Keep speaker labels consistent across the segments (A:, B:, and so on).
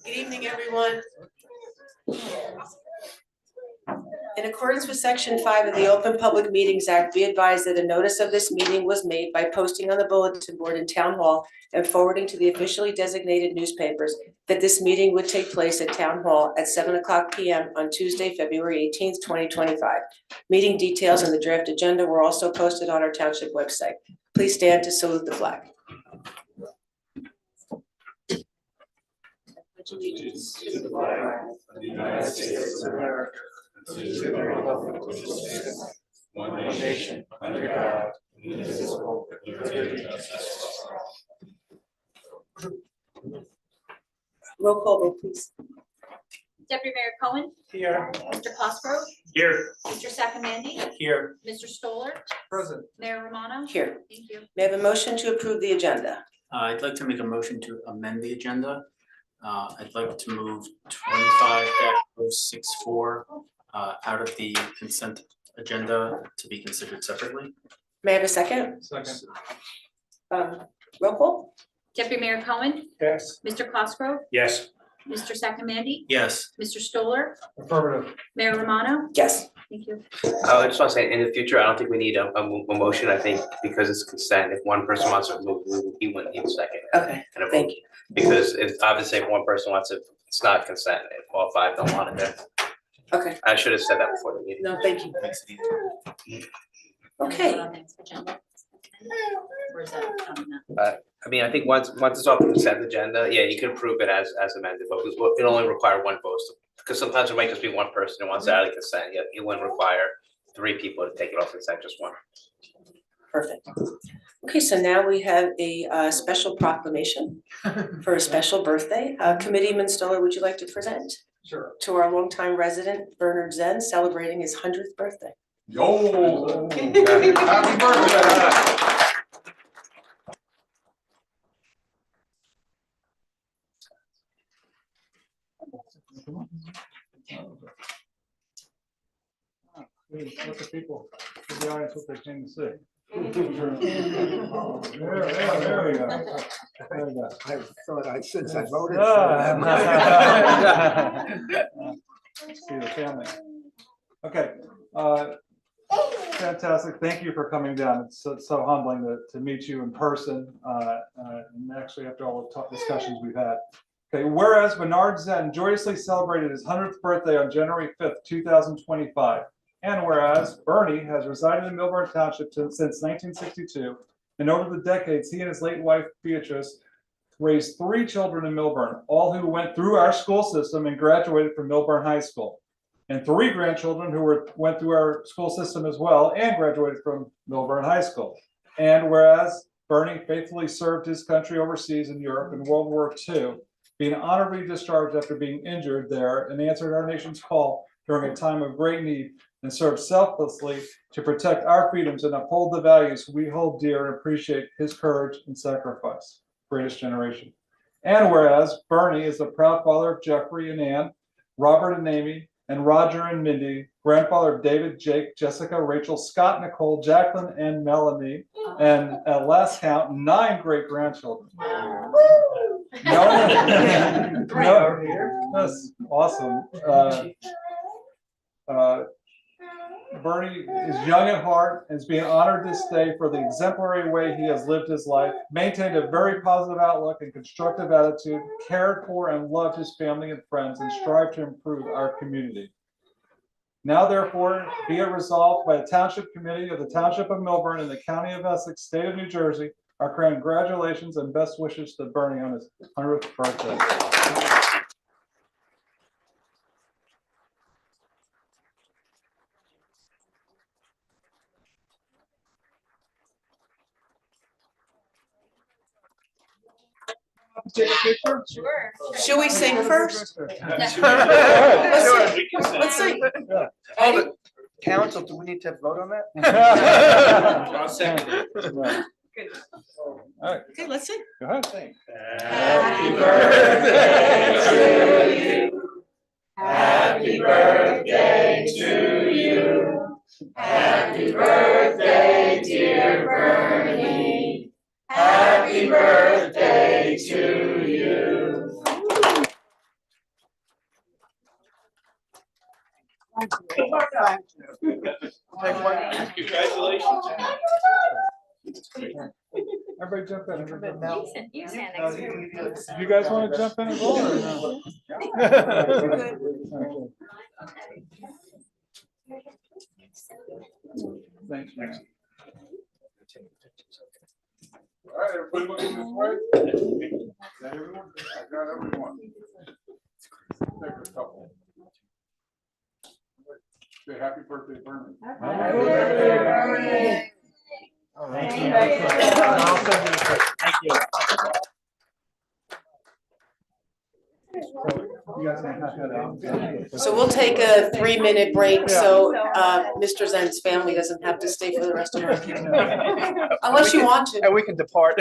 A: Good evening, everyone. In accordance with Section 5 of the Open Public Meetings Act, be advised that a notice of this meeting was made by posting on the bulletin board in Town Hall and forwarding to the officially designated newspapers that this meeting would take place at Town Hall at 7:00 p.m. on Tuesday, February 18th, 2025. Meeting details and the draft agenda were also posted on our Township website. Please stand to salute the flag.
B: Allegiance to the flag of the United States of America, to the republic which stands one nation under God, indivisible, with liberty and justice for all.
A: Roll call vote, please.
C: Deputy Mayor Cohen.
B: Here.
C: Mr. Cosgrove.
B: Here.
C: Mr. Sacamandi.
B: Here.
C: Mr. Stoller.
B: Present.
C: Mayor Romano.
A: Here.
C: Thank you.
A: May I have a motion to approve the agenda?
D: I'd like to make a motion to amend the agenda. I'd like to move 25-064 out of the consent agenda to be considered separately.
A: May I have a second?
B: Second.
A: Roll call?
C: Deputy Mayor Cohen.
B: Yes.
C: Mr. Cosgrove.
B: Yes.
C: Mr. Sacamandi.
D: Yes.
C: Mr. Stoller.
B: Affirmative.
C: Mayor Romano.
A: Yes.
C: Thank you.
E: I just want to say, in the future, I don't think we need a motion. I think because it's consent, if one person wants to move, he wouldn't need a second.
A: Okay,
E: And a vote.
A: thank you.
E: Because it's obviously if one person wants it, it's not consent, if all five don't want it there.
A: Okay,
E: I should have said that before the meeting.
A: no, thank you.
D: Makes it easier.
A: Okay.
C: Or is that
E: I mean, I think once it's off the consent agenda, yeah, you can approve it as amended, but it only require one vote. Because sometimes it might just be one person who wants it out of consent, yet it wouldn't require 3 people to take it off consent, just one.
A: Perfect. Okay, so now we have a special proclamation for a special birthday. Committeeman Stoller, would you like to present
B: Sure.
A: to our longtime resident Bernard Zen celebrating his 100th birthday?
B: Yo. Happy birthday. Let the people, the audience, what they came to see. There we go. There we go.
F: I thought since I voted.
B: See the family. Okay, fantastic. Thank you for coming down. It's so humbling to meet you in person, and actually after all the discussions we've had. Okay, whereas Bernard Zen joyously celebrated his 100th birthday on January 5th, 2025. And whereas Bernie has resided in Millburn Township since 1962, and over the decades, he and his late wife, Beatrice, raised 3 children in Millburn, all who went through our school system and graduated from Millburn High School, and 3 grandchildren who went through our school system as well and graduated from Millburn High School. And whereas Bernie faithfully served his country overseas in Europe in World War II, being honorably discharged after being injured there, and answered our nation's call during a time of great need, and served selflessly to protect our freedoms and uphold the values we hold dear, and appreciate his courage and sacrifice. Greatest generation. And whereas Bernie is the proud father of Jeffrey and Ann, Robert and Amy, and Roger and Mindy, grandfather of David, Jake, Jessica, Rachel, Scott, Nicole, Jacqueline, and Melanie, and at last count, 9 great-grandchildren. No, that's awesome. Bernie is young at heart and is being honored this day for the exemplary way he has lived his life, maintained a very positive outlook and constructive attitude, cared for and loved his family and friends, and strived to improve our community. Now, therefore, be it resolved by the Township Committee of the Township of Millburn in the County of Essex, State of New Jersey, our congratulations and best wishes to Bernie on his 100th birthday. Take a picture?
C: Sure.
A: Should we sing first?
C: Yes.
A: Let's sing.
F: Oh, council, do we need to vote on that?
E: I'll second it.
B: All right,
A: Okay, let's sing.
B: go ahead.
A: Happy
B: birthday
A: to you.
B: Happy birthday to you. Happy birthday, dear Bernie. Happy birthday to you.
F: Take one.
G: Congratulations.
B: Everybody jump in.
F: Come in now.
C: You stand
F: No,
C: next to me.
B: You guys want to jump in as well or no? Thanks, man.
G: All right, everybody want to this way? Got everyone? I got everyone. Take a couple. Say happy birthday, Vernon.
B: Happy birthday.
F: Thank
C: you.
F: I'll send you the picture.
D: Thank you.
B: You guys can hash that out.
A: So we'll take a 3-minute break, so Mr. Zen's family doesn't have to stay for the rest of our meeting. Unless you want to.
F: And we can depart.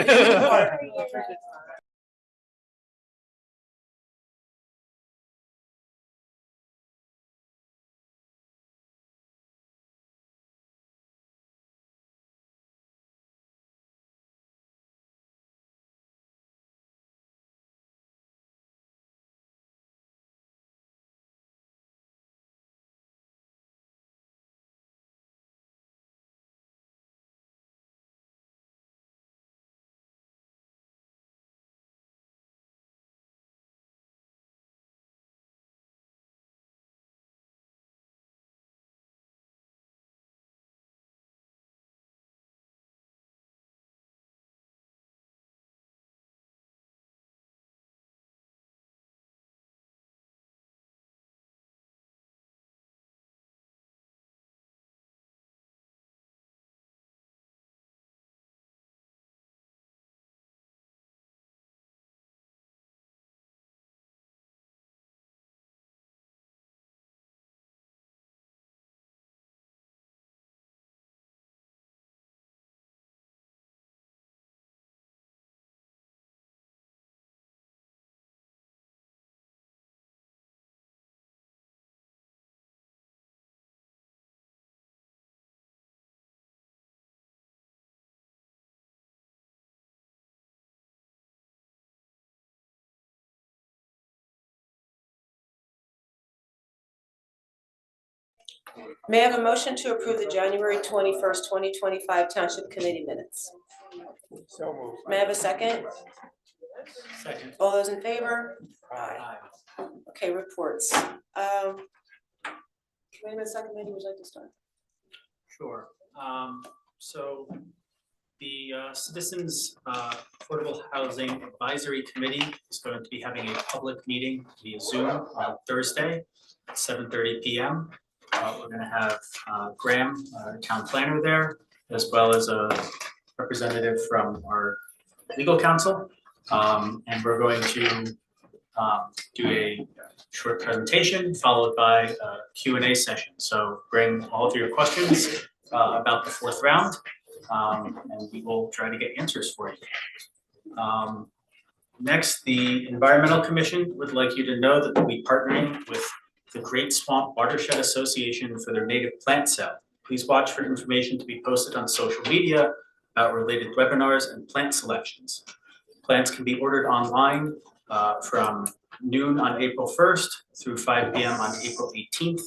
A: May I have a motion to approve the January 21st, 2025 Township Committee minutes?
F: So moved.
A: May I have a second?
D: Second.
A: All those in favor?
D: Aye.
A: Okay, reports. Committeeman Second, would you like to start?
D: Sure. So the Citizens Affordable Housing Advisory Committee is going to be having a public meeting via Zoom on Thursday at 7:30 p.m. We're going to have Graham, our town planner, there, as well as a representative from our legal counsel. And we're going to do a short presentation followed by a Q&A session. So bring all of your questions about the fourth round, and we will try to get answers for you. Next, the Environmental Commission would like you to know that we'll be partnering with the Great Swamp Watershed Association for their native plant sale. Please watch for information to be posted on social media about related webinars and plant selections. Plants can be ordered online from noon on April 1st through 5 p.m. on April 18th.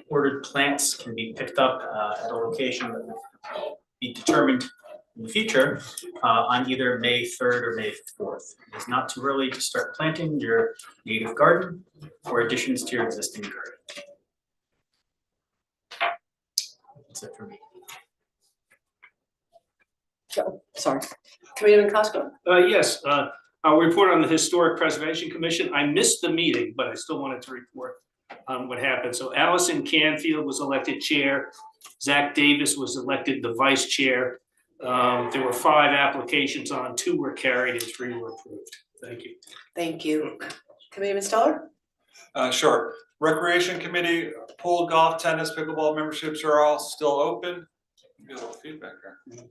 D: Ordered plants can be picked up at a location that will be determined in the future on either May 3rd or May 4th. It is not too early to start planting your native garden or additions to your existing garden. That's it for me.
A: Sorry. Committeeman Costco.
G: Yes, I'll report on the Historic Preservation Commission. I missed the meeting, but I still wanted to report on what happened. So Allison Canfield was elected chair. Zach Davis was elected the vice chair. There were 5 applications on, 2 were carried and 3 were approved. Thank you.
A: Thank you. Committeeman Stellar?
B: Sure. Recreation Committee, pool, golf, tennis, pickleball memberships are all still open. Get a little feedback here.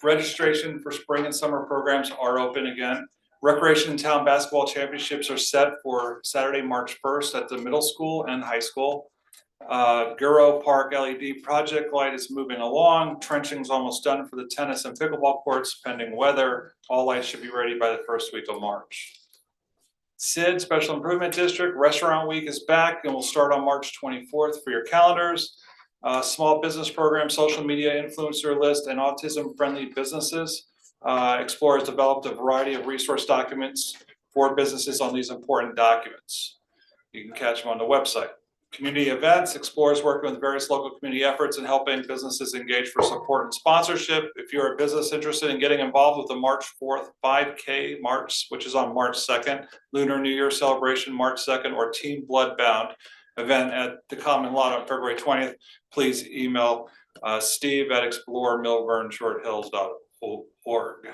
B: Registration for spring and summer programs are open again. Recreation and Town Basketball Championships are set for Saturday, March 1st at the middle school and high school. Guro Park LED project light is moving along. Trenching is almost done for the tennis and pickleball courts pending weather. All lights should be ready by the first week of March. SID, Special Improvement District, Restaurant Week is back and will start on March 24th for your calendars. Small business program, social media influencer list, and autism-friendly businesses. Explore has developed a variety of resource documents for businesses on these important documents. You can catch them on the website. Community events, Explore is working with various local community efforts and helping businesses engage for support and sponsorship. If you're a business interested in getting involved with the March 4th 5K March, which is on March 2nd, Lunar New Year celebration March 2nd, or Team Bloodbound event at the Common Lot on February 20th, please email steve@exploremilburnshorthills.org.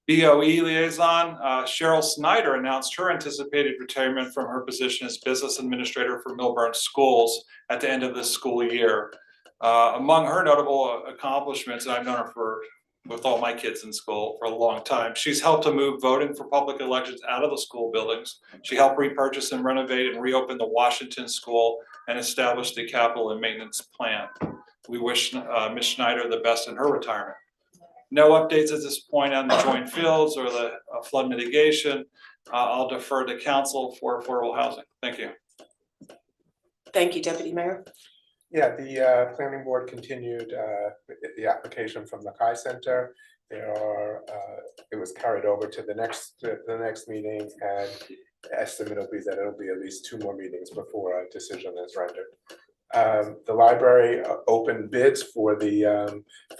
B: BOE liaison, Cheryl Snyder announced her anticipated retirement from her position as business administrator for Milburn Schools at the end of this school year. Among her notable accomplishments, and I've known her with all my kids in school for a long time, she's helped to move voting for public elections out of the school buildings. She helped repurchase and renovate and reopen the Washington School and establish the capital and maintenance plan. We wish Ms. Schneider the best in her retirement. No updates at this point on the joint fields or the flood mitigation. I'll defer to council for affordable housing. Thank you.
A: Thank you, Deputy Mayor.
F: Yeah, the planning board continued the application from the Kai Center. It was carried over to the next meeting, and the estimate will be that it'll be at least 2 more meetings before a decision is rendered. The library opened bids for the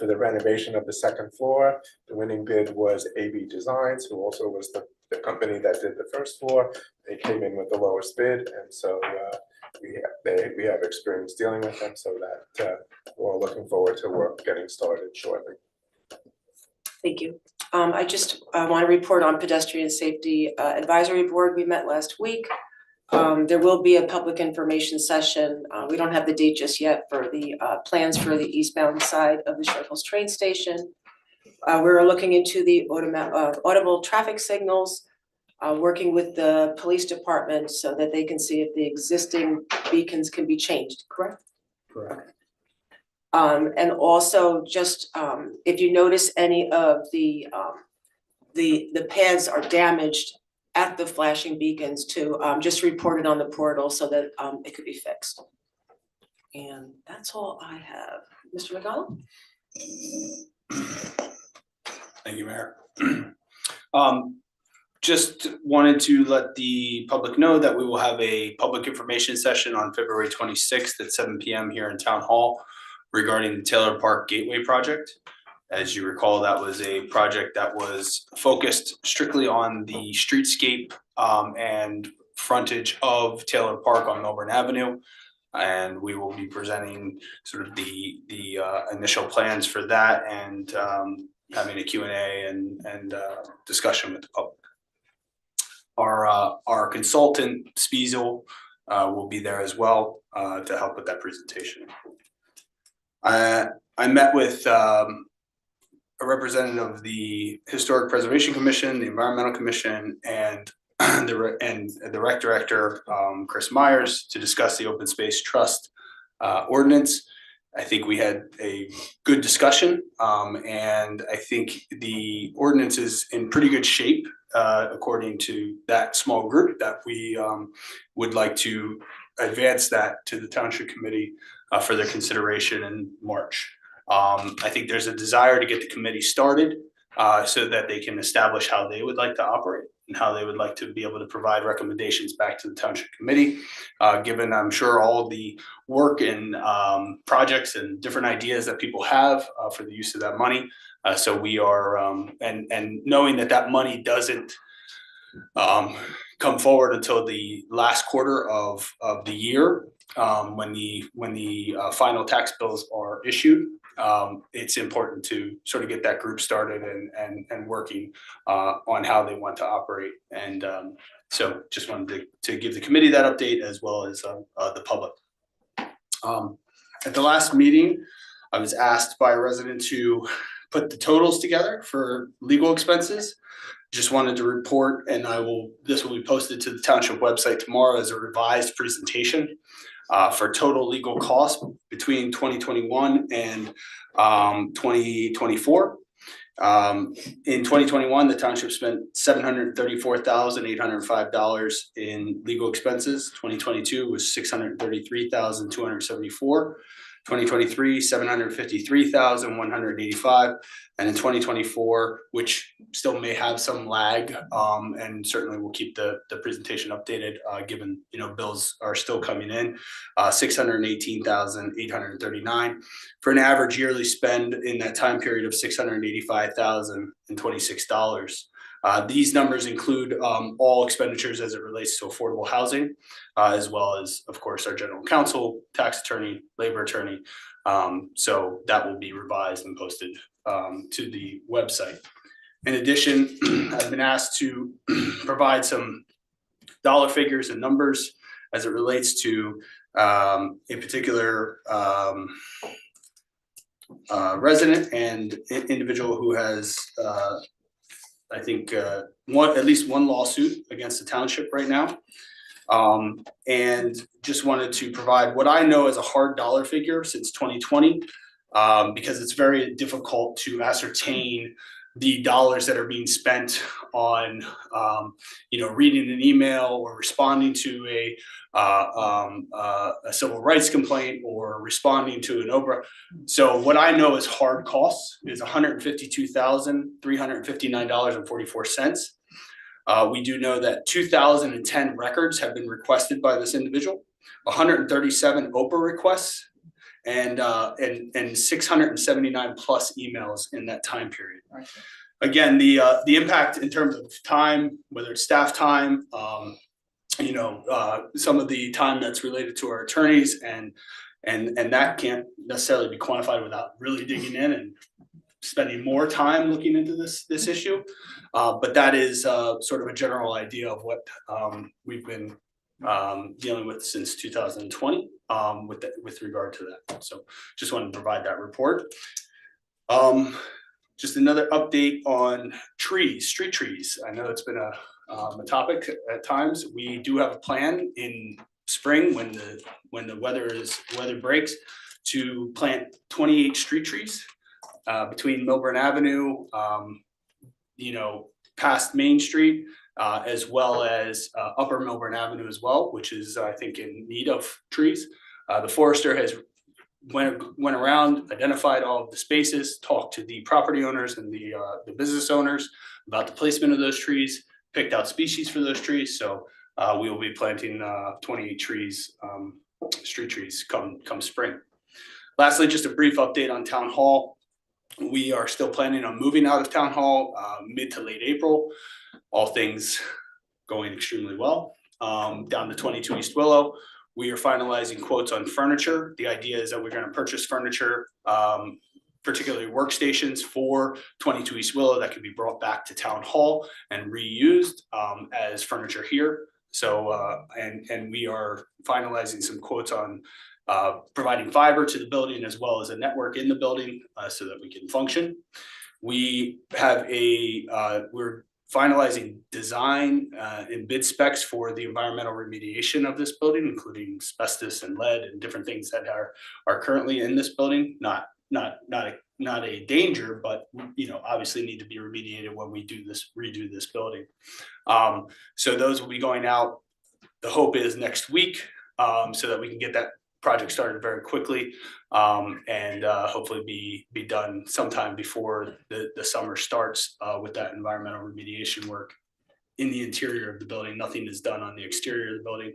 F: renovation of the 2nd floor. The winning bid was AB Designs, who also was the company that did the 1st floor. They came in with the lowest bid, and so we have experience dealing with them, so that we're all looking forward to work getting started shortly.
A: Thank you. I just want to report on Pedestrian Safety Advisory Board. We met last week. There will be a public information session. We don't have the date just yet for the plans for the eastbound side of the Short Hills train station. We're looking into the audible traffic signals, working with the police department so that they can see if the existing beacons can be changed, correct?
F: Correct.
A: And also just if you notice any of the pads are damaged at the flashing beacons, to just report it on the portal so that it could be fixed. And that's all I have. Mr. McDonald?
H: Thank you, Mayor. Just wanted to let the public know that we will have a public information session on February 26th at 7 p.m. here in Town Hall regarding the Taylor Park Gateway project. As you recall, that was a project that was focused strictly on the streetscape and frontage of Taylor Park on Melbourne Avenue. And we will be presenting sort of the initial plans for that, and having a Q&A and discussion with the public. Our consultant, Spiesel, will be there as well to help with that presentation. I met with a representative of the Historic Preservation Commission, the Environmental Commission, and the rec director, Chris Myers, to discuss the Open Space Trust ordinance. I think we had a good discussion, and I think the ordinance is in pretty good shape, according to that small group, that we would like to advance that to the Township Committee for their consideration in March. I think there's a desire to get the committee started so that they can establish how they would like to operate and how they would like to be able to provide recommendations back to the Township Committee, given I'm sure all the work and projects and different ideas that people have for the use of that money. So we are, and knowing that that money doesn't come forward until the last quarter of the year, when the final tax bills are issued. It's important to sort of get that group started and working on how they want to operate. And so just wanted to give the committee that update, as well as the public. At the last meeting, I was asked by a resident to put the totals together for legal expenses. Just wanted to report, and this will be posted to the Township website tomorrow as a revised presentation. For total legal costs between 2021 and 2024. In 2021, the township spent $734,805 in legal expenses. 2022 was $633,274. 2023, $753,185, and in 2024, which still may have some lag, and certainly we'll keep the presentation updated, given bills are still coming in, $618,839 for an average yearly spend in that time period of $685,026. These numbers include all expenditures as it relates to affordable housing, as well as, of course, our general counsel, tax attorney, labor attorney. So that will be revised and posted to the website. In addition, I've been asked to provide some dollar figures and numbers as it relates to a particular resident and individual who has I think at least one lawsuit against the township right now. And just wanted to provide what I know as a hard dollar figure since 2020, because it's very difficult to ascertain the dollars that are being spent on, reading an email or responding to a civil rights complaint or responding to an Oprah. So what I know is hard costs is $152,359.44. We do know that 2010 records have been requested by this individual, 137 Oprah requests, and 679 plus emails in that time period. Right. Again, the impact in terms of time, whether it's staff time, some of the time that's related to our attorneys, and that can't necessarily be quantified without really digging in and spending more time looking into this issue. But that is sort of a general idea of what we've been dealing with since 2020 with regard to that. So just wanted to provide that report. Just another update on trees, street trees. I know it's been a topic at times. We do have a plan in spring when the weather breaks to plant 28 street trees between Milburn Avenue, past Main Street, as well as Upper Milburn Avenue as well, which is I think in need of trees. The forester has went around, identified all of the spaces, talked to the property owners and the business owners about the placement of those trees, picked out species for those trees. So we will be planting 28 trees, street trees come spring. Lastly, just a brief update on Town Hall. We are still planning on moving out of Town Hall mid to late April. All things going extremely well. Down to 22 East Willow. We are finalizing quotes on furniture. The idea is that we're going to purchase furniture, particularly workstations for 22 East Willow that can be brought back to Town Hall and reused as furniture here. So, and we are finalizing some quotes on providing fiber to the building as well as a network in the building so that we can function. We have we're finalizing design and bid specs for the environmental remediation of this building, including asbestos and lead and different things that are currently in this building. Not a danger, but obviously need to be remediated when we redo this building. So those will be going out. The hope is next week, so that we can get that project started very quickly, and hopefully be done sometime before the summer starts with that environmental remediation work in the interior of the building. Nothing is done on the exterior of the building.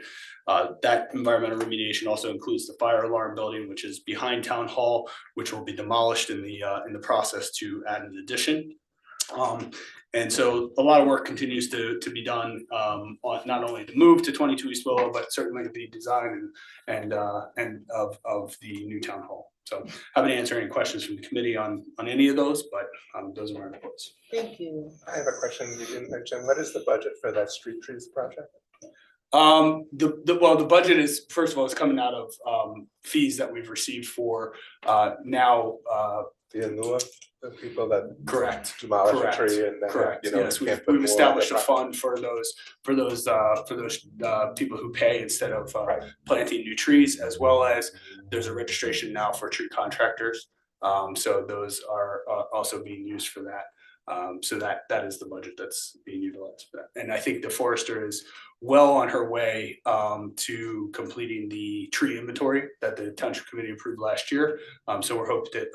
H: That environmental remediation also includes the fire alarm building, which is behind Town Hall, which will be demolished in the process to add an addition. And so a lot of work continues to be done on not only the move to 22 East Willow, but certainly the design and of the new Town Hall. So happy to answer any questions from the committee on any of those, but those are my reports.
A: Thank you.
F: I have a question you didn't mention. What is the budget for that street trees project?
H: The budget is, first of all, it's coming out of fees that we've received for now.
F: The Anua, the people that
H: Correct.
F: demolish a tree and then
H: Correct. Yes,
F: can't put
H: we've
F: more
H: established a
F: on the
H: fund for those people who pay instead of planting new trees, as well as there's a registration now for tree contractors. So those are also being used for that. So that is the budget that's being utilized for that. And I think the forester is well on her way to completing the tree inventory that the township committee approved last year. So we're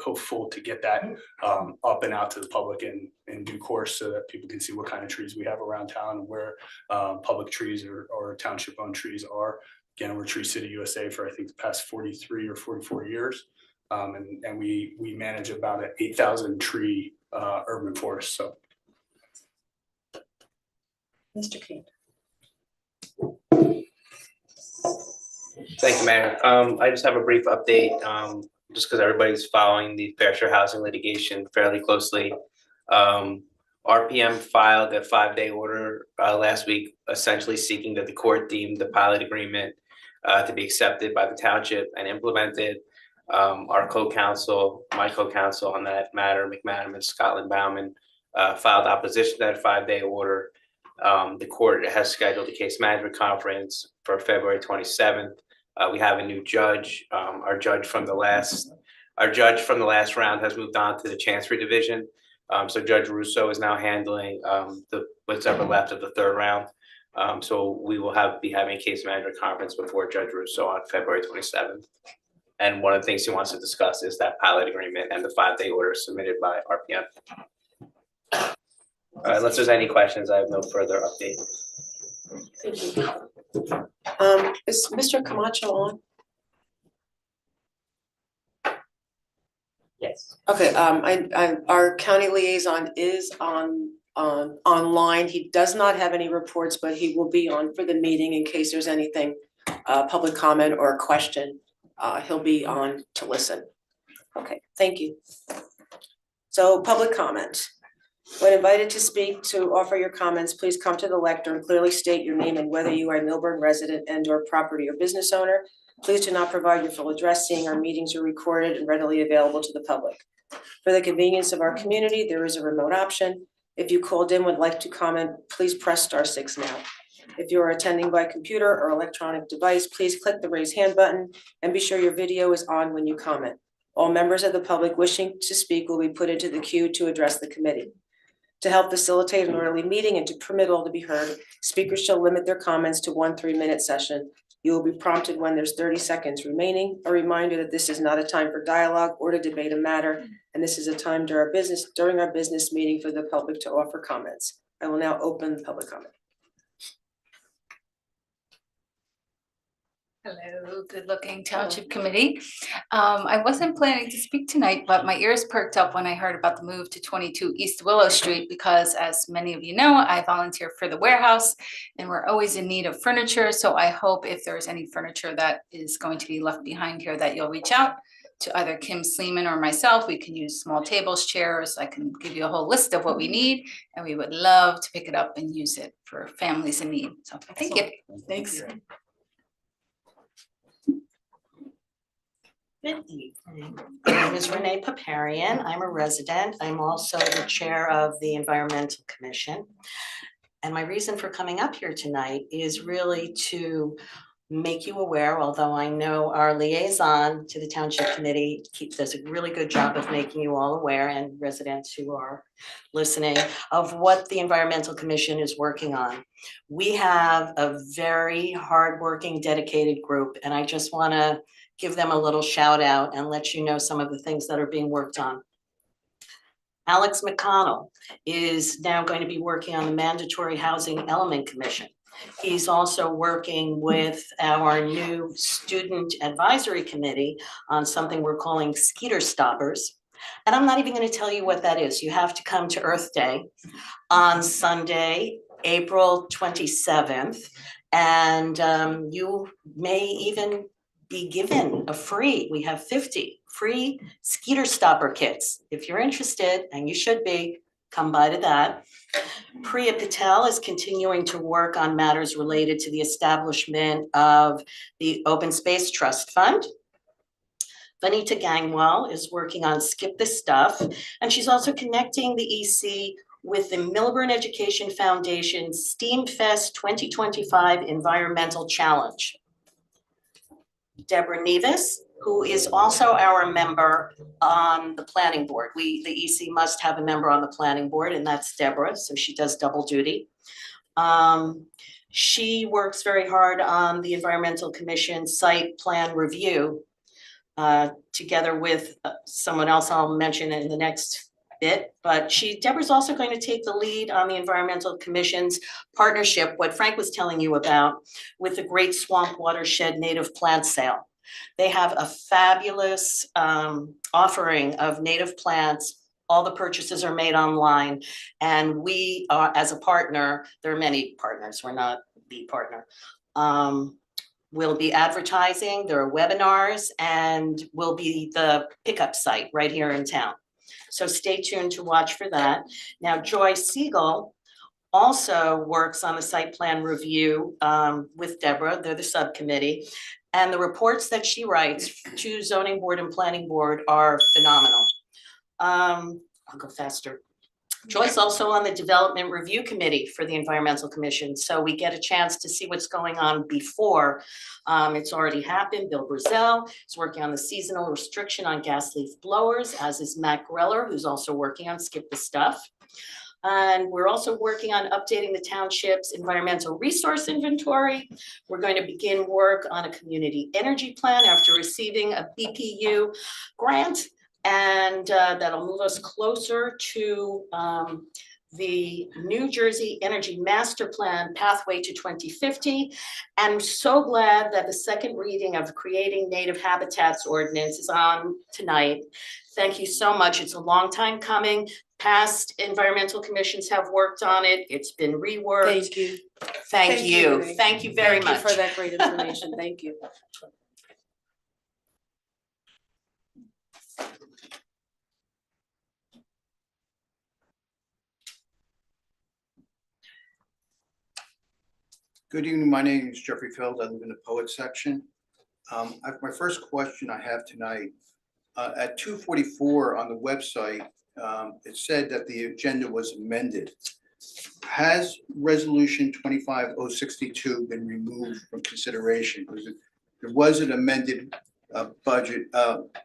H: hopeful to get that up and out to the public in due course so that people can see what kind of trees we have around town and where public trees or township owned trees are. Again, we're Tree City USA for I think the past 43 or 44 years. And we manage about an 8,000 tree urban forest, so.
A: Mr. King.
E: Thank you, Mayor. I just have a brief update, just because everybody's following the fair share housing litigation fairly closely. RPM filed a 5-day order last week, essentially seeking that the court deem the pilot agreement to be accepted by the township and implemented. Our co-counsel, my co-counsel on that matter, McManaman, Scotland Bauman, filed opposition to that 5-day order. The court has scheduled a case management conference for February 27th. We have a new judge. Our judge from the last round has moved on to the Chancery Division. So Judge Russo is now handling what's ever left of the 3rd round. So we will be having a case management conference before Judge Russo on February 27th. And one of the things he wants to discuss is that pilot agreement and the 5-day order submitted by RPM. Unless there's any questions, I have no further update.
A: Thank you. Is Mr. Camacho on?
E: Yes.
A: Okay, our county liaison is online. He does not have any reports, but he will be on for the meeting in case there's anything, public comment or a question. He'll be on to listen. Okay, thank you. So public comment. When invited to speak to offer your comments, please come to the lectern and clearly state your name and whether you are a Millburn resident and or property or business owner. Please do not provide your full address, seeing our meetings are recorded and readily available to the public. For the convenience of our community, there is a remote option. If you called in and would like to comment, please press *6 now. If you are attending by computer or electronic device, please click the raise hand button and be sure your video is on when you comment. All members of the public wishing to speak will be put into the queue to address the committee. To help facilitate an orderly meeting and to permit all to be heard, speakers shall limit their comments to 1 3-minute session. You will be prompted when there's 30 seconds remaining. A reminder that this is not a time for dialogue or to debate a matter, and this is a time during our business meeting for the public to offer comments. I will now open the public comment.
I: Hello, good-looking Township Committee. I wasn't planning to speak tonight, but my ears perked up when I heard about the move to 22 East Willow Street because, as many of you know, I volunteer for the warehouse and we're always in need of furniture. So I hope if there's any furniture that is going to be left behind here that you'll reach out to either Kim Sleeman or myself. We can use small tables, chairs. I can give you a whole list of what we need, and we would love to pick it up and use it for families in need. So thank you.
A: Thanks.
J: Good evening. My name is Renee Paparian. I'm a resident. I'm also the chair of the Environmental Commission. And my reason for coming up here tonight is really to make you aware, although I know our liaison to the Township Committee does a really good job of making you all aware, and residents who are listening, of what the Environmental Commission is working on. We have a very hardworking, dedicated group, and I just want to give them a little shout out and let you know some of the things that are being worked on. Alex McConnell is now going to be working on the Mandatory Housing Element Commission. He's also working with our new Student Advisory Committee on something we're calling Skeeter Stoppers. And I'm not even going to tell you what that is. You have to come to Earth Day on Sunday, April 27th, and you may even be given we have 50 free Skeeter Stopper kits. If you're interested, and you should be, come by to that. Priya Patel is continuing to work on matters related to the establishment of the Open Space Trust Fund. Vanita Gangwal is working on Skip the Stuff, and she's also connecting the EC with the Millburn Education Foundation STEAM Fest 2025 Environmental Challenge. Deborah Nevis who is also our member on the planning board. The EC must have a member on the planning board, and that's Deborah, so she does double duty. She works very hard on the Environmental Commission site plan review, together with someone else I'll mention in the next bit, but Deborah's also going to take the lead on the Environmental Commission's partnership, what Frank was telling you about, with the Great Swamp Watershed Native Plant Sale. They have a fabulous offering of native plants. All the purchases are made online, and we are, as a partner, there are many partners, we're not the partner. We'll be advertising, there are webinars, and we'll be the pickup site right here in town. So stay tuned to watch for that. Now, Joy Siegel also works on the site plan review with Deborah, they're the subcommittee. And the reports that she writes to zoning board and planning board are phenomenal. I'll go faster. Joy's also on the development review committee for the Environmental Commission. So we get a chance to see what's going on before it's already happened. Bill Brazell is working on the seasonal restriction on gas leaf blowers, as is Matt Greller, who's also working on Skip the Stuff. And we're also working on updating the township's environmental resource inventory. We're going to begin work on a community energy plan after receiving a BPU grant. And that'll move us closer to the New Jersey Energy Master Plan Pathway to 2050. And I'm so glad that the second reading of Creating Native Habitats Ordinance is on tonight. Thank you so much. It's a long time coming. Past environmental commissions have worked on it. It's been reworked.
A: Thank you.
J: Thank you.
A: Renee.
J: Thank you very much.
A: Thank you for that great information. Thank you.
K: Good evening, my name is Jeffrey Field, I live in the poet section. My first question I have tonight, at 2:44 on the website, it said that the agenda was amended. Has resolution 25062 been removed from consideration? Because there was an amended budget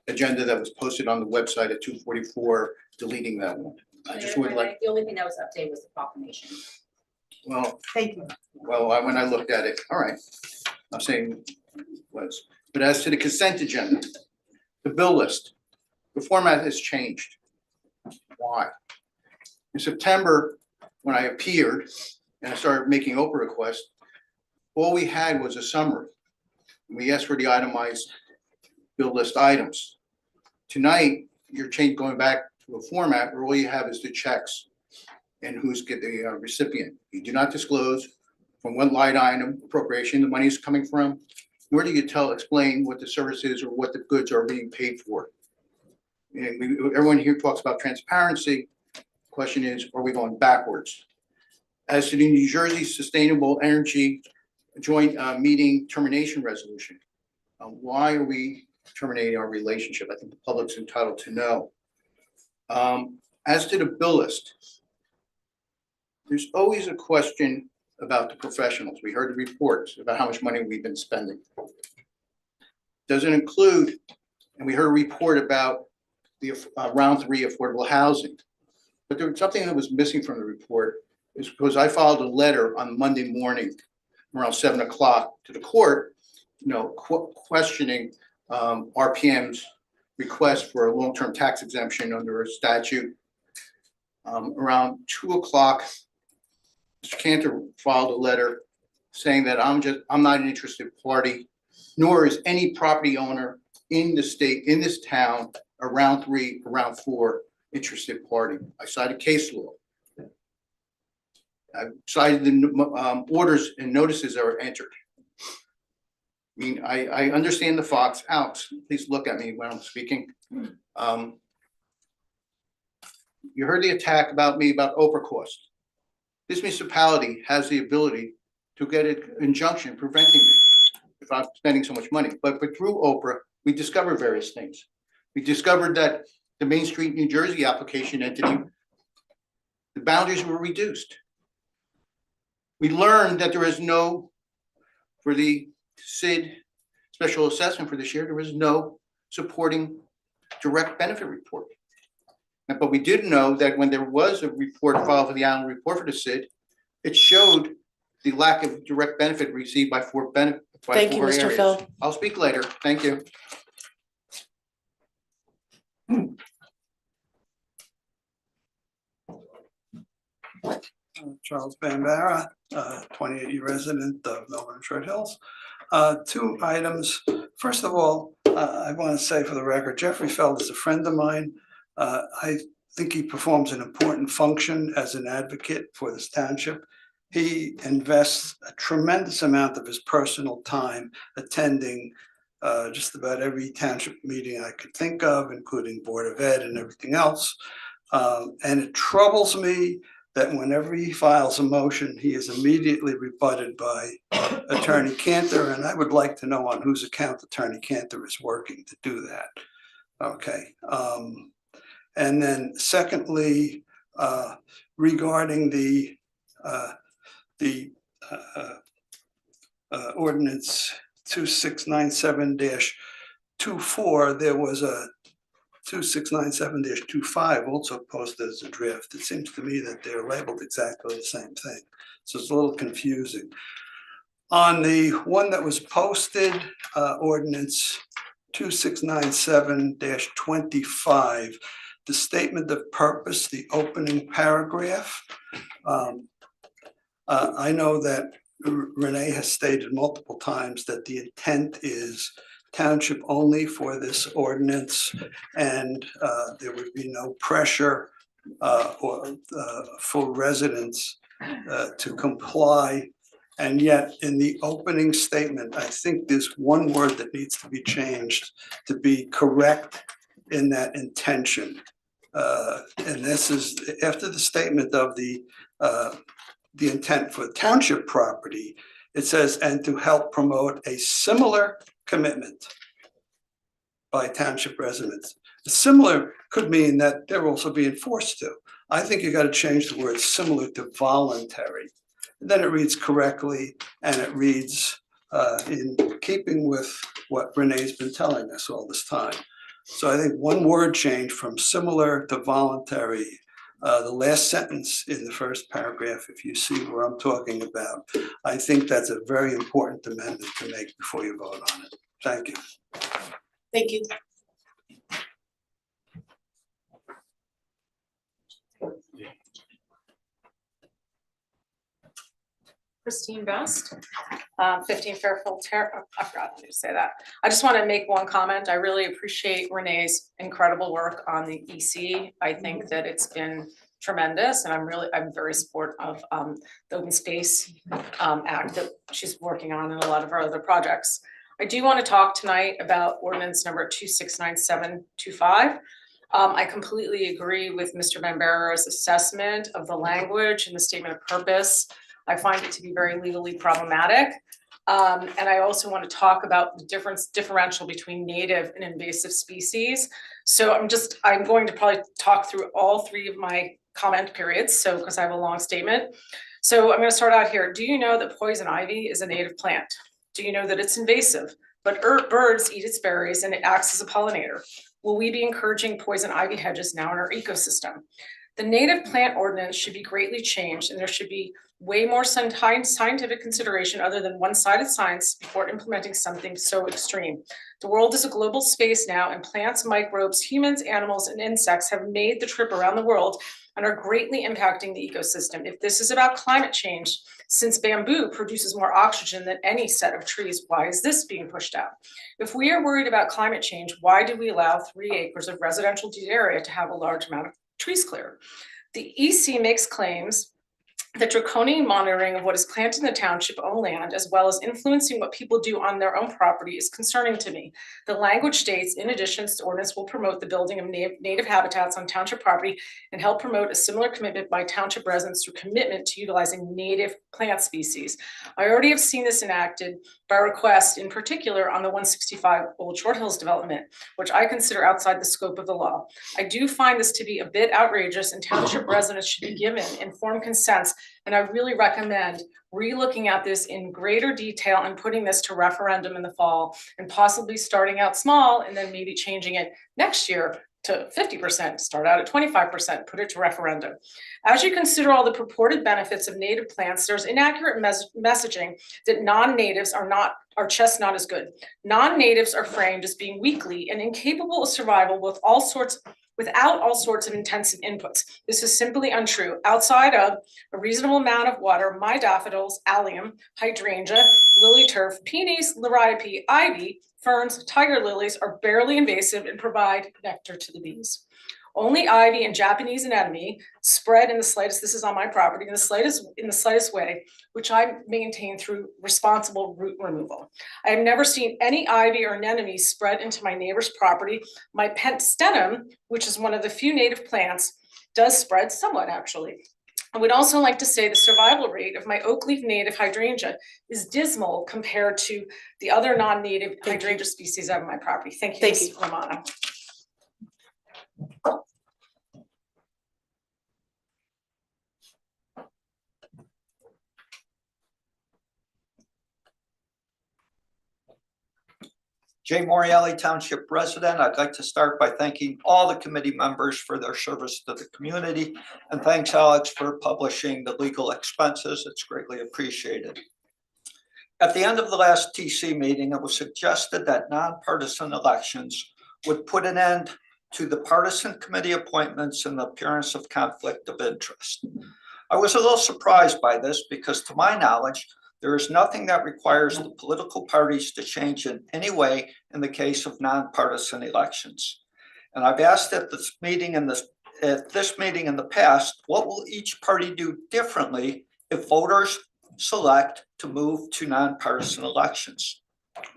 K: agenda that was posted on the website at 2:44, deleting that one. I just would like,
C: The only thing that was updated was the proclamation.
K: well,
A: Thank you.
K: well, when I looked at it, all right, I'm saying was, but as to the consent agenda, the bill list, the format has changed. Why? In September, when I appeared and I started making Oprah requests, all we had was a summary. We asked for the itemized bill list items. Tonight, you're going back to a format where all you have is the checks and who's the recipient. You do not disclose from what line item appropriation the money is coming from, nor do you explain what the service is or what the goods are being paid for. And everyone here talks about transparency. Question is, are we going backwards? As to the New Jersey Sustainable Energy Joint Meeting Termination Resolution, why are we terminating our relationship? I think the public's entitled to know. As to the bill list, there's always a question about the professionals. We heard the reports about how much money we've been spending. Doesn't include, and we heard a report about the round 3 affordable housing. But there was something that was missing from the report, is because I filed a letter on Monday morning around 7 o'clock to the court, questioning RPM's request for a long-term tax exemption under a statute. Around 2 o'clock, Mr. Cantor filed a letter saying that I'm not an interested party, nor is any property owner in the state, in this town, around 3, around 4 interested party. I cited case law. I cited the orders and notices that were entered. I mean, I understand the Fox. Alex, please look at me when I'm speaking. You heard the attack about me about Oprah cost. This municipality has the ability to get an injunction preventing me if I'm spending so much money. But through Oprah, we discovered various things. We discovered that the Main Street, New Jersey application entity, the boundaries were reduced. We learned that there is no, for the SID special assessment for this year, there was no supporting direct benefit report. But we did know that when there was a report filed for the annual report for the SID, it showed the lack of direct benefit received by four areas.
A: Thank you, Mr. Phil.
K: I'll speak later. Thank you.
L: Charles Bambara, 28-year resident of Melbourne Short Hills. Two items. First of all, I want to say for the record, Jeffrey Feld is a friend of mine. I think he performs an important function as an advocate for this township. He invests a tremendous amount of his personal time attending just about every township meeting I could think of, including Board of Ed and everything else. And it troubles me that whenever he files a motion, he is immediately rebutted by Attorney Cantor, and I would like to know on whose account Attorney Cantor is working to do that. Okay. And then secondly, regarding the ordinance 2697-24, there was a 2697-25 also posted as a draft. It seems to me that they're labeled exactly the same thing. So it's a little confusing. On the one that was posted, ordinance 2697-25, the statement of purpose, the opening paragraph. I know that Renee has stated multiple times that the intent is township only for this ordinance, and there would be no pressure for residents to comply. And yet in the opening statement, I think there's one word that needs to be changed to be correct in that intention. And this is after the statement of the intent for township property. It says, and to help promote a similar commitment by township residents. Similar could mean that they're also being forced to. I think you got to change the word similar to voluntary. And then it reads correctly, and it reads in keeping with what Renee's been telling us all this time. So I think one word change from similar to voluntary. The last sentence in the first paragraph, if you see where I'm talking about, I think that's a very important amendment to make before you vote on it. Thank you.
A: Thank you.
C: Christine Best, 15 Fairfield Terrace. I forgot to say that. I just want to make one comment. I really appreciate Renee's incredible work on the EC. I think that it's been tremendous, and I'm very supportive of the Open Space Act that she's working on and a lot of our other projects. I do want to talk tonight about ordinance number 2697-25. I completely agree with Mr. Bambara's assessment of the language and the statement of purpose. I find it to be very legally problematic. And I also want to talk about the differential between native and invasive species. So I'm going to probably talk through all three of my comment periods, so because I have a long statement. So I'm going to start out here. Do you know that poison ivy is a native plant? Do you know that it's invasive? But birds eat its berries and it acts as a pollinator. Will we be encouraging poison ivy hedges now in our ecosystem? The native plant ordinance should be greatly changed, and there should be way more scientific consideration other than one-sided science before implementing something so extreme. The world is a global space now, and plants, microbes, humans, animals, and insects have made the trip around the world and are greatly impacting the ecosystem. If this is about climate change, since bamboo produces more oxygen than any set of trees, why is this being pushed out? If we are worried about climate change, why do we allow 3 acres of residential area to have a large amount of trees cleared? The EC makes claims that draconian monitoring of what is planted in the township-owned land, as well as influencing what people do on their own property, is concerning to me. The language states, in addition, this ordinance will promote the building of native habitats on township property and help promote a similar commitment by township residents through commitment to utilizing native plant species. I already have seen this enacted by request, in particular on the 165 Old Short Hills development, which I consider outside the scope of the law. I do find this to be a bit outrageous, and township residents should be given informed consents And I really recommend re-looking at this in greater detail and putting this to referendum in the fall and possibly starting out small and then maybe changing it next year to 50%, start out at 25%, put it to referendum. As you consider all the purported benefits of native plants, there's inaccurate messaging that non-natives are just not as good. Non-natives are framed as being weakly and incapable of survival without all sorts of intensive inputs. This is simply untrue. Outside of a reasonable amount of water, my daffodils, allium, hydrangea, lily turf, peonies, liriope, ivy, ferns, tiger lilies are barely invasive and provide nectar to the bees. Only ivy and Japanese anemone spread in the slightest, this is on my property, in the slightest way, which I maintain through responsible root removal. I have never seen any ivy or anemone spread into my neighbor's property. My pentstenum, which is one of the few native plants, does spread somewhat actually. I would also like to say the survival rate of my oak leaf native hydrangea is dismal compared to the other non-native hydrangea species of my property. Thank you, Ms. Romano.
M: Jay Morielli, Township resident. I'd like to start by thanking all the committee members for their service to the community. And thanks, Alex, for publishing the legal expenses. It's greatly appreciated. At the end of the last TC meeting, it was suggested that nonpartisan elections would put an end to the partisan committee appointments and the appearance of conflict of interest. I was a little surprised by this because, to my knowledge, there is nothing that requires the political parties to change in any way in the case of nonpartisan elections. And I've asked at this meeting in the past, what will each party do differently if voters select to move to nonpartisan elections?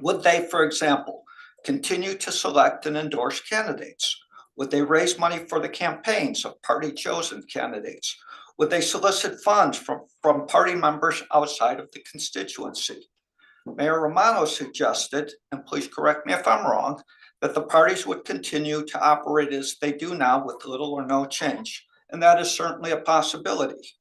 M: Would they, for example, continue to select and endorse candidates? Would they raise money for the campaigns of party-chosen candidates? Would they solicit funds from party members outside of the constituency? Mayor Romano suggested, and please correct me if I'm wrong, that the parties would continue to operate as they do now with little or no change, and that is certainly a possibility.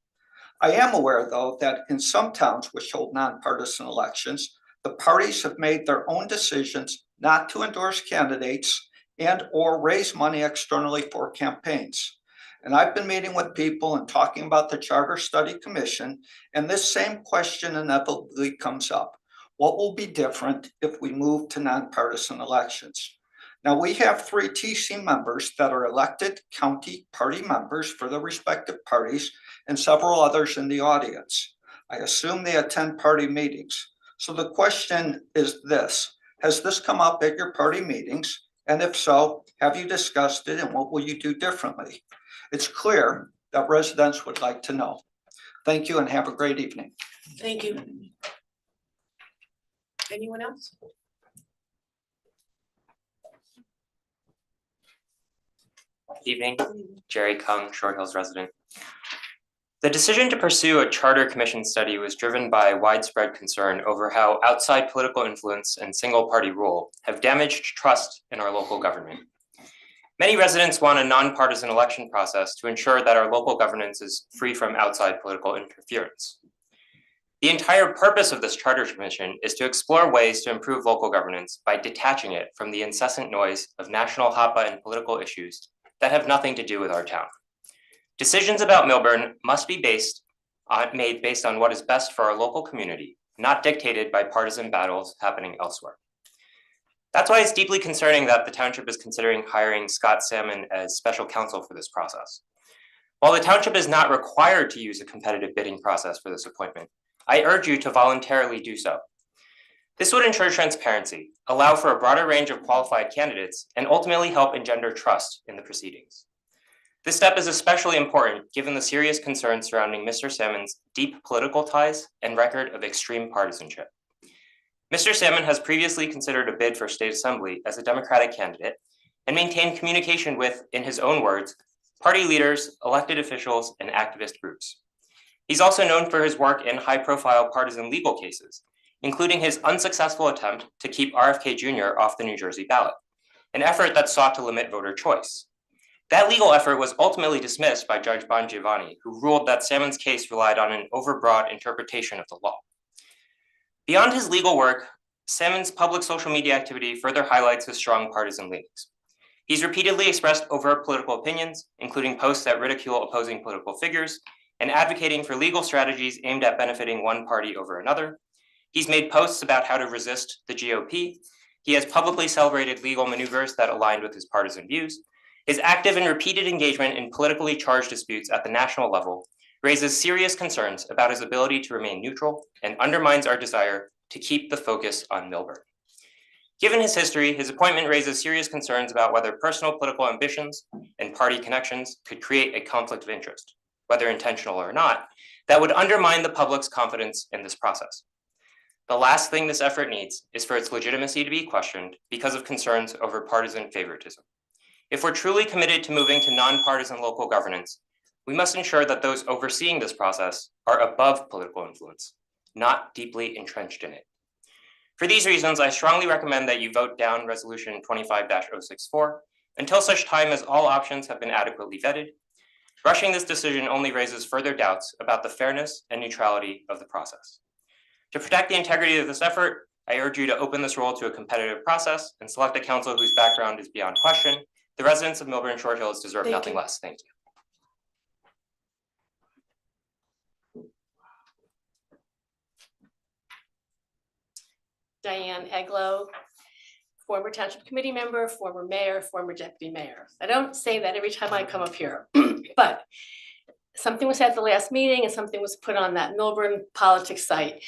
M: I am aware, though, that in some towns which hold nonpartisan elections, the parties have made their own decisions not to endorse candidates and or raise money externally for campaigns. And I've been meeting with people and talking about the Charter Study Commission, and this same question inevitably comes up. What will be different if we move to nonpartisan elections? Now, we have 3 TC members that are elected county party members for the respective parties and several others in the audience. I assume they attend party meetings. So the question is this: has this come up at your party meetings? And if so, have you discussed it and what will you do differently? It's clear that residents would like to know. Thank you and have a great evening.
A: Thank you. Anyone else?
N: Evening, Jerry Kung, Short Hills resident. The decision to pursue a charter commission study was driven by widespread concern over how outside political influence and single party rule have damaged trust in our local government. Many residents want a nonpartisan election process to ensure that our local governance is free from outside political interference. The entire purpose of this charter commission is to explore ways to improve local governance by detaching it from the incessant noise of national hotbutton and political issues that have nothing to do with our town. Decisions about Millburn must be made based on what is best for our local community, not dictated by partisan battles happening elsewhere. That's why it's deeply concerning that the township is considering hiring Scott Salmon as special counsel for this process. While the township is not required to use a competitive bidding process for this appointment, I urge you to voluntarily do so. This would ensure transparency, allow for a broader range of qualified candidates, and ultimately help engender trust in the proceedings. This step is especially important given the serious concerns surrounding Mr. Salmon's deep political ties and record of extreme partisanship. Mr. Salmon has previously considered a bid for state assembly as a Democratic candidate and maintained communication with, in his own words, party leaders, elected officials, and activist groups. He's also known for his work in high-profile partisan legal cases, including his unsuccessful attempt to keep RFK Jr. off the New Jersey ballot, an effort that sought to limit voter choice. That legal effort was ultimately dismissed by Judge Bongiovanni, who ruled that Salmon's case relied on an overbroad interpretation of the law. Beyond his legal work, Salmon's public social media activity further highlights his strong partisan leanings. He's repeatedly expressed overt political opinions, including posts that ridicule opposing political figures and advocating for legal strategies aimed at benefiting one party over another. He's made posts about how to resist the GOP. He has publicly celebrated legal maneuvers that aligned with his partisan views. His active and repeated engagement in politically charged disputes at the national level raises serious concerns about his ability to remain neutral and undermines our desire to keep the focus on Milburn. Given his history, his appointment raises serious concerns about whether personal political ambitions and party connections could create a conflict of interest, whether intentional or not, that would undermine the public's confidence in this process. The last thing this effort needs is for its legitimacy to be questioned because of concerns over partisan favoritism. If we're truly committed to moving to nonpartisan local governance, we must ensure that those overseeing this process are above political influence, not deeply entrenched in it. For these reasons, I strongly recommend that you vote down Resolution 25-064 until such time as all options have been adequately vetted. Rushing this decision only raises further doubts about the fairness and neutrality of the process. To protect the integrity of this effort, I urge you to open this role to a competitive process and select a council whose background is beyond question. The residents of Milburn Short Hills deserve nothing less. Thank you.
O: Diane Eglow, former township committee member, former mayor, former deputy mayor. I don't say that every time I come up here, but something was said at the last meeting and something was put on that Milburn politics site.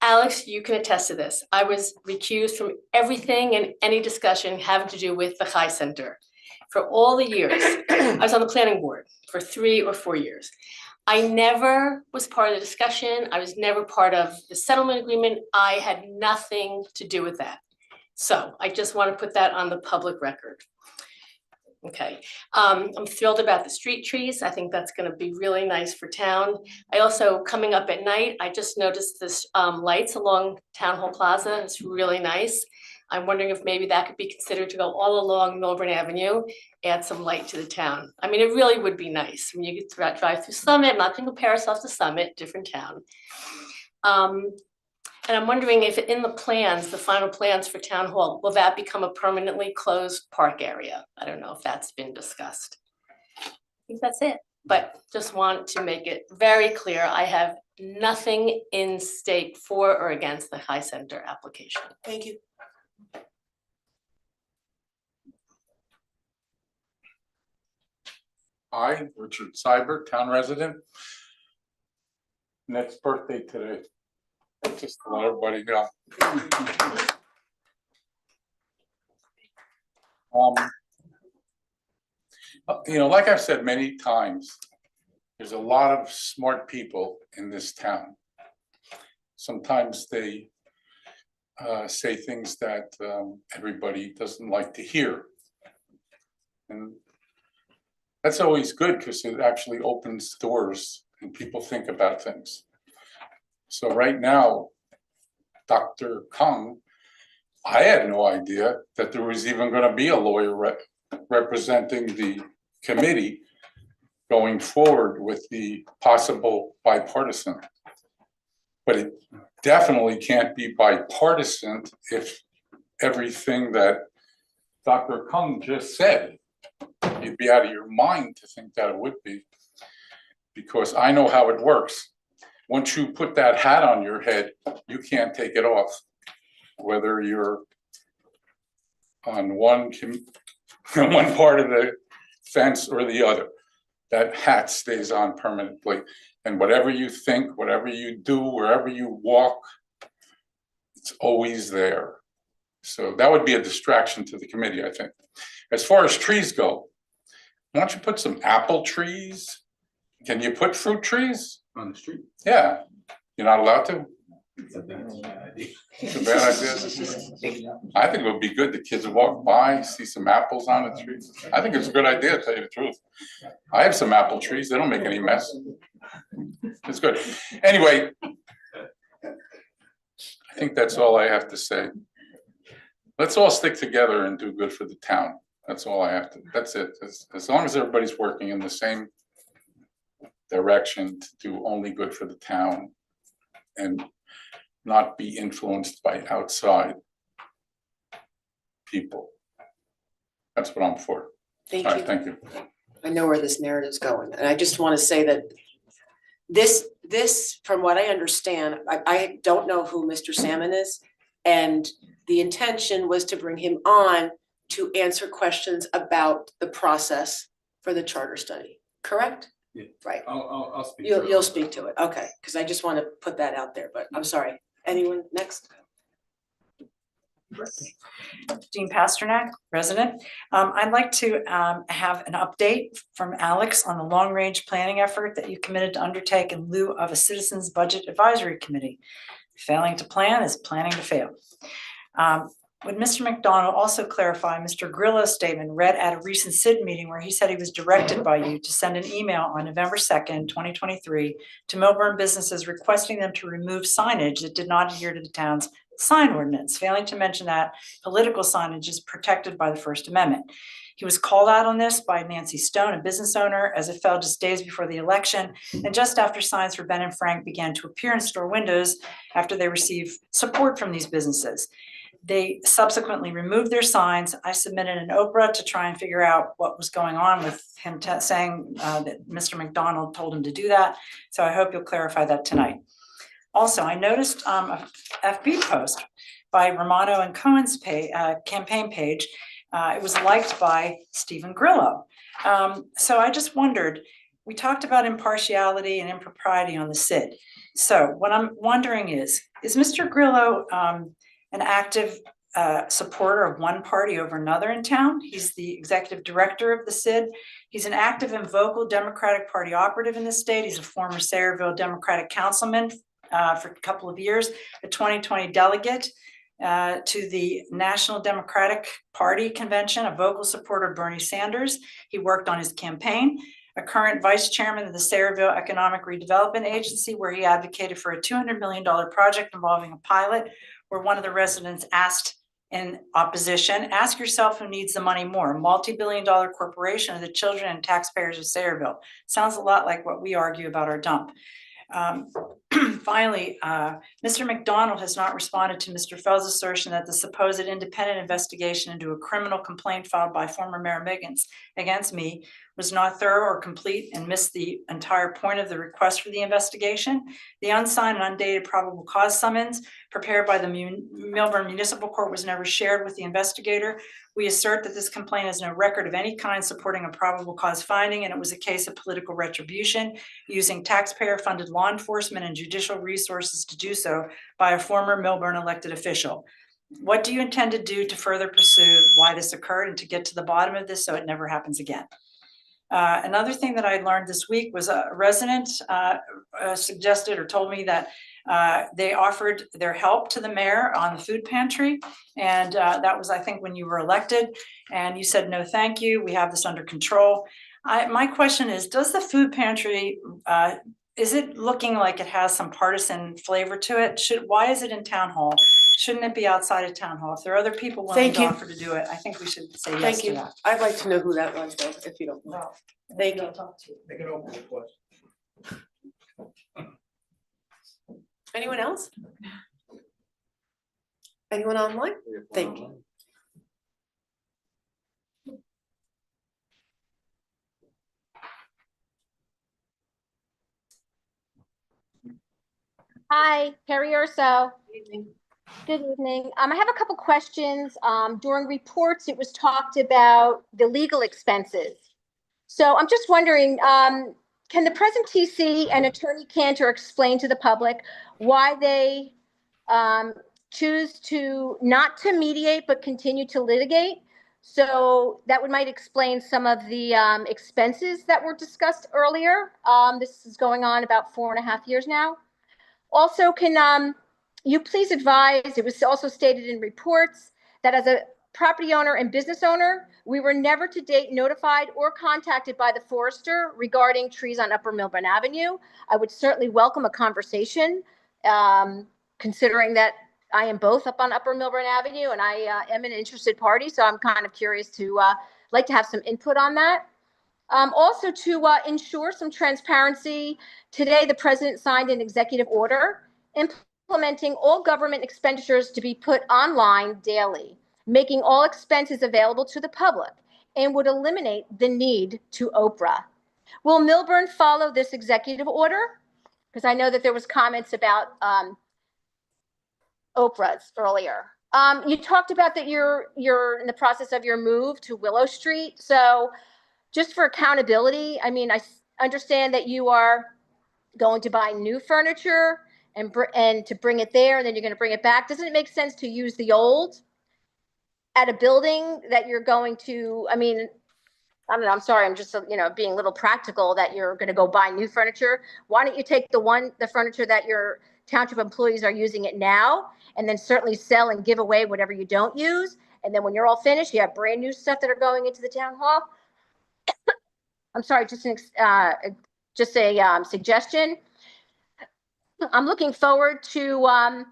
O: Alex, you can attest to this. I was recused from everything and any discussion having to do with the Chai Center for all the years. I was on the planning board for 3 or 4 years. I never was part of the discussion. I was never part of the settlement agreement. I had nothing to do with that. So I just want to put that on the public record. Okay, I'm thrilled about the street trees. I think that's going to be really nice for town. I also, coming up at night, I just noticed this lights along Town Hall Plaza. It's really nice. I'm wondering if maybe that could be considered to go all along Milburn Avenue, add some light to the town. I mean, it really would be nice when you get drive through Summit. I'm not going to compare ourselves to Summit, different town. And I'm wondering if in the plans, the final plans for Town Hall, will that become a permanently closed park area? I don't know if that's been discussed. I think that's it, but just want to make it very clear. I have nothing in stake for or against the Chai Center application.
A: Thank you.
P: I, Richard Seibert, town resident. Next birthday today. Just to let everybody know. You know, like I've said many times, there's a lot of smart people in this town. Sometimes they say things that everybody doesn't like to hear. And that's always good because it actually opens doors and people think about things. So right now, Dr. Kung, I had no idea that there was even going to be a lawyer representing the committee going forward with the possible bipartisan. But it definitely can't be bipartisan if everything that Dr. Kung just said, you'd be out of your mind to think that it would be, because I know how it works. Once you put that hat on your head, you can't take it off, whether you're on one part of the fence or the other. That hat stays on permanently. And whatever you think, whatever you do, wherever you walk, it's always there. So that would be a distraction to the committee, I think. As far as trees go, why don't you put some apple trees? Can you put fruit trees?
H: On the street.
P: Yeah, you're not allowed to?
H: It's a bad idea.
P: It's a bad idea. I think it would be good. The kids would walk by, see some apples on the trees. I think it's a good idea, to tell you the truth. I have some apple trees. They don't make any mess. It's good. Anyway, I think that's all I have to say. Let's all stick together and do good for the town. That's all I have to, that's it. As long as everybody's working in the same direction to do only good for the town and not be influenced by outside people. That's what I'm for.
A: Thank
P: All
A: you.
P: right, thank you.
A: I know where this narrative's going, and I just want to say that this, from what I understand, I don't know who Mr. Salmon is, and the intention was to bring him on to answer questions about the process for the charter study, correct?
P: Yeah.
A: Right,
P: I'll speak.
A: you'll speak to it, okay, because I just want to put that out there, but I'm sorry. Anyone next?
Q: Jean Pasternak, resident. I'd like to have an update from Alex on the long-range planning effort that you committed to undertake in lieu of a Citizens Budget Advisory Committee. Failing to plan is planning to fail. Would Mr. McDonald also clarify Mr. Grillo's statement read at a recent SID meeting where he said he was directed by you to send an email on November 2nd, 2023 to Millburn businesses requesting them to remove signage that did not adhere to the town's sign ordinance, failing to mention that political signage is protected by the First Amendment. He was called out on this by Nancy Stone, a business owner, as it fell just days before the election and just after signs for Ben and Frank began to appear in store windows after they received support from these businesses. They subsequently removed their signs. I submitted an Oprah to try and figure out what was going on with him saying that Mr. McDonald told him to do that. So I hope you'll clarify that tonight. Also, I noticed a FB post by Romano and Cohen's campaign page. It was liked by Stephen Grillo. So I just wondered, we talked about impartiality and impropriety on the SID. So what I'm wondering is Mr. Grillo an active supporter of one party over another in town? He's the executive director of the SID. He's an active and vocal Democratic Party operative in the state. He's a former Sayreville Democratic councilman for a couple of years, a 2020 delegate to the National Democratic Party convention, a vocal supporter of Bernie Sanders. He worked on his campaign, a current vice chairman of the Sayreville Economic Redevelopment Agency, where he advocated for a $200 million project involving a pilot, where one of the residents asked in opposition, ask yourself who needs the money more, a multi-billion-dollar corporation or the children and taxpayers of Sayreville. Sounds a lot like what we argue about our dump. Finally, Mr. McDonald has not responded to Mr. Fell's assertion that the supposed independent investigation into a criminal complaint filed by former Mayor Miggins against me was not thorough or complete and missed the entire point of the request for the investigation. The unsigned and undated probable cause summons prepared by the Millburn Municipal Court was never shared with the investigator. We assert that this complaint has no record of any kind supporting a probable cause finding, and it was a case of political retribution using taxpayer-funded law enforcement and judicial resources to do so by a former Millburn elected official. What do you intend to do to further pursue why this occurred and to get to the bottom of this so it never happens again? Another thing that I learned this week was a resident suggested or told me that they offered their help to the mayor on the food pantry. And that was, I think, when you were elected, and you said, no, thank you. We have this under control. My question is, does the food pantry, is it looking like it has some partisan flavor to it? Why is it in town hall? Shouldn't it be outside of town hall? If there are other people willing to offer to do it, I think we should say yes to that.
A: I'd like to know who that was, though, if you don't mind. Thank you.
K: Make it open to question.
A: Anyone else? Anyone online? Thank you.
R: Hi, Perry Urso. Good evening. I have a couple questions. During reports, it was talked about the legal expenses. So I'm just wondering, can the present TC and Attorney Cantor explain to the public why they choose to not to mediate but continue to litigate? So that might explain some of the expenses that were discussed earlier. This is going on about 4.5 years now. Also, can you please advise, it was also stated in reports, that as a property owner and business owner, we were never to date notified or contacted by the forester regarding trees on Upper Millburn Avenue. I would certainly welcome a conversation, considering that I am both up on Upper Millburn Avenue and I am an interested party, so I'm kind of curious to like to have some input on that. Also to ensure some transparency, today the president signed an executive order implementing all government expenditures to be put online daily, making all expenses available to the public, and would eliminate the need to Oprah. Will Milburn follow this executive order? Because I know that there was comments about Oprah's earlier. You talked about that you're in the process of your move to Willow Street. So just for accountability, I mean, I understand that you are going to buy new furniture and to bring it there, and then you're going to bring it back. Doesn't it make sense to use the old at a building that you're going to, I mean, I don't know, I'm sorry, I'm just, being a little practical that you're going to go buy new furniture. Why don't you take the furniture that your township employees are using it now, and then certainly sell and give away whatever you don't use. And then when you're all finished, you have brand new stuff that are going into the town hall. I'm sorry, just a suggestion. I'm looking forward to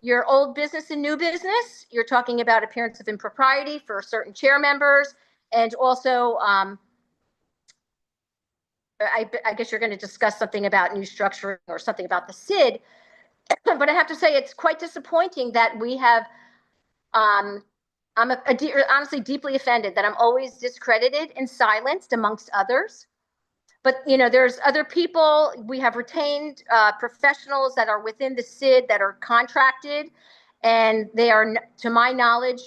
R: your old business and new business. You're talking about appearance of impropriety for certain chair members, and also I guess you're going to discuss something about new structuring or something about the SID. But I have to say, it's quite disappointing that we have. I'm honestly deeply offended that I'm always discredited and silenced amongst others. But, there's other people. We have retained professionals that are within the SID that are contracted, and they are, to my knowledge,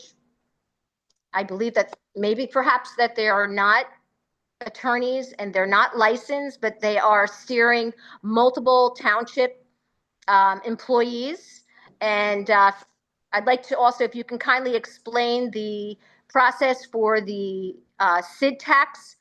R: I believe that maybe perhaps that they are not attorneys and they're not licensed, but they are steering multiple township employees. And I'd like to also, if you can kindly explain the process for the SID tax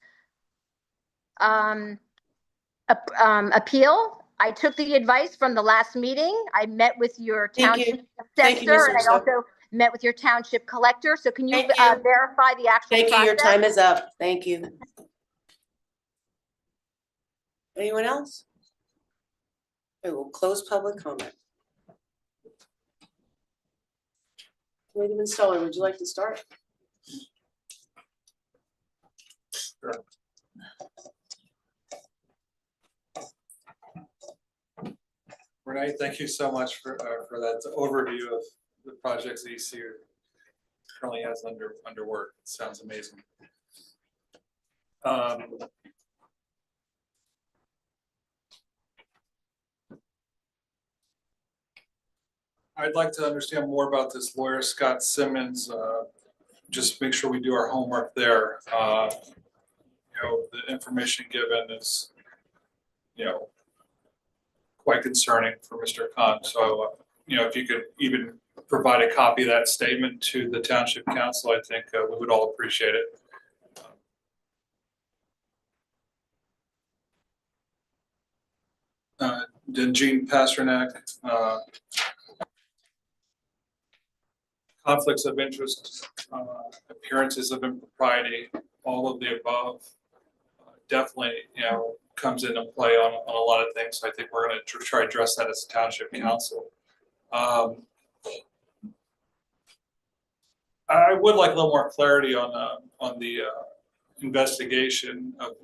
R: appeal. I took the advice from the last meeting. I met with your township assessor, and I also met with your township collector. So can you verify the actual process?
A: Thank you, your time is up. Thank you. Anyone else? I will close public comment. Committeeman Stoller, would you like to start?
B: Sure. Renee, thank you so much for that overview of the projects that EC currently has under work. It sounds amazing. I'd like to understand more about this lawyer, Scott Simmons. Just make sure we do our homework there. The information given is, quite concerning for Mr. Khan. So, if you could even provide a copy of that statement to the Township Council, I think we would all appreciate it. Then Gene Pasternak, conflicts of interest, appearances of impropriety, all of the above, definitely, comes into play on a lot of things. So I think we're going to try to address that as a Township Council. I would like a little more clarity on the investigation of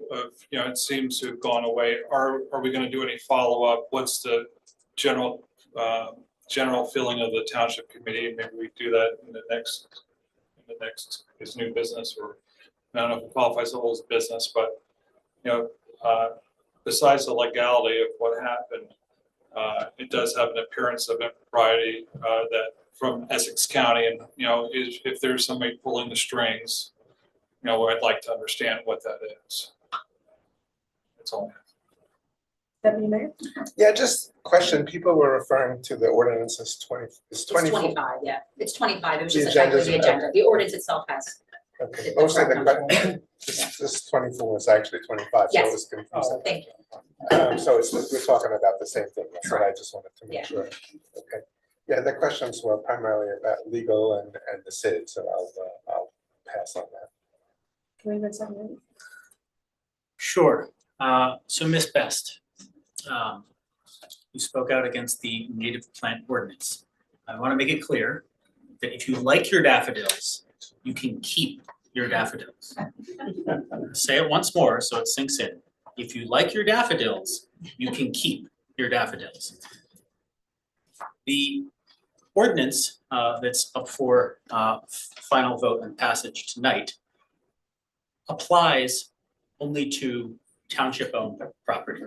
B: it seems to have gone away. Are we going to do any follow-up? What's the general feeling of the Township Committee? Maybe we do that in the next is new business, or I don't know if it qualifies as old business, but besides the legality of what happened, it does have an appearance of impropriety that from Essex County, and if there's somebody pulling the strings, I'd like to understand what that is. That's all.
F: Deputy Mayor? Yeah, just question. People were referring to the ordinance as 20. It's
S: 25, yeah. It's 25. It was
F: The
S: just effectively the
F: agenda's-
S: agenda. The ordinance itself has.
F: Okay, mostly this 24 was actually 25, so it
S: Yes.
F: was confusing.
S: Thank you.
F: So we're talking about the same thing. That's what I just wanted to make sure. Okay. Yeah, the questions were primarily about legal and the SID, so I'll pass on that.
A: Can we get something?
D: Sure. So Ms. Best, you spoke out against the native plant ordinance. I want to make it clear that if you like your daffodils, you can keep your daffodils. Say it once more so it sinks in. If you like your daffodils, you can keep your daffodils. The ordinance that's up for final vote and passage tonight applies only to township-owned property.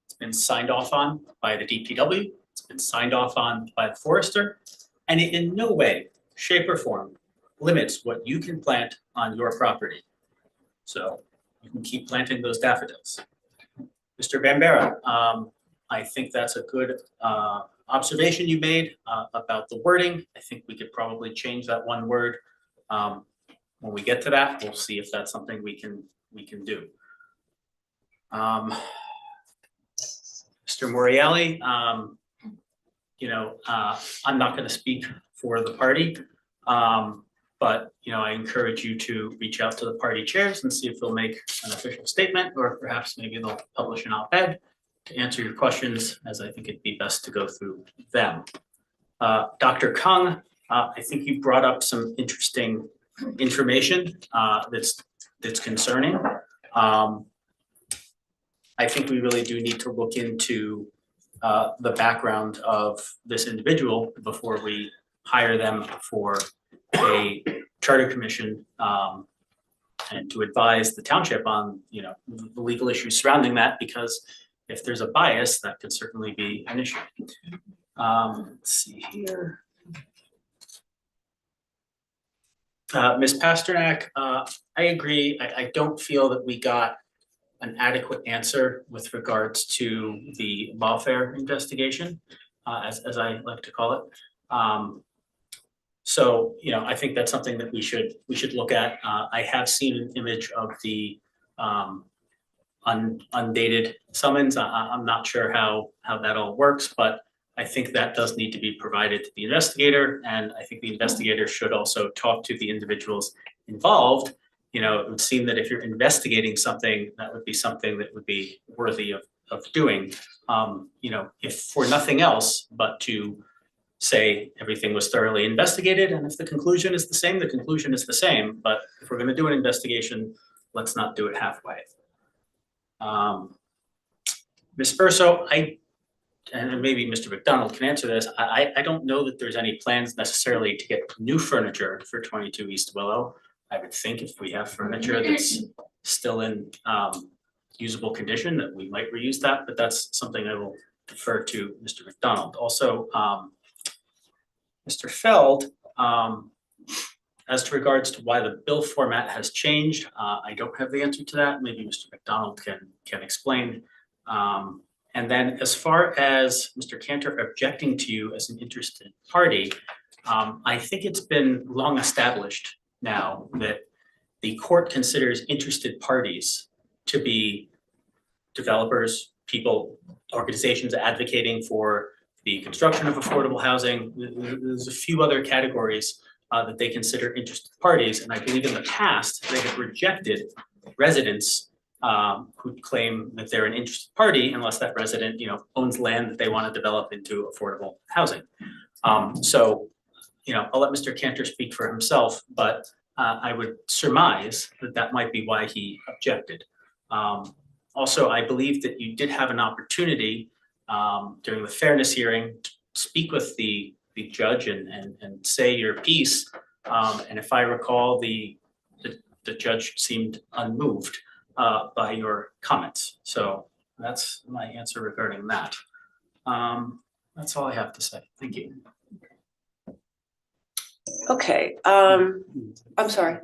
D: It's been signed off on by the DPW, it's been signed off on by the forester, and it in no way, shape, or form limits what you can plant on your property. So you can keep planting those daffodils. Mr. Bambera, I think that's a good observation you made about the wording. I think we could probably change that one word. When we get to that, we'll see if that's something we can do. Mr. Morreale, I'm not going to speak for the party, but I encourage you to reach out to the party chairs and see if they'll make an official statement, or perhaps maybe they'll publish an op-ed to answer your questions, as I think it'd be best to go through them. Dr. Kung, I think you brought up some interesting information that's concerning. I think we really do need to look into the background of this individual before we hire them for a charter commission and to advise the township on the legal issues surrounding that, because if there's a bias, that could certainly be an issue. Let's see here. Ms. Pasternak, I agree. I don't feel that we got an adequate answer with regards to the lawfare investigation, as I like to call it. So, I think that's something that we should look at. I have seen an image of the undated summons. I'm not sure how that all works, but I think that does need to be provided to the investigator, and I think the investigator should also talk to the individuals involved. It would seem that if you're investigating something, that would be something that would be worthy of doing. If for nothing else, but to say everything was thoroughly investigated, and if the conclusion is the same, the conclusion is the same. But if we're going to do an investigation, let's not do it halfway. Ms. Verso, and maybe Mr. McDonald can answer this, I don't know that there's any plans necessarily to get new furniture for 22 East Willow. I would think if we have furniture that's still in usable condition, that we might reuse that, but that's something I will defer to Mr. McDonald. Also, Mr. Feld, as to regards to why the bill format has changed, I don't have the answer to that. Maybe Mr. McDonald can explain. And then as far as Mr. Cantor objecting to you as an interested party, I think it's been long established now that the court considers interested parties to be developers, people, organizations advocating for the construction of affordable housing. There's a few other categories that they consider interested parties, and I believe in the past they have rejected residents who claim that they're an interested party unless that resident, owns land that they want to develop into affordable housing. So, I'll let Mr. Cantor speak for himself, but I would surmise that that might be why he objected. Also, I believe that you did have an opportunity during the fairness hearing to speak with the judge and say your piece. And if I recall, the judge seemed unmoved by your comments. So that's my answer regarding that. That's all I have to say. Thank you.
A: Okay, I'm sorry.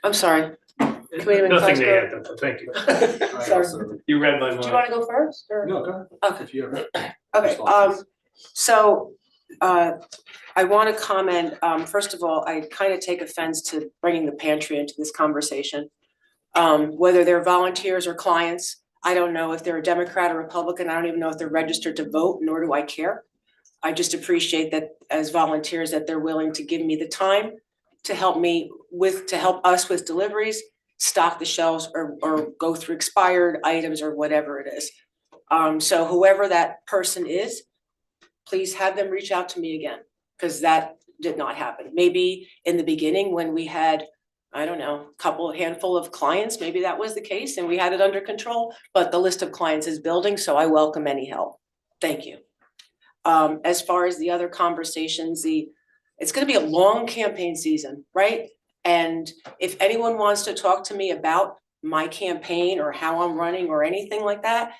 A: Committeeman
G: Nothing to
A: Fosco?
G: add, thank you.
A: Sorry.
G: You read my mind.
A: Do you want to go first? Or?
B: No, go ahead.
A: Okay.
B: If you have
A: Okay,
B: responses.
A: so I want to comment, first of all, I kind of take offense to bringing the pantry into this conversation. Whether they're volunteers or clients, I don't know if they're a Democrat or Republican, I don't even know if they're registered to vote, nor do I care. I just appreciate that as volunteers that they're willing to give me the time to help us with deliveries, stock the shelves or go through expired items or whatever it is. So whoever that person is, please have them reach out to me again, because that did not happen. Maybe in the beginning when we had I don't know, handful of clients, maybe that was the case and we had it under control, but the list of clients is building, so I welcome any help. Thank you. As far as the other conversations, it's gonna be a long campaign season, right? And if anyone wants to talk to me about my campaign or how I'm running or anything like that,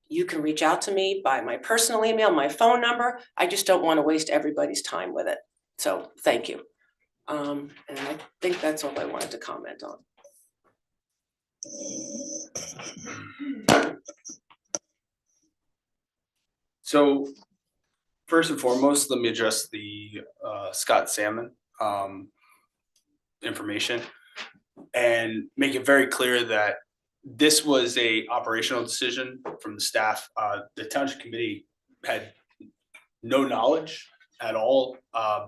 A: you can reach out to me by my personal email, my phone number. I just don't want to waste everybody's time with it. So thank you. And I think that's all I wanted to comment on.
H: So first and foremost, let me address the Scott Salmon information and make it very clear that this was a operational decision from the staff. The township committee had no knowledge at all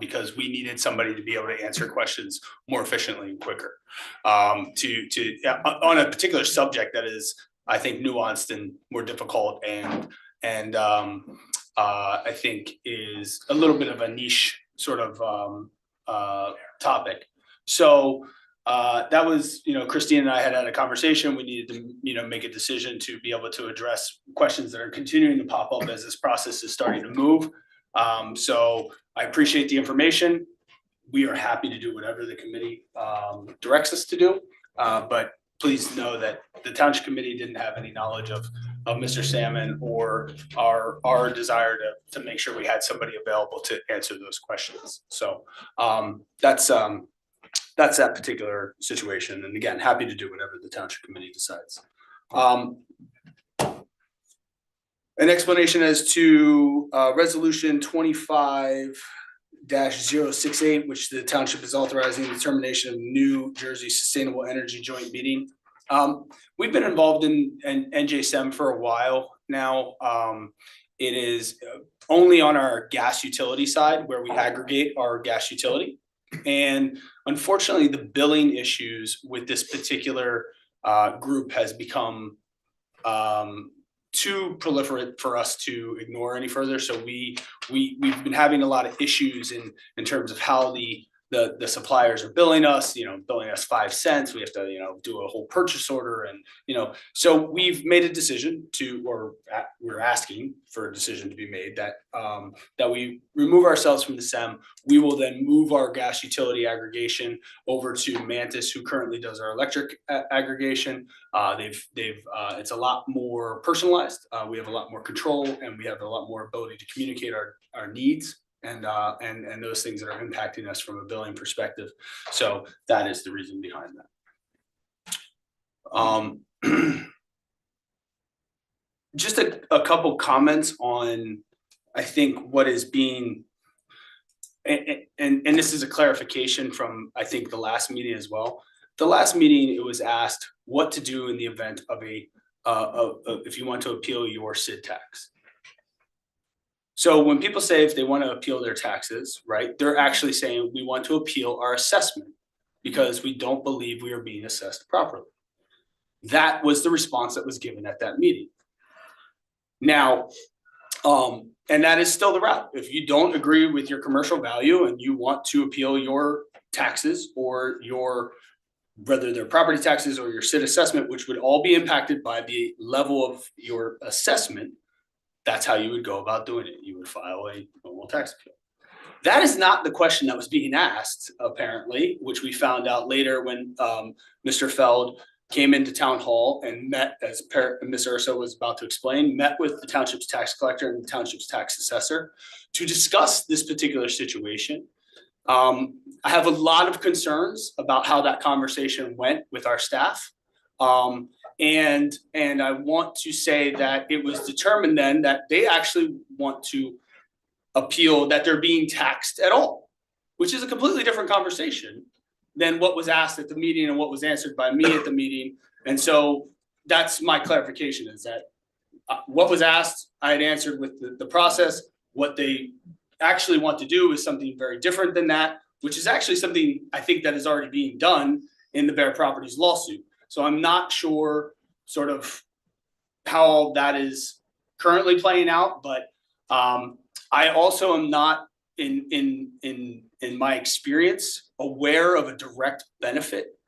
H: because we needed somebody to be able to answer questions more efficiently and quicker on a particular subject that is, I think, nuanced and more difficult and I think is a little bit of a niche sort of topic. So that was, Christine and I had a conversation. We needed to, make a decision to be able to address questions that are continuing to pop up as this process is starting to move. So I appreciate the information. We are happy to do whatever the committee directs us to do. But please know that the township committee didn't have any knowledge of Mr. Salmon or our desire to make sure we had somebody available to answer those questions. So that's that particular situation. And again, happy to do whatever the township committee decides. An explanation as to resolution 25-068, which the township is authorizing the termination of New Jersey Sustainable Energy Joint Meeting. We've been involved in NJSM for a while now. It is only on our gas utility side where we aggregate our gas utility. And unfortunately, the billing issues with this particular group has become too proliferate for us to ignore any further. So we've been having a lot of issues in terms of how the suppliers are billing us, billing us 5 cents. We have to, do a whole purchase order and, so we've made a decision we're asking for a decision to be made that we remove ourselves from the SEM. We will then move our gas utility aggregation over to Mantis, who currently does our electric aggregation. It's a lot more personalized. We have a lot more control and we have a lot more ability to communicate our needs and those things that are impacting us from a billing perspective. So that is the reason behind that. Just a couple comments on, I think, what is being, and this is a clarification from, I think, the last meeting as well. The last meeting, it was asked what to do in the event of if you want to appeal your SID tax. So when people say if they want to appeal their taxes, right, they're actually saying we want to appeal our assessment because we don't believe we are being assessed properly. That was the response that was given at that meeting. Now, and that is still the route. If you don't agree with your commercial value and you want to appeal your taxes or whether they're property taxes or your SID assessment, which would all be impacted by the level of your assessment, that's how you would go about doing it. You would file a normal tax appeal. That is not the question that was being asked, apparently, which we found out later when Mr. Feld came into town hall and met, as Ms. Urso was about to explain, met with the township's tax collector and the township's tax assessor to discuss this particular situation. I have a lot of concerns about how that conversation went with our staff. And I want to say that it was determined then that they actually want to appeal that they're being taxed at all, which is a completely different conversation than what was asked at the meeting and what was answered by me at the meeting. And so that's my clarification, is that what was asked, I had answered with the process. What they actually want to do is something very different than that, which is actually something I think that is already being done in the Bear Properties lawsuit. So I'm not sure sort of how that is currently playing out, but I also am not in my experience aware of a direct benefit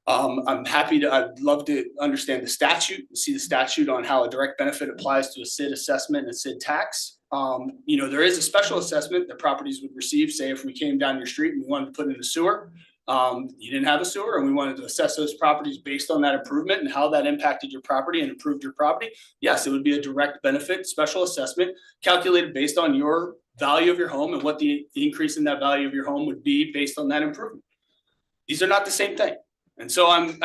T: I'm happy to, I'd love to understand the statute, see the statute on how a direct benefit applies to a SID assessment and SID tax. You know, there is a special assessment that properties would receive, say if we came down your street and we wanted to put in a sewer. You didn't have a sewer and we wanted to assess those properties based on that improvement and how that impacted your property and improved your property. Yes, it would be a direct benefit special assessment calculated based on your value of your home and what the increase in that value of your home would be based on that improvement. These are not the same thing. And so I'm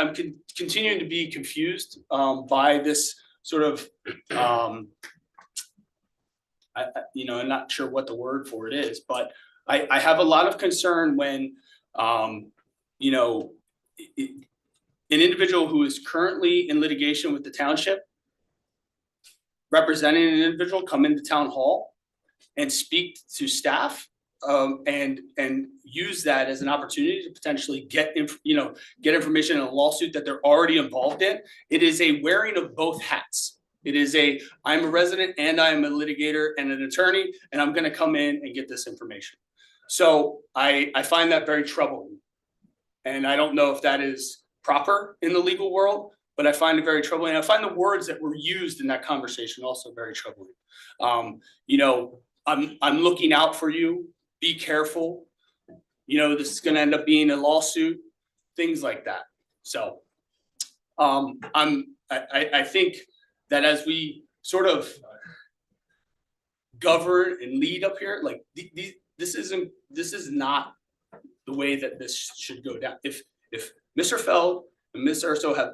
T: continuing to be confused by this sort of, you know, I'm not sure what the word for it is, but I have a lot of concern when, you know, an individual who is currently in litigation with the township, representing an individual, come into town hall and speak to staff and use that as an opportunity to potentially get information in a lawsuit that they're already involved in. It is a wearing of both hats. It is I'm a resident and I'm a litigator and an attorney, and I'm going to come in and get this information. So I find that very troubling. And I don't know if that is proper in the legal world, but I find it very troubling. I find the words that were used in that conversation also very troubling. You know, I'm looking out for you. Be careful. You know, this is going to end up being a lawsuit, things like that. So I think that as we sort of govern and lead up here, like this is not the way that this should go down. If Mr. Feld and Ms. Urso have,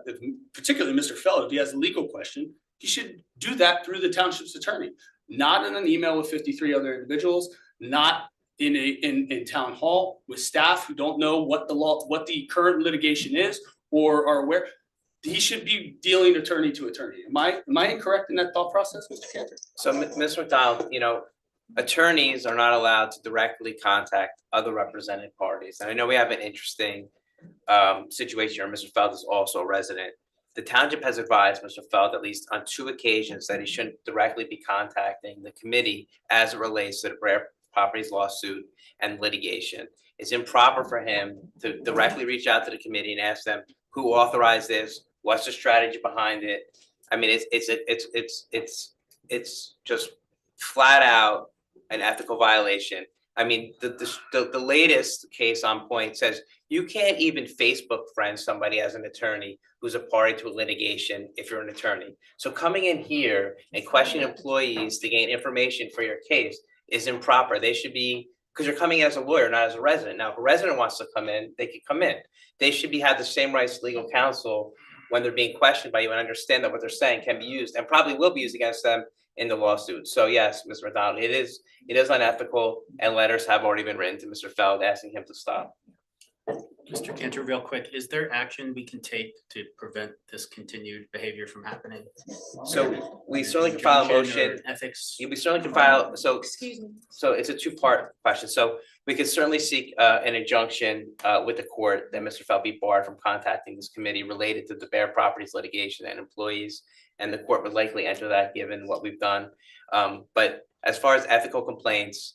T: particularly Mr. Feld, if he has a legal question, he should do that through the township's attorney, not in an email with 53 other individuals, not in town hall with staff who don't know what the current litigation is or are aware. He should be dealing attorney to attorney. Am I incorrect in that thought process, Mr. Cantor?
E: So, Ms. McDonald, you know, attorneys are not allowed to directly contact other represented parties. And I know we have an interesting situation where Mr. Feld is also a resident. The township has advised Mr. Feld at least on 2 occasions that he shouldn't directly be contacting the committee as it relates to the Brer Properties lawsuit and litigation. It's improper for him to directly reach out to the committee and ask them who authorized this, what's the strategy behind it. I mean, it's just flat out an ethical violation. I mean, the latest case on point says you can't even Facebook friend somebody as an attorney who's a party to a litigation if you're an attorney. So coming in here and questioning employees to gain information for your case is improper. They should be, because you're coming in as a lawyer, not as a resident. Now, if a resident wants to come in, they can come in. They should have the same rights to legal counsel when they're being questioned by you and understand that what they're saying can be used and probably will be used against them in the lawsuit. So yes, Mr. McDonald, it is unethical, and letters have already been written to Mr. Feld asking him to stop.
D: Mr. Cantor, real quick, is there action we can take to prevent this continued behavior from happening?
E: So we certainly can file a motion.
D: Ethics.
E: We certainly can file, so.
O: Excuse me.
E: So it's a 2-part question. So we could certainly seek an injunction with the court that Mr. Feld be barred from contacting this committee related to the Brer Properties litigation and employees. And the court would likely enter that given what we've done. But as far as ethical complaints,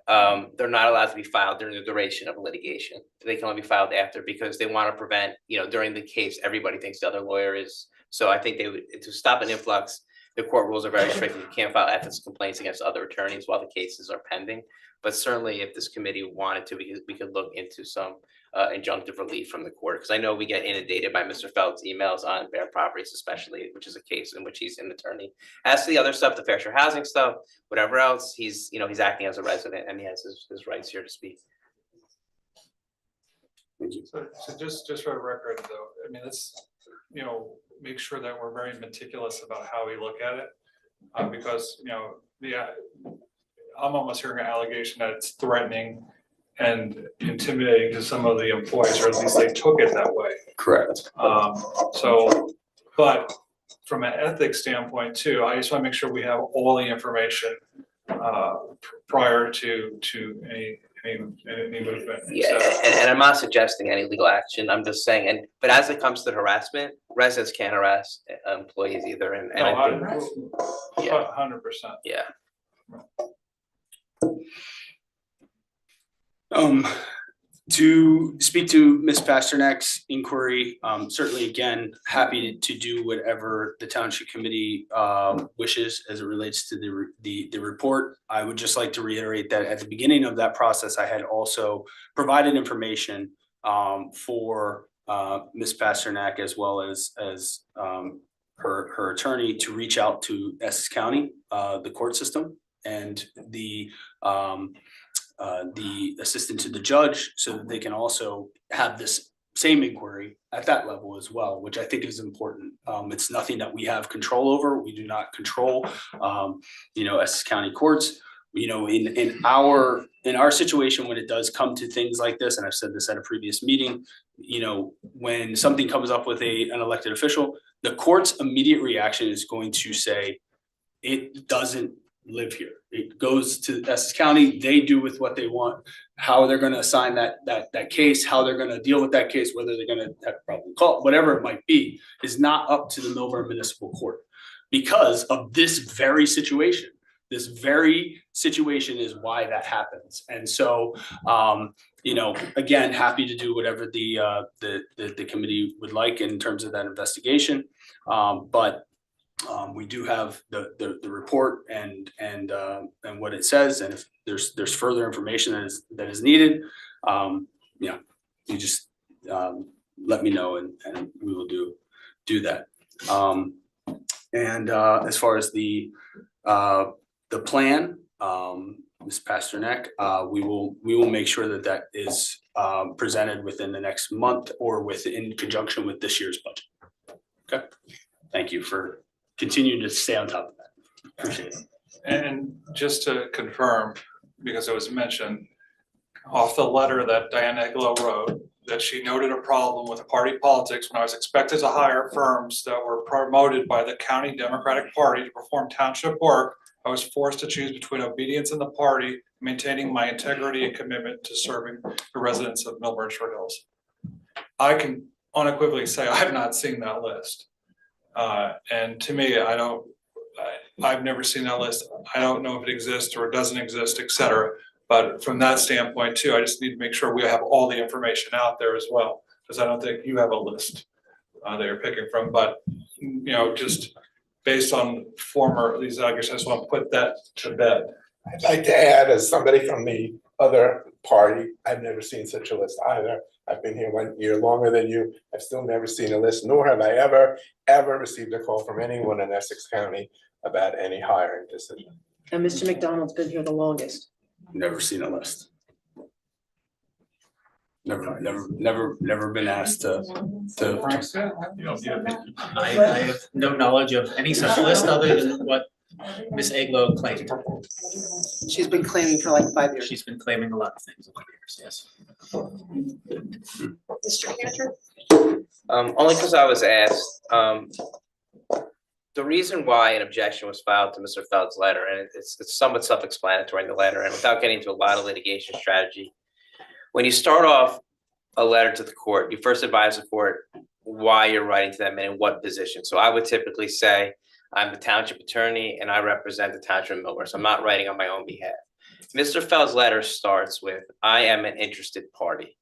E: they're not allowed to be filed during the duration of a litigation. They can only be filed after because they want to prevent, you know, during the case, everybody thinks the other lawyer is. So I think they would, to stop an influx, the court rules are very strict. You can't file ethics complaints against other attorneys while the cases are pending. But certainly if this committee wanted to, we could look into some injunctive relief from the court. Because I know we get inundated by Mr. Feld's emails on Brer Properties, especially, which is a case in which he's an attorney. As to the other stuff, the fair share housing stuff, whatever else, he's acting as a resident and he has his rights here to speak.
B: So just for the record though, I mean, let's, you know, make sure that we're very meticulous about how we look at it. Because, you know, I'm almost hearing an allegation that it's threatening and intimidating to some of the employees, or at least they took it that way.
E: Correct.
B: But from an ethics standpoint too, I just want to make sure we have all the information prior to any movement.
E: Yeah, and I'm not suggesting any legal action. I'm just saying, but as it comes to harassment, residents can't harass employees either. And I think,
B: 100%.
E: Yeah.
T: To speak to Ms. Pasternak's inquiry, certainly again, happy to do whatever the Township Committee wishes as it relates to the report. I would just like to reiterate that at the beginning of that process, I had also provided information for Ms. Pasternak as well as her attorney to reach out to Essex County, the court system, and the assistant to the judge, so that they can also have this same inquiry at that level as well, which I think is important. It's nothing that we have control over. We do not control, Essex County courts. In our situation, when it does come to things like this, and I've said this at a previous meeting, when something comes up with an elected official, the court's immediate reaction is going to say, it doesn't live here. It goes to Essex County. They do with what they want, how they're going to assign that case, how they're going to deal with that case, whether they're going to have probably call, whatever it might be, is not up to the Millburn Municipal Court because of this very situation. This very situation is why that happens. And so, again, happy to do whatever the committee would like in terms of that investigation. But we do have the report and what it says, and if there's further information that is needed, you just let me know and we will do that. And as far as the plan, Ms. Pasternak, we will make sure that is presented within the next month or in conjunction with this year's budget. Okay, thank you for continuing to stay on top of that. Appreciate it.
B: And just to confirm, because it was mentioned off the letter that Diana Eglo wrote, that she noted a problem with party politics when I was expected to hire firms that were promoted by the County Democratic Party to perform township work. I was forced to choose between obedience in the party, maintaining my integrity and commitment to serving the residents of Millburn Short Hills. I can unequivocally say I have not seen that list. And to me, I've never seen that list. I don't know if it exists or it doesn't exist, et cetera. But from that standpoint too, I just need to make sure we have all the information out there as well, because I don't think you have a list that you're picking from. But just based on these arguments, I just want to put that to bed.
F: I'd like to add, as somebody from the other party, I've never seen such a list either. I've been here 1 year longer than you. I've still never seen a list, nor have I ever received a call from anyone in Essex County about any hiring decision.
A: And Mr. McDonald's been here the longest.
T: Never seen a list. Never been asked to.
D: I have no knowledge of any such list other than what Ms. Eglo claimed.
A: She's been claiming for like 5 years.
D: She's been claiming a lot of things over the years, yes.
A: Mr. Cantor?
E: Only because I was asked, the reason why an objection was filed to Mr. Feld's letter, and it's somewhat self-explanatory in the letter, and without getting into a lot of litigation strategy, when you start off a letter to the court, you first advise the court why you're writing to them and in what position. So I would typically say, I'm the township attorney and I represent the township of Millburn, so I'm not writing on my own behalf. Mr. Feld's letter starts with, I am an interested party.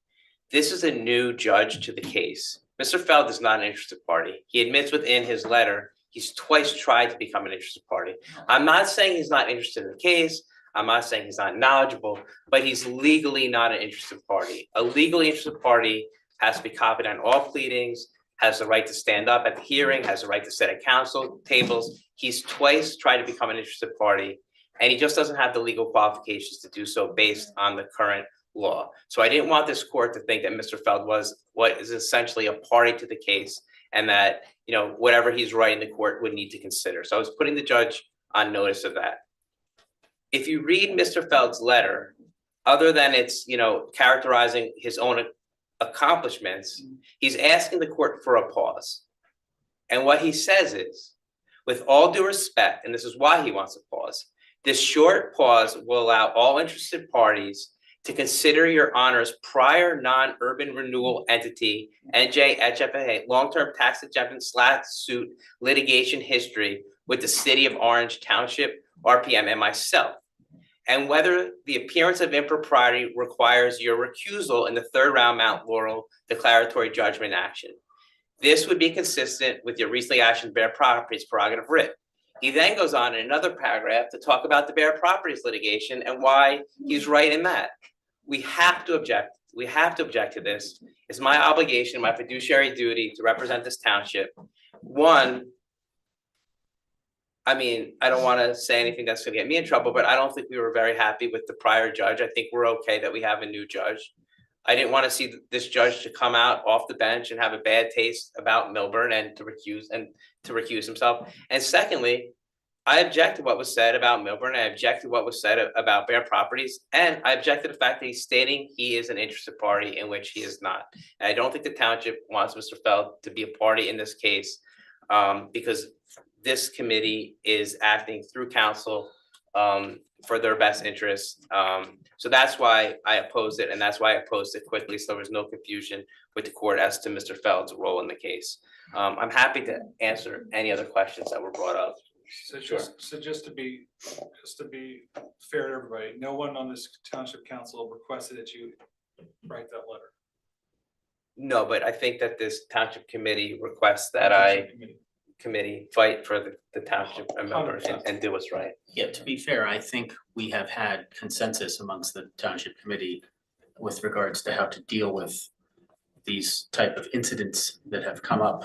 E: This is a new judge to the case. Mr. Feld is not an interested party. He admits within his letter, he's twice tried to become an interested party. I'm not saying he's not interested in the case. I'm not saying he's not knowledgeable, but he's legally not an interested party. A legally interested party has to be competent on all pleadings, has the right to stand up at the hearing, has the right to sit at council tables. He's twice tried to become an interested party, and he just doesn't have the legal qualifications to do so based on the current law. So I didn't want this court to think that Mr. Feld was what is essentially a party to the case, and that whatever he's writing, the court would need to consider. So I was putting the judge on notice of that. If you read Mr. Feld's letter, other than it's characterizing his own accomplishments, he's asking the court for a pause. And what he says is, with all due respect, and this is why he wants a pause, this short pause will allow all interested parties to consider your honor's prior non-urban renewal entity, NJHFA, long-term tax exemption / suit litigation history with the city of Orange Township, RPM, and myself. and whether the appearance of impropriety requires your recusal in the third round Mount Laurel declaratory judgment action. This would be consistent with your recently actioned Bear Properties prerogative writ. He then goes on in another paragraph to talk about the Bear Properties litigation and why he's right in that. We have to object. We have to object to this. It's my obligation, my fiduciary duty to represent this township. One, I mean, I don't want to say anything that's going to get me in trouble, but I don't think we were very happy with the prior judge. I think we're okay that we have a new judge. I didn't want to see this judge to come out off the bench and have a bad taste about Milburn and to recuse himself. And secondly, I object to what was said about Milburn. I object to what was said about Bear Properties, and I object to the fact that he's stating he is an interested party in which he is not. And I don't think the township wants Mr. Feld to be a party in this case, because this committee is acting through counsel for their best interests. So that's why I opposed it, and that's why I opposed it quickly, so there was no confusion with the court as to Mr. Feld's role in the case. I'm happy to answer any other questions that were brought up.
B: So just to be fair to everybody, no one on this township council requested that you write that letter.
E: No, but I think that this township committee requests that committee fight for the township member and do what's right.
D: Yeah, to be fair, I think we have had consensus amongst the township committee with regards to how to deal with these type of incidents that have come up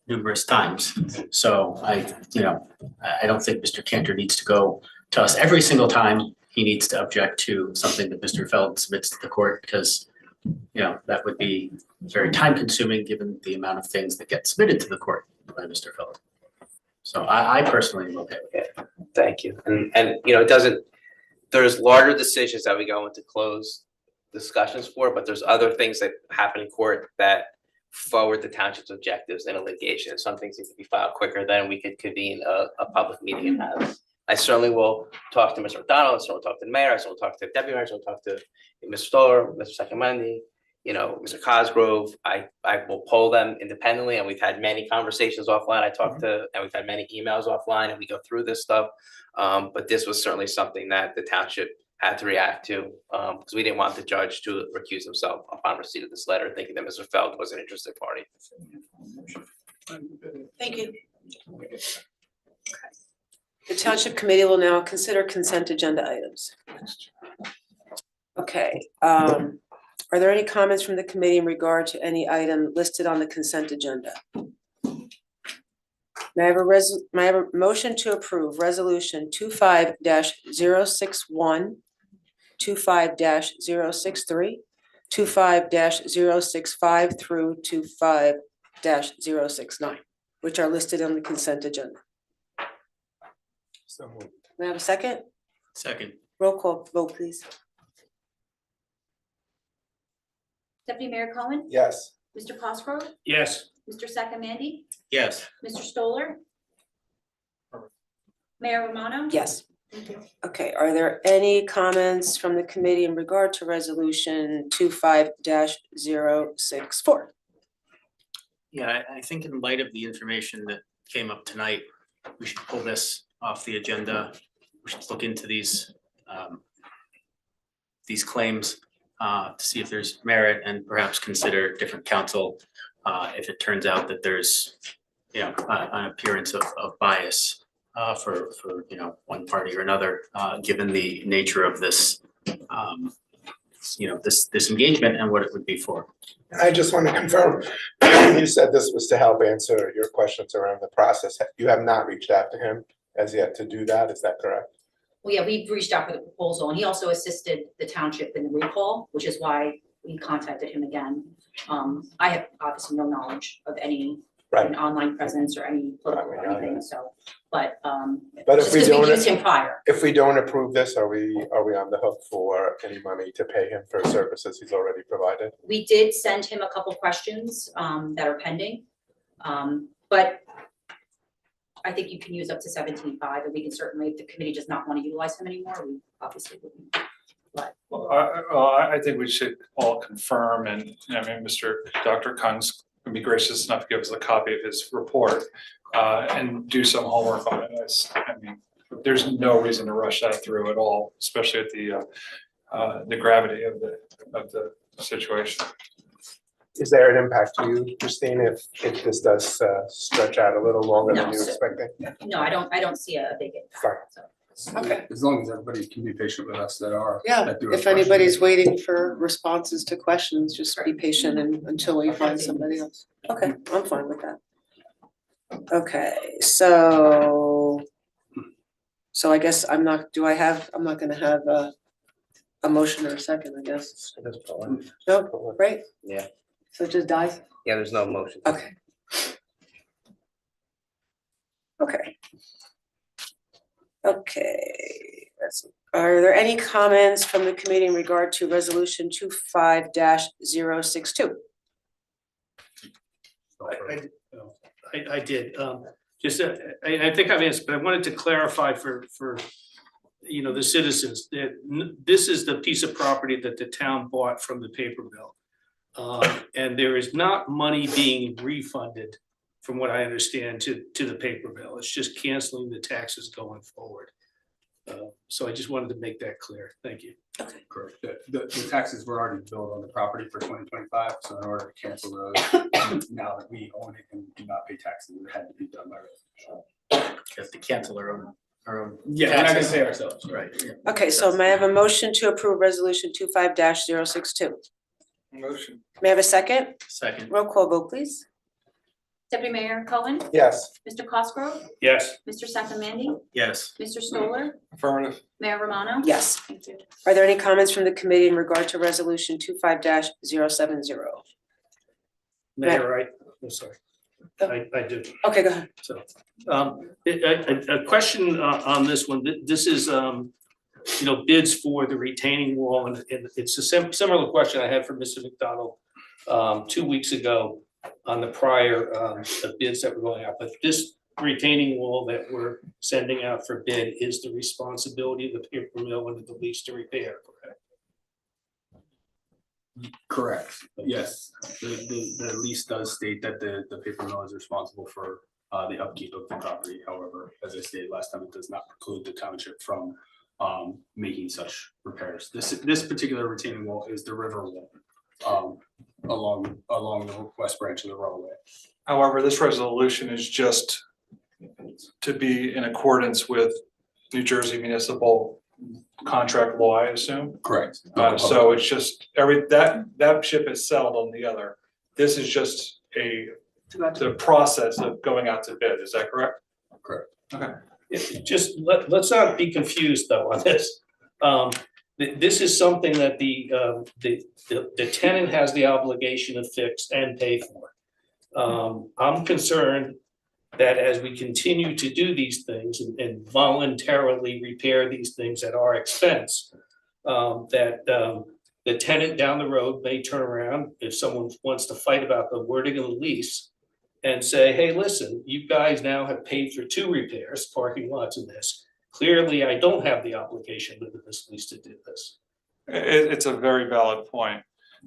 D: numerous times. So I don't think Mr. Cantor needs to go to us every single time he needs to object to something that Mr. Feld submits to the court, because that would be very time consuming given the amount of things that get submitted to the court by Mr. Feld. So I personally am okay with it.
E: Thank you. And it doesn't, there's larger decisions that we go into closed discussions for, but there's other things that happen in court that forward the township's objectives in a litigation. Some things need to be filed quicker than we could convene a public meeting and have. I certainly will talk to Mr. McDonald, I certainly will talk to the mayor, I certainly will talk to the deputy mayor, I certainly will talk to Mr. Stoller, Mr. Sacramenti, Mr. Cosgrove. I will poll them independently, and we've had many conversations offline. And we've had many emails offline, and we go through this stuff. But this was certainly something that the township had to react to, because we didn't want the judge to recuse himself upon receipt of this letter, thinking that Mr. Feld was an interested party.
A: Thank you. The township committee will now consider consent agenda items. Okay, are there any comments from the committee in regard to any item listed on the consent agenda? May I have a motion to approve resolution 25-061, 25-063, 25-065 through 25-069, which are listed on the consent agenda.
F: So moved.
A: May I have a second?
D: Second.
A: Roll call vote, please.
S: Deputy Mayor Cohen?
F: Yes.
S: Mr. Cosgrove?
G: Yes.
S: Mr. Sacramenti?
D: Yes.
S: Mr. Stoller? Mayor Romano?
A: Yes. Okay, are there any comments from the committee in regard to resolution 25-064?
D: Yeah, I think in light of the information that came up tonight, we should pull this off the agenda. We should look into these claims to see if there's merit, and perhaps consider different counsel if it turns out that there's an appearance of bias for one party or another, given the nature of this this engagement and what it would be for.
F: I just want to confirm, you said this was to help answer your questions around the process. You have not reached out to him as yet to do that, is that correct?
S: Well, yeah, we've reached out for the proposal, and he also assisted the township in the recall, which is why we contacted him again. I have obviously no knowledge of any online presence or any political or anything, so, but
F: if we
S: just because
F: don't,
S: we used him prior.
F: if we don't approve this, are we on the hook for any money to pay him for services he's already provided?
S: We did send him a couple questions that are pending, but I think you can use up to 17.5, and we can certainly, if the committee does not want to utilize him anymore, we obviously wouldn't. But
B: I think we should all confirm, and Dr. Kung's can be gracious enough to give us a copy of his report and do some homework on it. there's no reason to rush that through at all, especially at the gravity of the situation.
F: Is there an impact to you, Christine, if this does stretch out a little longer than
S: No,
F: you
S: so-
F: expected?
S: No, I don't see a big impact, so.
A: Okay.
H: As long as everybody can be patient with us that are.
A: Yeah,
H: that do have
A: if anybody's
H: questions.
A: waiting for responses to questions, just be patient until we find somebody else. Okay, I'm fine with that. Okay, so I guess I'm not gonna have a motion or a second, I guess. No, right?
E: Yeah,
A: So it just dies?
E: yeah, there's no motion.
A: Okay. Okay. Okay, are there any comments from the committee in regard to resolution 25-062?
G: I did, just, I think I've answered, but I wanted to clarify for, the citizens, that this is the piece of property that the town bought from the paper mill. And there is not money being refunded, from what I understand, to the paper mill. It's just canceling the taxes going forward. So I just wanted to make that clear. Thank you.
H: Correct. The taxes were already billed on the property for 2025, so in order to cancel those, now that we own it and do not pay taxes, it had to be done by resolution.
D: Have to cancel our own.
H: Yeah, we're not gonna pay ourselves, right?
A: Okay, so may I have a motion to approve resolution 25-062?
B: Motion.
A: May I have a second?
D: Second.
A: Roll call vote, please.
S: Deputy Mayor Cohen?
F: Yes.
S: Mr. Cosgrove?
G: Yes.
S: Mr. Sakamandy?
D: Yes.
S: Mr. Stoller?
B: Affirmative.
S: Mayor Romano?
A: Yes.
S: Thank you.
A: Are there any comments from the committee in regard to resolution 25-070?
G: Mayor, I'm sorry. I do.
A: Okay, go ahead.
G: So, a question on this one, this is, bids for the retaining wall, and it's a similar question I had for Mr. McDonald 2 weeks ago on the prior bids that were going out, but this retaining wall that we're sending out for bid is the responsibility of the paper mill under the lease to repair, correct?
H: Correct, yes. The lease does state that the paper mill is responsible for the upkeep of the property. However, as I stated last time, it does not preclude the township from making such repairs. This particular retaining wall is the river wall along the west branch of the roadway.
B: However, this resolution is just to be in accordance with New Jersey municipal contract law, I assume.
H: Correct.
B: So it's just that ship has sailed on the other. This is just the process of going out to bid. Is that correct?
H: Correct.
B: Okay.
G: Just let's not be confused though on this. This is something that the tenant has the obligation to fix and pay for. I'm concerned that as we continue to do these things and voluntarily repair these things at our expense, that the tenant down the road may turn around if someone wants to fight about the wording of the lease and say, hey, listen, you guys now have paid for 2 repairs, parking lots and this. Clearly, I don't have the obligation under this lease to do this.
B: It's a very valid point.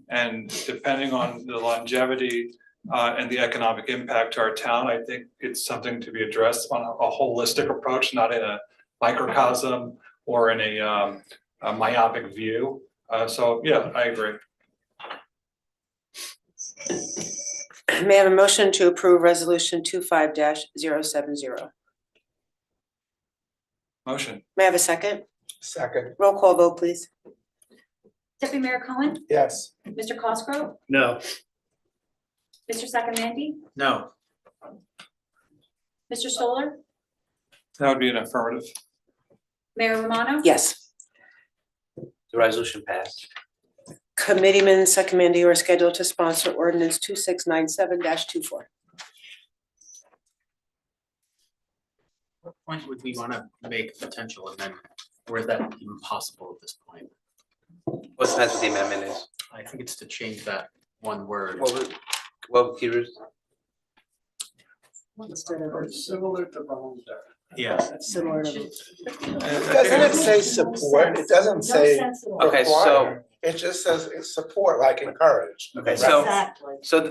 B: And depending on the longevity and the economic impact to our town, I think it's something to be addressed on a holistic approach, not in a microcosm or in a myopic view. So yeah, I agree.
A: May I have a motion to approve resolution 25-070?
B: Motion.
A: May I have a second?
F: Second.
A: Roll call vote, please.
S: Deputy Mayor Cohen?
F: Yes.
S: Mr. Cosgrove?
G: No.
S: Mr. Sakamandy?
D: No.
S: Mr. Stoller?
B: That would be an affirmative.
S: Mayor Romano?
A: Yes.
E: The resolution passed.
A: Committeeman Sakamandy are scheduled to sponsor ordinance 2697-24.
D: What point would we want to make a potential amendment? Or is that even possible at this point?
E: What depends what the amendment is?
D: I think it's to change that one word.
E: Well, Peters,
L: Similar to voluntary.
D: Yeah.
A: Similar to.
F: Doesn't it say support? It doesn't say
E: Okay, so-
F: require. It just says it's support, like encourage.
E: okay, so,
S: Exactly.
E: so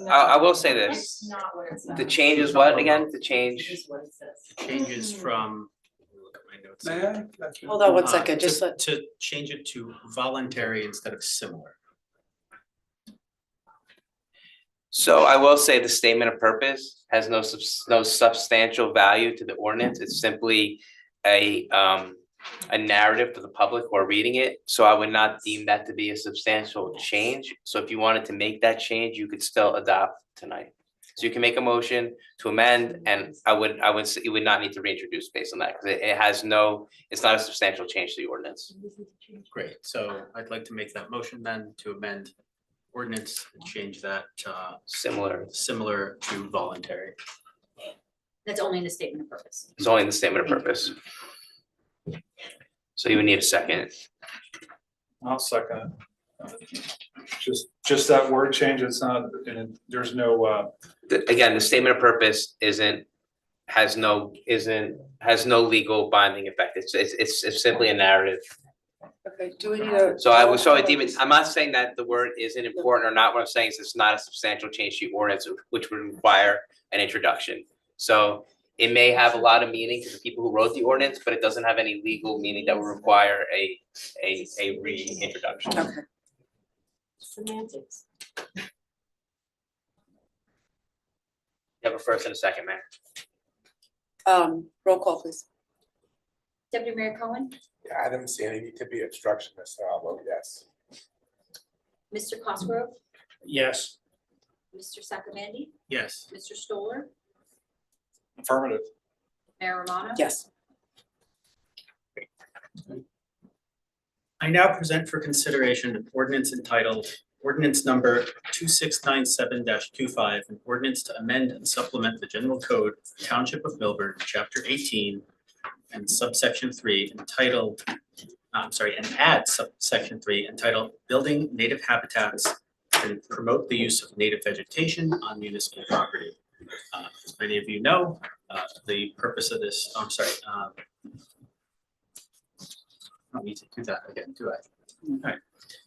E: I will say this,
S: Not what it says.
E: the change is what again, the change?
D: Changes from, let me look at my notes.
L: May I? Gotcha.
A: Hold on one second, just
D: To
A: let,
D: to change it to voluntary instead of similar.
E: So I will say the statement of purpose has no substantial value to the ordinance. It's simply a narrative for the public who are reading it. So I would not deem that to be a substantial change. So if you wanted to make that change, you could still adopt tonight. So you can make a motion to amend, and I would say you would not need to reintroduce based on that, because it has no, it's not a substantial change to the ordinance.
D: Great, so I'd like to make that motion then to amend ordinance and change that similar to voluntary.
S: That's only in the statement of purpose.
E: It's only in the statement of purpose. So you would need a second.
B: I'll second it. Just that word change, it's not, and there's no,
E: Again, the statement of purpose has no legal binding effect. It's simply a narrative.
A: okay, do we need a?
E: So I'm not saying that the word isn't important or not. What I'm saying is it's not a substantial change to the ordinance, which would require an introduction. So it may have a lot of meaning to the people who wrote the ordinance, but it doesn't have any legal meaning that would require a reintroduction.
A: Okay.
S: Semantics.
E: You have a first and a second, Mayor.
A: Roll call, please.
S: Deputy Mayor Cohen,
F: Yeah, I didn't see any need to be obstructionist, so I'll vote yes.
S: Mr. Cosgrove,
G: Yes.
S: Mr. Sacramandi,
D: Yes.
S: Mr. Stoller,
B: affirmative.
S: Mayor Romano.
A: Yes.
D: I now present for consideration an ordinance entitled Ordinance Number 2697-25, an ordinance to amend and supplement the general code of the Township of Milburn, Chapter 18, and subsection 3 entitled, and add subsection 3 entitled Building Native Habitats and promote the use of native vegetation on municipal property. As many of you know, the purpose of this, I don't need to do that again, do I? All right,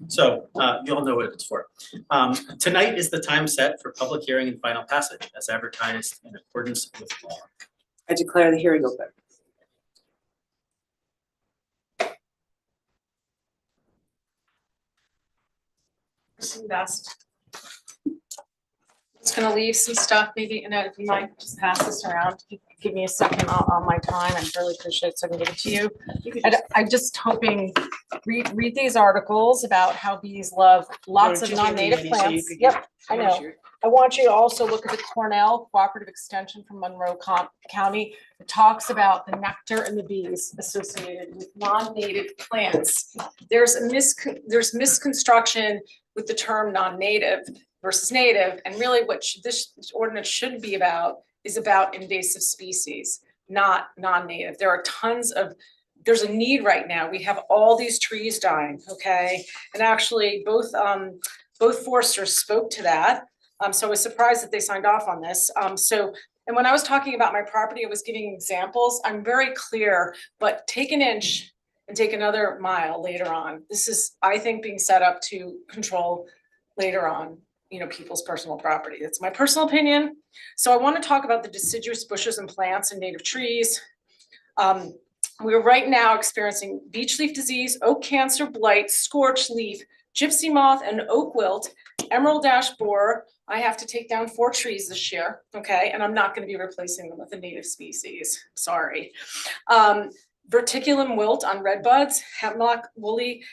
D: so you all know what it's for. Tonight is the time set for public hearing and final passage as advertised in accordance with law.
A: I declare the hearing open.
C: Best. Just gonna leave some stuff, maybe, and if you might just pass this around, give me a second on my time, I'd really appreciate it, so I can give it to you. I'm just hoping, read these articles about how bees love lots of non-native plants. Yep, I know. I want you to also look at the Cornell Cooperative Extension from Monroe County. It talks about the nectar and the bees associated with non-native plants. There's misconstruction with the term non-native versus native, and really what this ordinance should be about is about invasive species, not non-native. There are there's a need right now. We have all these trees dying, okay? And actually both foresters spoke to that. So I was surprised that they signed off on this. And when I was talking about my property, I was giving examples. I'm very clear, but take an inch and take another mile later on. This is, I think, being set up to control later on, people's personal property. That's my personal opinion. So I want to talk about the deciduous bushes and plants and native trees. We're right now experiencing beech leaf disease, oak cancer, blight, scorch leaf, gypsy moth, and oak wilt, emerald ash borer. I have to take down 4 trees this year, okay? And I'm not going to be replacing them with a native species, sorry. Verticulum wilt on redbuds, hemlock woolly,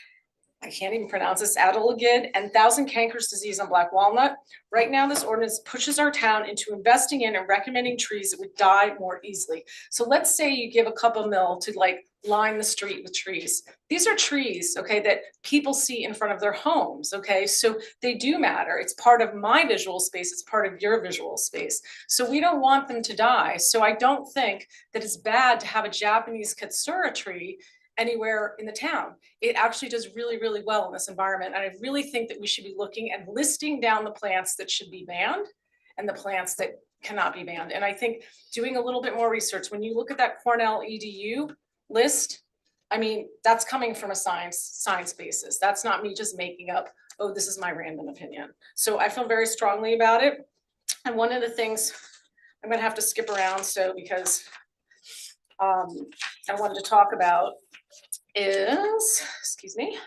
C: I can't even pronounce this, adelgid, and thousand cankers disease on black walnut. Right now, this ordinance pushes our town into investing in and recommending trees that would die more easily. So let's say you give a couple mil to line the street with trees. These are trees, okay, that people see in front of their homes, okay? So they do matter. It's part of my visual space. It's part of your visual space. So we don't want them to die. So I don't think that it's bad to have a Japanese katsura tree anywhere in the town. It actually does really, really well in this environment. And I really think that we should be looking and listing down the plants that should be banned and the plants that cannot be banned. And I think doing a little bit more research, when you look at that Cornell EDU list, I mean, that's coming from a science basis. That's not me just making up, oh, this is my random opinion. So I feel very strongly about it. And one of the things, I'm gonna have to skip around, so because I wanted to talk about is, excuse me,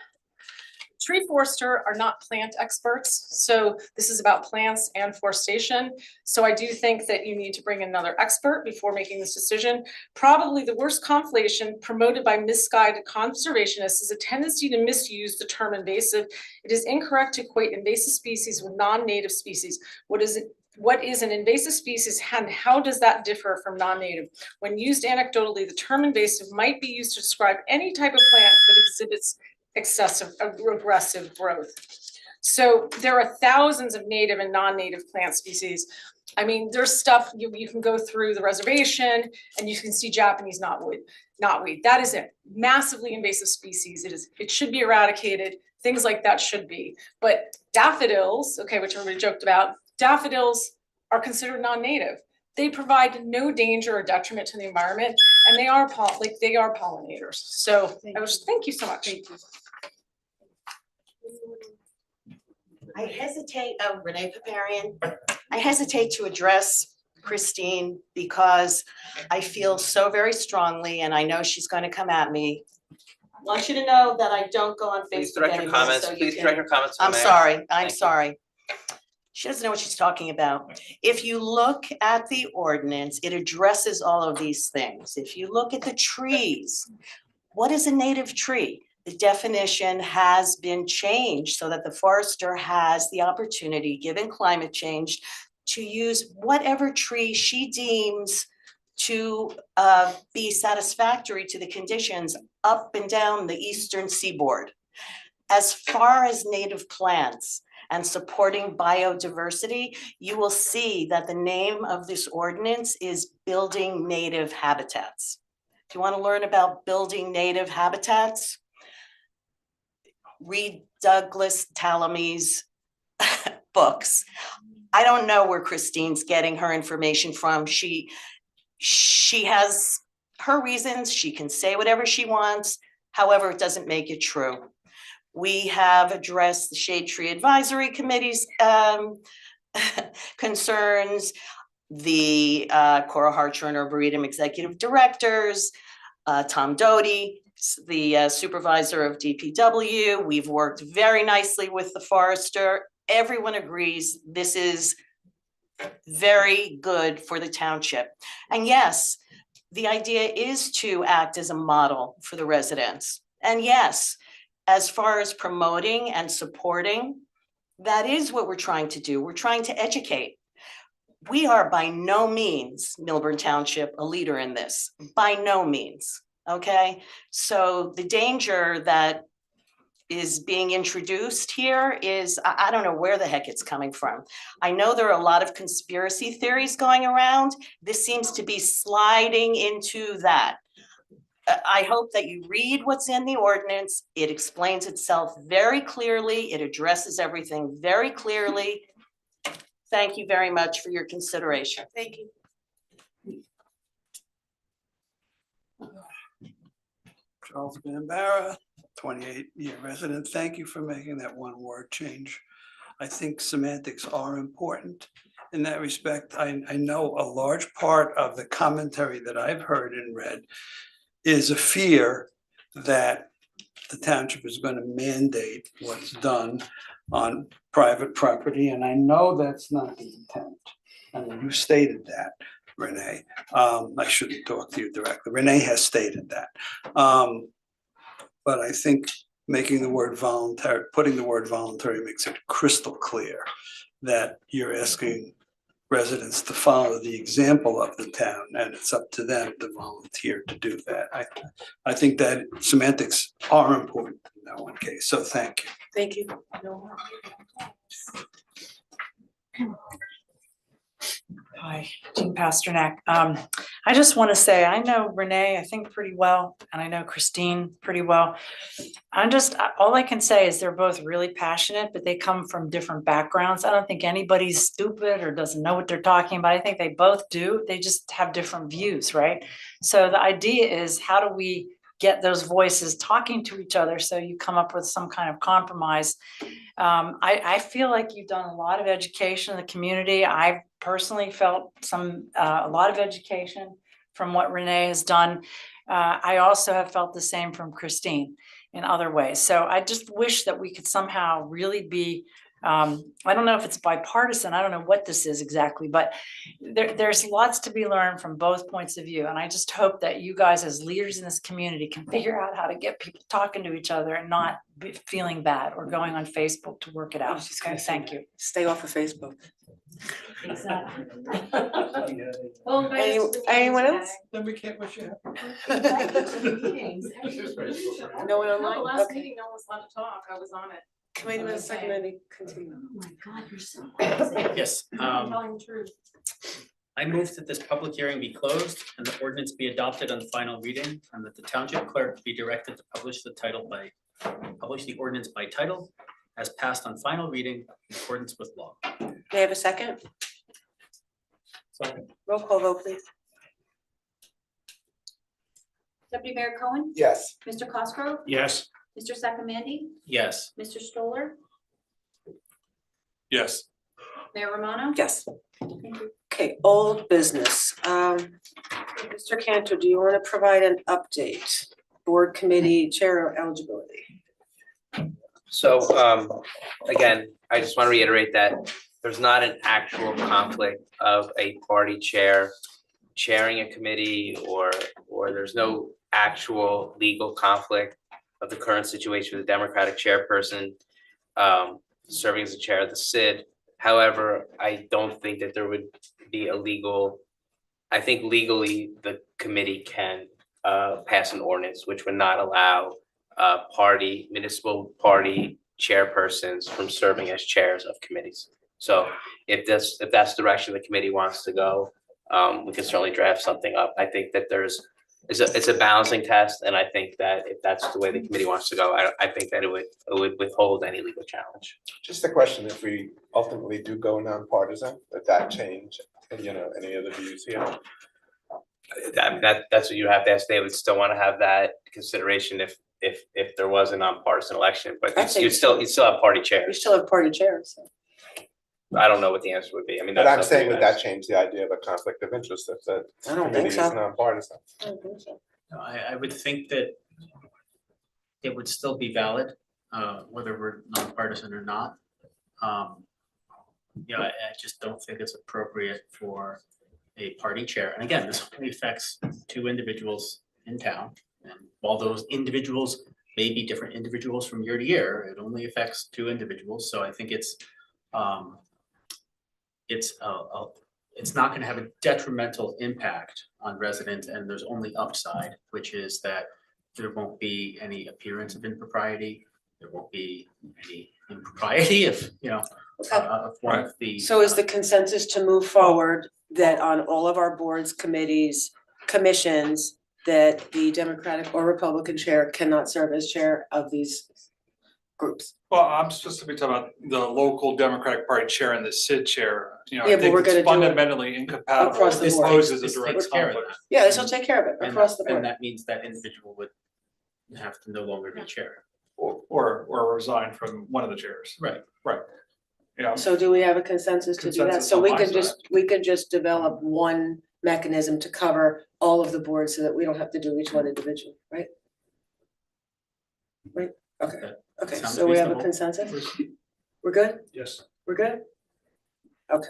C: tree forester are not plant experts, so this is about plants and forestation. So I do think that you need to bring another expert before making this decision. Probably the worst conflation promoted by misguided conservationists is a tendency to misuse the term invasive. It is incorrect to equate invasive species with non-native species. What is an invasive species and how does that differ from non-native? When used anecdotally, the term invasive might be used to describe any type of plant that exhibits excessive aggressive growth. So there are thousands of native and non-native plant species. I mean, there's stuff you can go through the reservation and you can see Japanese knotweed. That is a massively invasive species. It should be eradicated. Things like that should be. But daffodils, okay, which everybody joked about, daffodils are considered non-native. They provide no danger or detriment to the environment, and they are pollinators. So thank you so much.
J: I hesitate, Renee Paparian, I hesitate to address Christine because I feel so very strongly, and I know she's going to come at me. I want you to know that I don't go on
E: Please
J: Facebook
E: direct your
J: anymore,
E: comments,
J: so you
E: please
J: can-
E: direct your comments to the
J: I'm
E: mayor.
J: sorry, I'm
E: Thank you.
J: sorry. She doesn't know what she's talking about. If you look at the ordinance, it addresses all of these things. If you look at the trees, what is a native tree? The definition has been changed so that the forester has the opportunity, given climate change, to use whatever tree she deems to be satisfactory to the conditions up and down the eastern seaboard. As far as native plants and supporting biodiversity, you will see that the name of this ordinance is Building Native Habitats. If you want to learn about building native habitats, read Douglas Tallamy's books. I don't know where Christine's getting her information from. She has her reasons. She can say whatever she wants. However, it doesn't make it true. We have addressed the Shade Tree Advisory Committee's concerns, the Cora Harcher and Arboretum Executive Directors, Tom Doty, the supervisor of DPW. We've worked very nicely with the forester. Everyone agrees this is very good for the township. And yes, the idea is to act as a model for the residents. And yes, as far as promoting and supporting, that is what we're trying to do. We're trying to educate. We are by no means, Milburn Township, a leader in this, by no means, okay? So the danger that is being introduced here is, I don't know where the heck it's coming from. I know there are a lot of conspiracy theories going around. This seems to be sliding into that. I hope that you read what's in the ordinance. It explains itself very clearly. It addresses everything very clearly. Thank you very much for your consideration.
A: Thank you.
L: Charles Bambara, 28-year resident. Thank you for making that one word change. I think semantics are important in that respect. I know a large part of the commentary that I've heard and read is a fear that the township is going to mandate what's done on private property, and I know that's not the intent. I mean, you stated that, Renee. I shouldn't talk to you directly. Renee has stated that. But I think making the word voluntary, putting the word voluntary makes it crystal clear that you're asking residents to follow the example of the town, and it's up to them to volunteer to do that. I think that semantics are important in that one case, so thank you.
A: Thank you.
Q: Hi, Jean Pasternak. I just want to say, I know Renee, I think pretty well, and I know Christine pretty well. All I can say is they're both really passionate, but they come from different backgrounds. I don't think anybody's stupid or doesn't know what they're talking about. I think they both do. They just have different views, right? So the idea is, how do we get those voices talking to each other so you come up with some kind of compromise? I feel like you've done a lot of education in the community. I've personally felt a lot of education from what Renee has done. I also have felt the same from Christine in other ways. So I just wish that we could somehow really be, I don't know if it's bipartisan, I don't know what this is exactly, but there's lots to be learned from both points of view. And I just hope that you guys as leaders in this community can figure out how to get people talking to each other and not feeling bad or going on Facebook to work it out. Okay, thank you.
A: Stay off of Facebook.
Q: Exactly.
A: Anyone else?
L: Then we can't wish you
A: No one
C: No,
A: online?
C: last
A: Okay.
C: meeting, no one was allowed to talk. I was on it.
A: Wait a minute, second, let me continue.
R: Oh my God, you're so.
D: Yes,
C: I'm telling the truth.
D: I move that this public hearing be closed and the ordinance be adopted on final reading, and that the township clerk be directed to publish the ordinance by title as passed on final reading in accordance with law.
A: May I have a second?
D: Second.
A: Roll call vote, please.
S: Deputy Mayor Cohen,
F: Yes.
S: Mr. Cosgrove,
G: Yes.
S: Mr. Sacramandi,
D: Yes.
S: Mr. Stoller,
P: Yes.
S: Mayor Romano.
A: Yes.
S: Thank you.
A: Okay, old business. Mr. Cantor, do you want to provide an update? Board committee chair eligibility.
E: So, again, I just want to reiterate that there's not an actual conflict of a party chair chairing a committee, or there's no actual legal conflict of the current situation with the Democratic chairperson serving as the chair of the SID. However, I don't think that there would be a legal, I think legally the committee can pass an ordinance which would not allow municipal party chairpersons from serving as chairs of committees. So if that's the direction the committee wants to go, we can certainly draft something up. I think that it's a balancing test, and I think that if that's the way the committee wants to go, I think that it would withhold any legal challenge.
F: Just a question, if we ultimately do go nonpartisan, would that change, any of the views here?
E: I mean, that's what you have to ask. They would still want to have that consideration if there was a nonpartisan election, but you still have party
A: You
E: chairs.
A: still have party chairs. So.
E: I don't know what the answer would be. I mean,
F: But
E: that's
F: I'm
E: up to
F: saying,
E: you
F: would
E: guys.
F: that change the idea of a conflict of interest if the
A: I don't
F: committee
A: think
F: is
A: so.
F: nonpartisan?
A: I don't think so.
D: No, I would think that it would still be valid, whether we're nonpartisan or not. I just don't think it's appropriate for a party chair. And again, this only affects 2 individuals in town. And while those individuals may be different individuals from year to year, it only affects 2 individuals. So I think it's not going to have a detrimental impact on residents, and there's only upside, which is that there won't be any appearance of impropriety. There won't be any impropriety if, of one of the.
A: So is the consensus to move forward that on all of our boards, committees, commissions, that the Democratic or Republican chair cannot serve as chair of these groups?
B: Well, I'm specifically talking about the local Democratic Party chair and the SID chair.
A: Yeah,
B: I
A: but
B: think
A: we're
B: it's
A: gonna do it
B: fundamentally incompatible.
A: across the
B: This
A: board.
B: poses a
D: This
B: direct
D: takes care of
B: conflict.
A: Yeah, this will take care of it
D: And
A: across the
D: and
A: board.
D: that means that individual would have to no longer be chair.
B: Or resign from one of the chairs.
D: Right.
B: Right. Yeah.
A: So do we have a consensus to do that?
B: Consensus
A: So
B: on
A: we
B: my
A: could
B: side.
A: we could just develop one mechanism to cover all of the boards so that we don't have to do each one individually, right? Right, okay, okay,
D: Sounds
A: so we have a
D: reasonable.
A: consensus? We're good?
G: Yes.
A: We're good? Okay,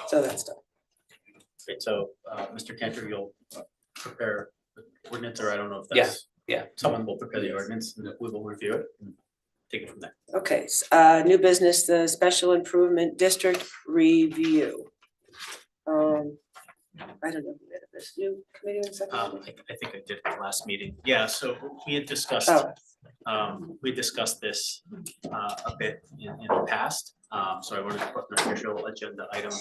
A: so that's done.
D: Great, so, Mr. Cantor, you'll prepare the ordinance, or I don't know if
E: Yeah,
D: that's.
E: yeah.
D: Someone will prepare the ordinance, and we will review it and take it from there.
A: Okay, new business, the special improvement district review. I don't know, who did this new committee and secretary?
D: I think I did at the last meeting. Yeah, so we had discussed, we discussed this a bit in the past. So I wanted to put an official agenda item.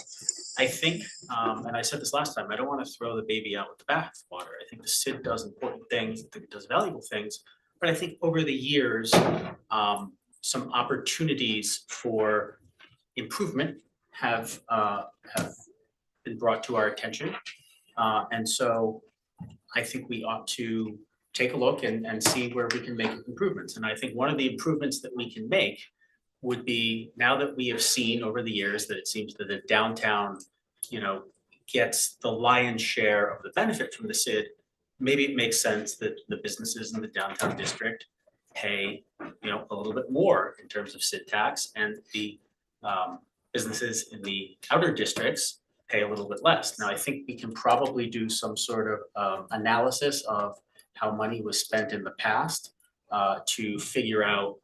D: I think, and I said this last time, I don't want to throw the baby out with the bathwater. I think the SID does important things, I think it does valuable things. But I think over the years, some opportunities for improvement have been brought to our attention. And so I think we ought to take a look and see where we can make improvements. And I think one of the improvements that we can make would be, now that we have seen over the years that it seems that the downtown, gets the lion's share of the benefit from the SID, maybe it makes sense that the businesses in the downtown district pay, a little bit more in terms of SID tax, and the businesses in the outer districts pay a little bit less. Now, I think we can probably do some sort of analysis of how money was spent in the past to figure out,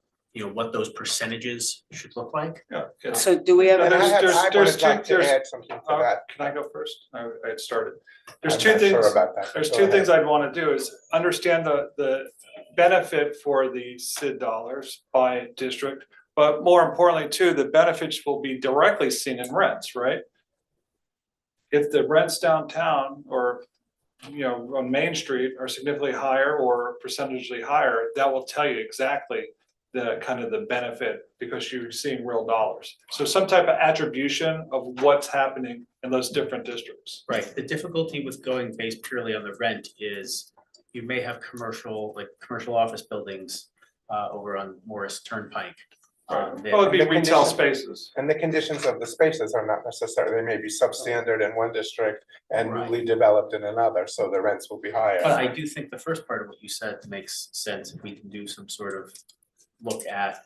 D: what those percentages should look like.
B: Yeah.
A: So do we have?
F: And I
B: There's
F: would like to
B: there's-
F: add something to that.
B: Can I go first? I had started. There's
F: I'm
B: two
F: not sure
B: things,
F: about that, but
B: there's
F: go
B: two
F: ahead.
B: things I'd want to do is understand the benefit for the SID dollars by district. But more importantly too, the benefits will be directly seen in rents, right? If the rents downtown or, on Main Street are significantly higher or percentage higher, that will tell you exactly the kind of the benefit because you're seeing real dollars. So some type of attribution of what's happening in those different districts.
D: Right, the difficulty with going based purely on the rent is you may have commercial office buildings over on Morris Turnpike.
B: Well, it'd be
F: The
B: retail
F: condition-
B: spaces.
F: And the conditions of the spaces are not necessarily, they may be substandard in one district and
D: Right.
F: newly developed in another, so the rents will be higher.
D: But I do think the first part of what you said makes sense if we can do some sort of look at,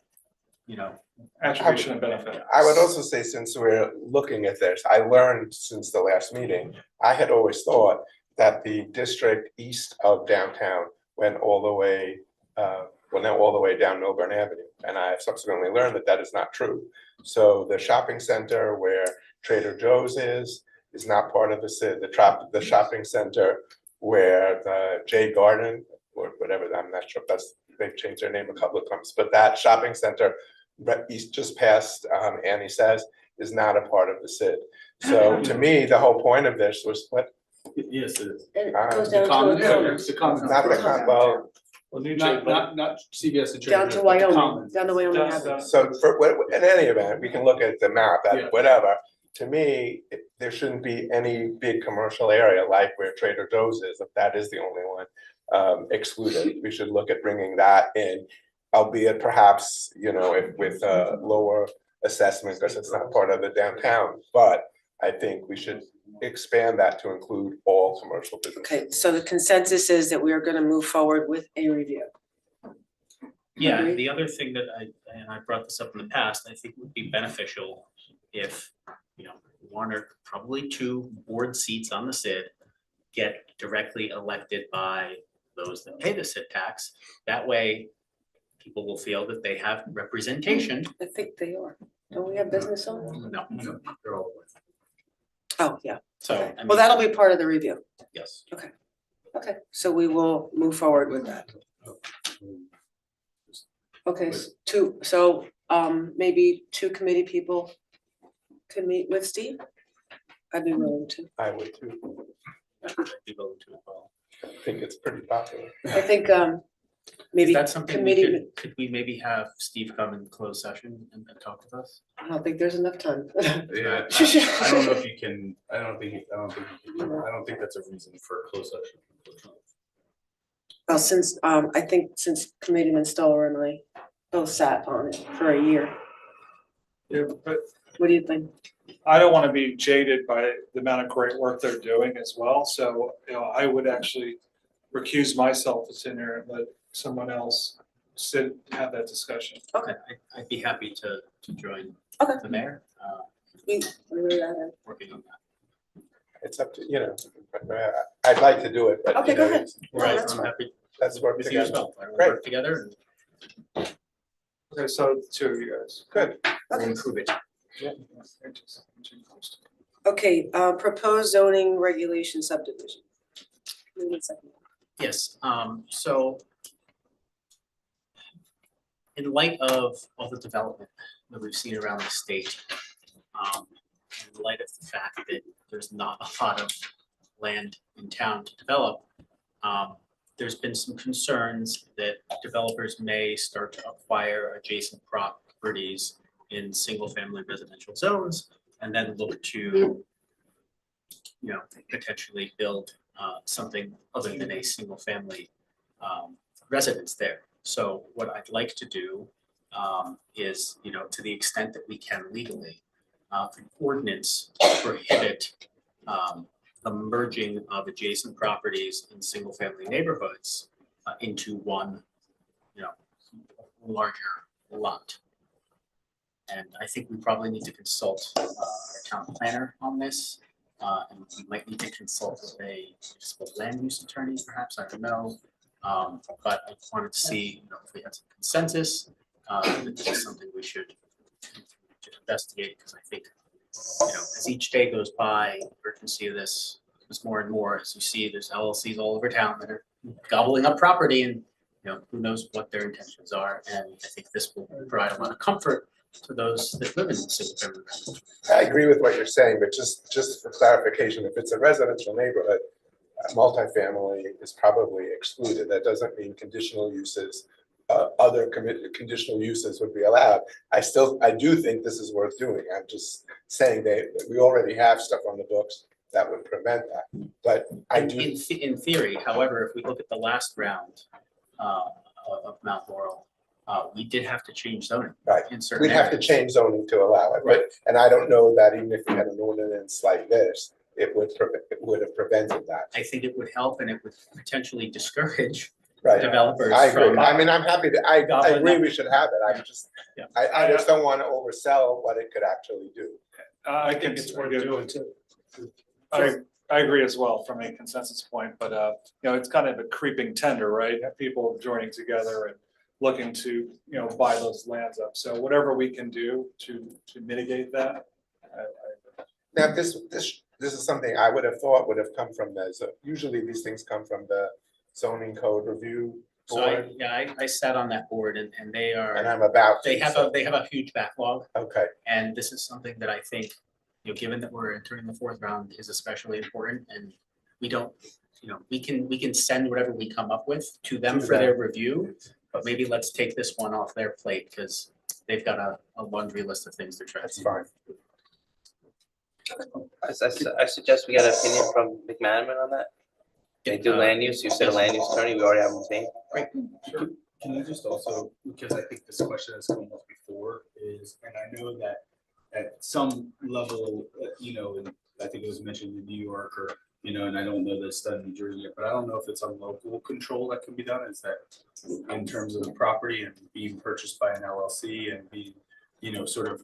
B: Attribution and benefit.
F: I would also say, since we're looking at this, I learned since the last meeting, I had always thought that the district east of downtown went all the way down Milburn Avenue. And I have subsequently learned that that is not true. So the shopping center where Trader Joe's is not part of the SID. The shopping center where the J Garden, or whatever, I'm not sure if they've changed their name a couple of times, but that shopping center east, just past Annie Says, is not a part of the SID. So to me, the whole point of this was what.
T: Yes, it is.
A: It
F: Uh,
A: goes
T: The
A: down to
T: common,
A: the
T: yeah,
A: commons.
T: the common.
F: Not the well,
T: Not CVS and Trader
A: Down
T: Joe's,
A: to
T: but the
A: Wyoming,
T: commons.
A: down to Wyoming
B: Down
A: Avenue.
B: to-
F: so in any event, we can look at the map,
T: Yeah.
F: whatever. To me, there shouldn't be any big commercial area like where Trader Joe's is, if that is the only one excluded. We should look at bringing that in, albeit perhaps, with a lower assessment because it's not part of the downtown. But I think we should expand that to include all commercial businesses.
A: Okay, so the consensus is that we are gonna move forward with a review.
D: Yeah,
A: Agreed.
D: the other thing that I brought this up in the past, I think would be beneficial if, one or probably two board seats on the SID get directly elected by those that pay the SID tax. That way, people will feel that they have representation.
A: I think they are. Don't we have business on?
D: No, they're all.
A: Oh, yeah.
D: So,
A: Okay.
D: I mean.
A: Well, that'll be part of the review.
D: Yes.
A: Okay, so we will move forward with that. Okay, maybe two committee people can meet with Steve? I'd be willing to.
F: I would too.
D: I'd be willing to as well.
F: I think it's pretty popular.
A: I think
D: Is
A: maybe
D: that something
A: committee,
D: could we maybe have Steve come in closed session and talk with us?
A: I don't think there's enough time.
U: Yeah, I don't know if you can, I don't think that's a reason for a closed session. unfortunately.
A: Well, since Committeeman Stoller and I both sat on it for a year.
B: Yeah, but
A: What do you think?
B: I don't want to be jaded by the amount of great work they're doing as well. So, I would actually recuse myself that's in there and let someone else have that discussion.
A: Okay.
D: I'd be happy to join
A: Okay.
D: the mayor, working on that.
F: It's up to, I'd like to do it, but.
A: Okay, go ahead.
D: Right,
A: that's
D: I'm
A: fine.
D: happy.
F: Let's work
D: With you as
F: together.
D: well. Why don't we
F: Great.
D: work together
B: Okay, so two of you guys.
F: Good.
D: and improve it.
B: Yeah.
A: Okay, proposed zoning regulation subdivision. Wait a second.
D: Yes, so in light of all the development that we've seen around the state, in light of the fact that there's not a lot of land in town to develop, there's been some concerns that developers may start to acquire adjacent properties in single-family residential zones and then look to, potentially build something other than a single-family residence there. So what I'd like to do is, to the extent that we can legally, an ordinance prohibit the merging of adjacent properties in single-family neighborhoods into one, larger lot. And I think we probably need to consult our town planner on this. And we might need to consult with a municipal land use attorney, perhaps, I don't know. But I wanted to see, if we had some consensus, that this is something we should investigate, because I think, as each day goes by, the urgency of this is more and more. As you see, there's LLCs all over town that are gobbling up property, and who knows what their intentions are. And I think this will provide a lot of comfort to those that live in single-family residential.
F: I agree with what you're saying, but just for clarification, if it's a residential neighborhood, multifamily is probably excluded. That doesn't mean conditional uses, other conditional uses would be allowed. I do think this is worth doing. I'm just saying that we already have stuff on the books that would prevent that. But I do.
D: In theory, however, if we look at the last round of Mount Laurel, we did have to change zoning.
F: Right.
D: In certain
F: We'd have to
D: areas.
F: change zoning to allow it, but, and I don't know that even if we had an ordinance like this, it would have prevented that.
D: I think it would help, and it would potentially discourage
F: Right.
D: developers.
F: I agree.
D: from-
F: I mean, I'm happy to, I agree we should have it. I'm just,
D: Yeah.
F: I just don't want to oversell what it could actually do.
B: I think it's worth doing too. I agree as well from a consensus point, but it's kind of a creeping tender, right? People joining together and looking to, buy those lands up. So whatever we can do to mitigate that.
F: Now, this is something I would have thought would have come from usually these things come from the zoning code review
D: So
F: board.
D: I sat on that board, and they are.
F: And I'm about to,
D: They have
F: so-
D: they have a huge backlog.
F: Okay.
D: And this is something that I think, given that we're entering the fourth round, is especially important. And we don't, we can send whatever we come up with to them for their review, but maybe let's take this one off their plate, because they've got a laundry list of things they're trying to.
F: That's fine.
E: I suggest we get an opinion from McManaman on that. They do land use, you said a land use attorney, we already have them seen.
D: Great.
U: Can you just also, because I think this question has come up before, and I know that at some level, and I think it was mentioned in New York and I don't know that it's done in New Jersey yet, but I don't know if it's a local control that can be done. Is that in terms of the property and being purchased by an LLC and being, sort of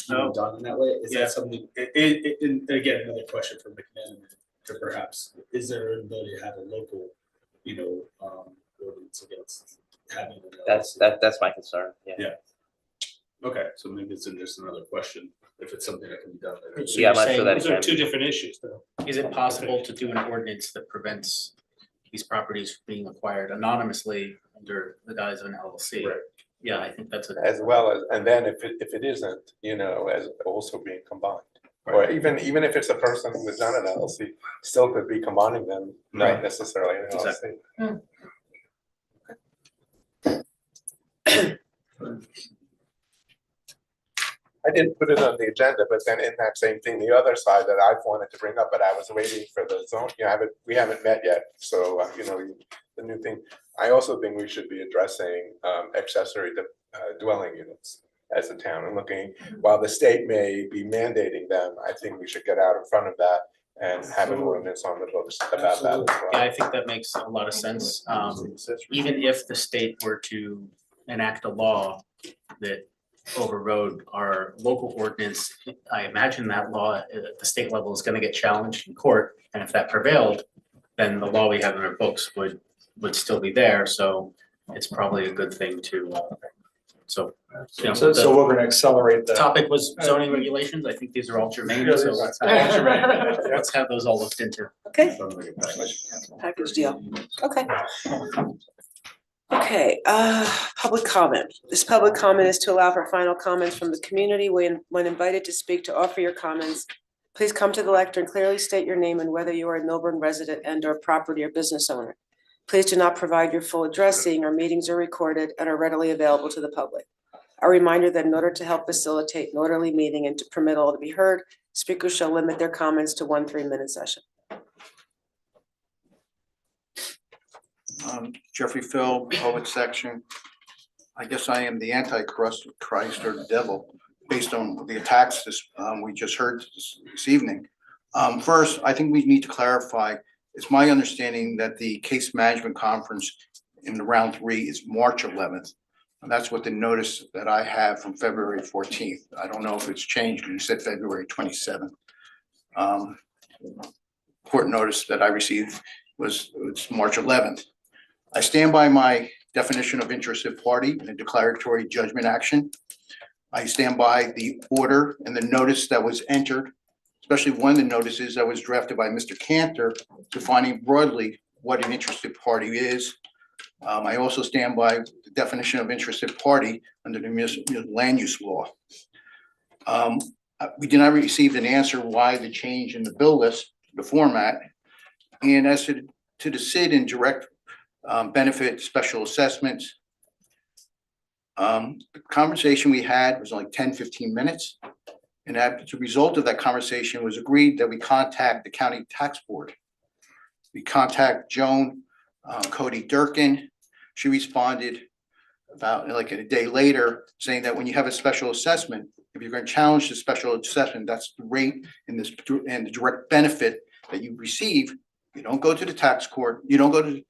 U: done in that way? Is that something, and again, another question for McMahon to perhaps, is there an ability to have a local, ordinance against having an LLC?
E: That's my concern, yeah.
U: Yeah. Okay, so maybe it's just another question, if it's something that can be done.
D: So
E: Yeah, I'm
D: you're
E: not sure
D: saying-
E: that
G: Those
E: it
G: are
E: can
G: two
E: be.
G: different issues though.
D: Is it possible to do an ordinance that prevents these properties from being acquired anonymously under the guise of an LLC?
U: Right.
D: Yeah, I think that's
F: As well as, and then if it isn't, as also being combined. Or even if it's a person who is not an LLC, still could be combining them, not necessarily an LLC. I didn't put it on the agenda, but then in that same thing, the other side that I've wanted to bring up, but I was waiting for the zone, we haven't met yet, so, the new thing. I also think we should be addressing accessory dwelling units as a town and looking, while the state may be mandating them, I think we should get out in front of that and have an ordinance on the books about that as well.
D: Yeah, I think that makes a lot of sense. Even if the state were to enact a law that overrode our local ordinance, I imagine that law at the state level is gonna get challenged in court. And if that prevailed, then the law we have in our books would still be there. So it's probably a good thing to, so.
B: So we're gonna accelerate
D: The
B: that.
D: topic was zoning regulations. I think these are all germane, so let's let's have those all looked into.
A: Okay. Package deal. Okay. Okay, public comment. This public comment is to allow for final comments from the community. When invited to speak, to offer your comments, please come to the lectern, clearly state your name and whether you are a Milburn resident and or property or business owner. Please do not provide your full address, seeing our meetings are recorded and are readily available to the public. A reminder that in order to help facilitate an orderly meeting and to permit all to be heard, speakers shall limit their comments to 1 3-minute session.
K: Jeffrey Phil, poet section. I guess I am the Antichrist, Christ, or the devil, based on the attacks we just heard this evening. First, I think we need to clarify, it's my understanding that the case management conference in the round 3 is March 11th. And that's what the notice that I have from February 14th. I don't know if it's changed. You said February 27th. Court notice that I received it's March 11th. I stand by my definition of interested party in a declaratory judgment action. I stand by the order and the notice that was entered, especially one of the notices that was drafted by Mr. Cantor, defining broadly what an interested party is. I also stand by the definition of interested party under the municipal land use law. We did not receive an answer why the change in the bill list, the format, and as to the SID and direct benefit special assessments. The conversation we had was only 10-15 minutes. And as a result of that conversation, it was agreed that we contact the county tax board. We contact Joan Cody Durkin. She responded about like a day later saying that when you have a special assessment, if you're going to challenge the special assessment, that's the rate and the direct benefit that you receive. You don't go to the tax court. You don't go to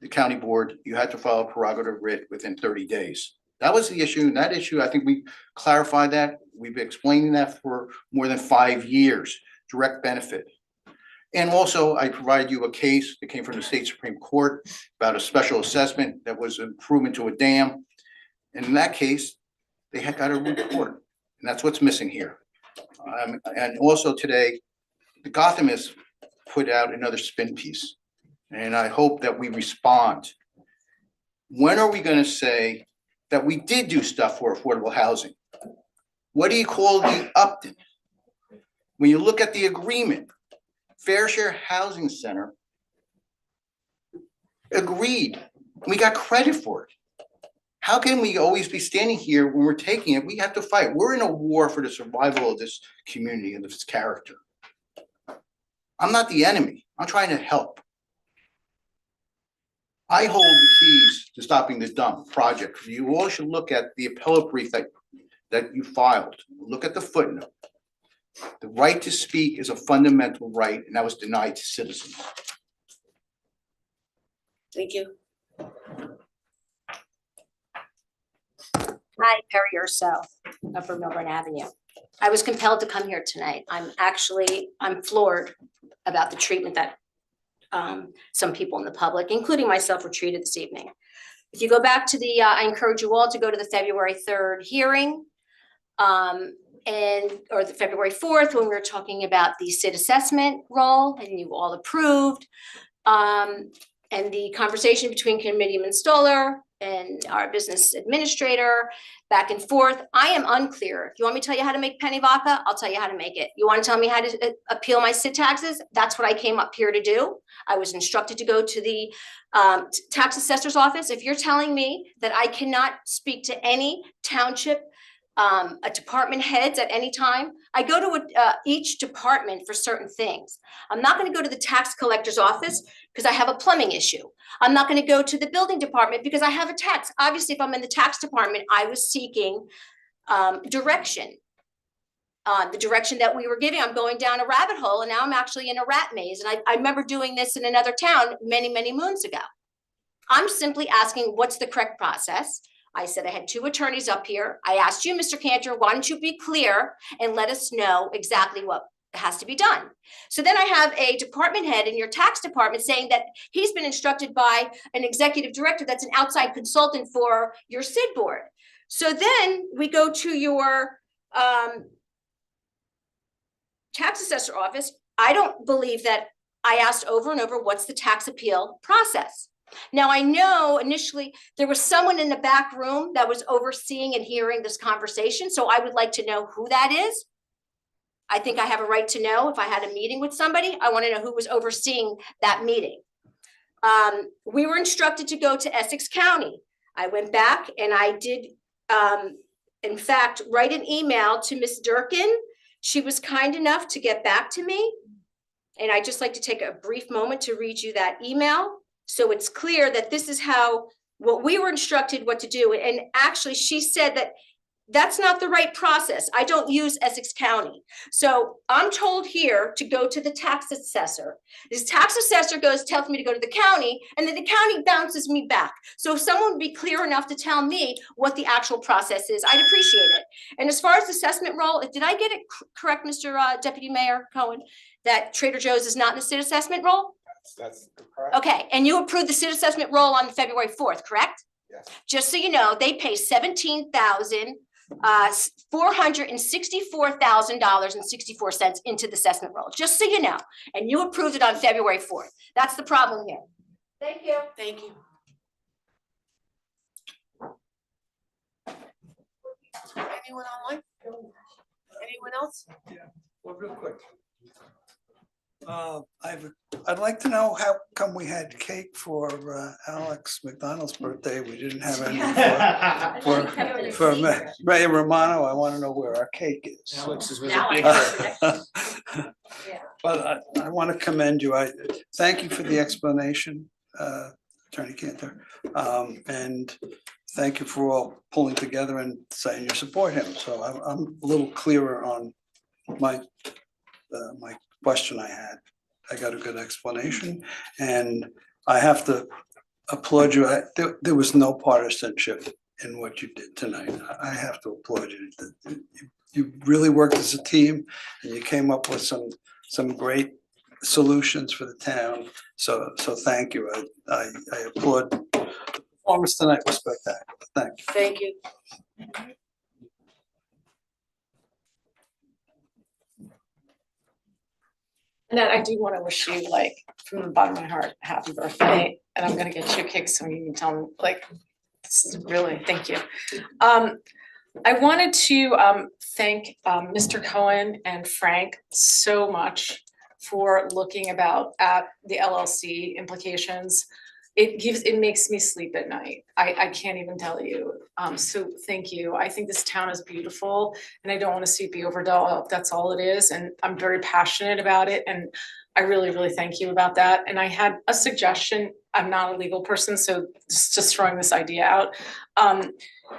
K: the county board. You had to file a prerogative writ within 30 days. That was the issue. And that issue, I think we clarified that. We've been explaining that for more than 5 years, direct benefit. And also I provided you a case that came from the state Supreme Court about a special assessment that was improvement to a dam. And in that case, they had got a report, and that's what's missing here. And also today, the Gothamists put out another spin piece, and I hope that we respond. When are we going to say that we did do stuff for affordable housing? What do you call the Upton? When you look at the agreement, Fair Share Housing Center agreed. We got credit for it. How can we always be standing here when we're taking it? We have to fight. We're in a war for the survival of this community and of its character. I'm not the enemy. I'm trying to help. I hold the keys to stopping the dump project. You all should look at the appellate brief that you filed. Look at the footnote. The right to speak is a fundamental right, and that was denied to citizens.
A: Thank you.
I: Hi, Perry Urso, Upper Milburn Avenue. I was compelled to come here tonight. I'm floored about the treatment that some people in the public, including myself, were treated this evening. If you go back to I encourage you all to go to the February 3rd hearing, or the February 4th, when we were talking about the SID assessment role, and you all approved, and the conversation between Committeeman Stoller and our business administrator, back and forth. I am unclear. If you want me to tell you how to make penny vodka, I'll tell you how to make it. You want to tell me how to appeal my SID taxes? That's what I came up here to do. I was instructed to go to the tax assessor's office. If you're telling me that I cannot speak to any township department heads at any time, I go to each department for certain things. I'm not going to go to the tax collector's office because I have a plumbing issue. I'm not going to go to the building department because I have a tax. Obviously, if I'm in the tax department, I was seeking direction. The direction that we were giving, I'm going down a rabbit hole, and now I'm actually in a rat maze. And I remember doing this in another town many, many moons ago. I'm simply asking, what's the correct process? I said I had 2 attorneys up here. I asked you, Mr. Cantor, why don't you be clear and let us know exactly what has to be done? So then I have a department head in your tax department saying that he's been instructed by an executive director that's an outside consultant for your SID board. So then we go to your tax assessor office. I don't believe that I asked over and over, what's the tax appeal process? Now, I know initially there was someone in the back room that was overseeing and hearing this conversation, so I would like to know who that is. I think I have a right to know. If I had a meeting with somebody, I want to know who was overseeing that meeting. We were instructed to go to Essex County. I went back and I did, in fact, write an email to Ms. Durkin. She was kind enough to get back to me. And I'd just like to take a brief moment to read you that email, so it's clear that this is what we were instructed what to do. And actually, she said that That's not the right process. I don't use Essex County. So I'm told here to go to the tax assessor. This tax assessor tells me to go to the county, and then the county bounces me back. So if someone would be clear enough to tell me what the actual process is, I'd appreciate it. And as far as the assessment role, did I get it correct, Mr. Deputy Mayor Cohen, that Trader Joe's is not in the SID assessment role?
F: That's correct.
I: Okay, and you approved the SID assessment role on February 4th, correct?
F: Yes.
I: Just so you know, they pay $464,064.64 into the assessment roll, just so you know. And you approved it on February 4th. That's the problem here. Thank you.
O: Thank you.
A: Anyone online? Anyone else?
L: Well, real quick. I'd like to know how come we had cake for Alex McDonald's birthday. We didn't have any for Mayor Romano. I want to know where our cake is.
T: Alex is
S: Now I know.
L: But I want to commend you. I thank you for the explanation, Attorney Cantor. And thank you for all pulling together and saying you support him. So I'm a little clearer on my question I had. I got a good explanation, and I have to applaud you. There was no partisanship in what you did tonight. I have to applaud you. You really worked as a team, and you came up with some great solutions for the town. So thank you. I applaud the performance tonight. Was spectacular. Thank you.
O: Thank you.
C: Annette, I do want to wish you, like, from the bottom of my heart, happy birthday, and I'm gonna get you a cake so you can tell me, like, really, thank you. I wanted to thank Mr. Cohen and Frank so much for looking at the LLC implications. It makes me sleep at night. I can't even tell you. So thank you. I think this town is beautiful, and I don't want to see it be overdeveloped. That's all it is. And I'm very passionate about it. And I really, really thank you about that. And I had a suggestion. I'm not a legal person, so just throwing this idea out.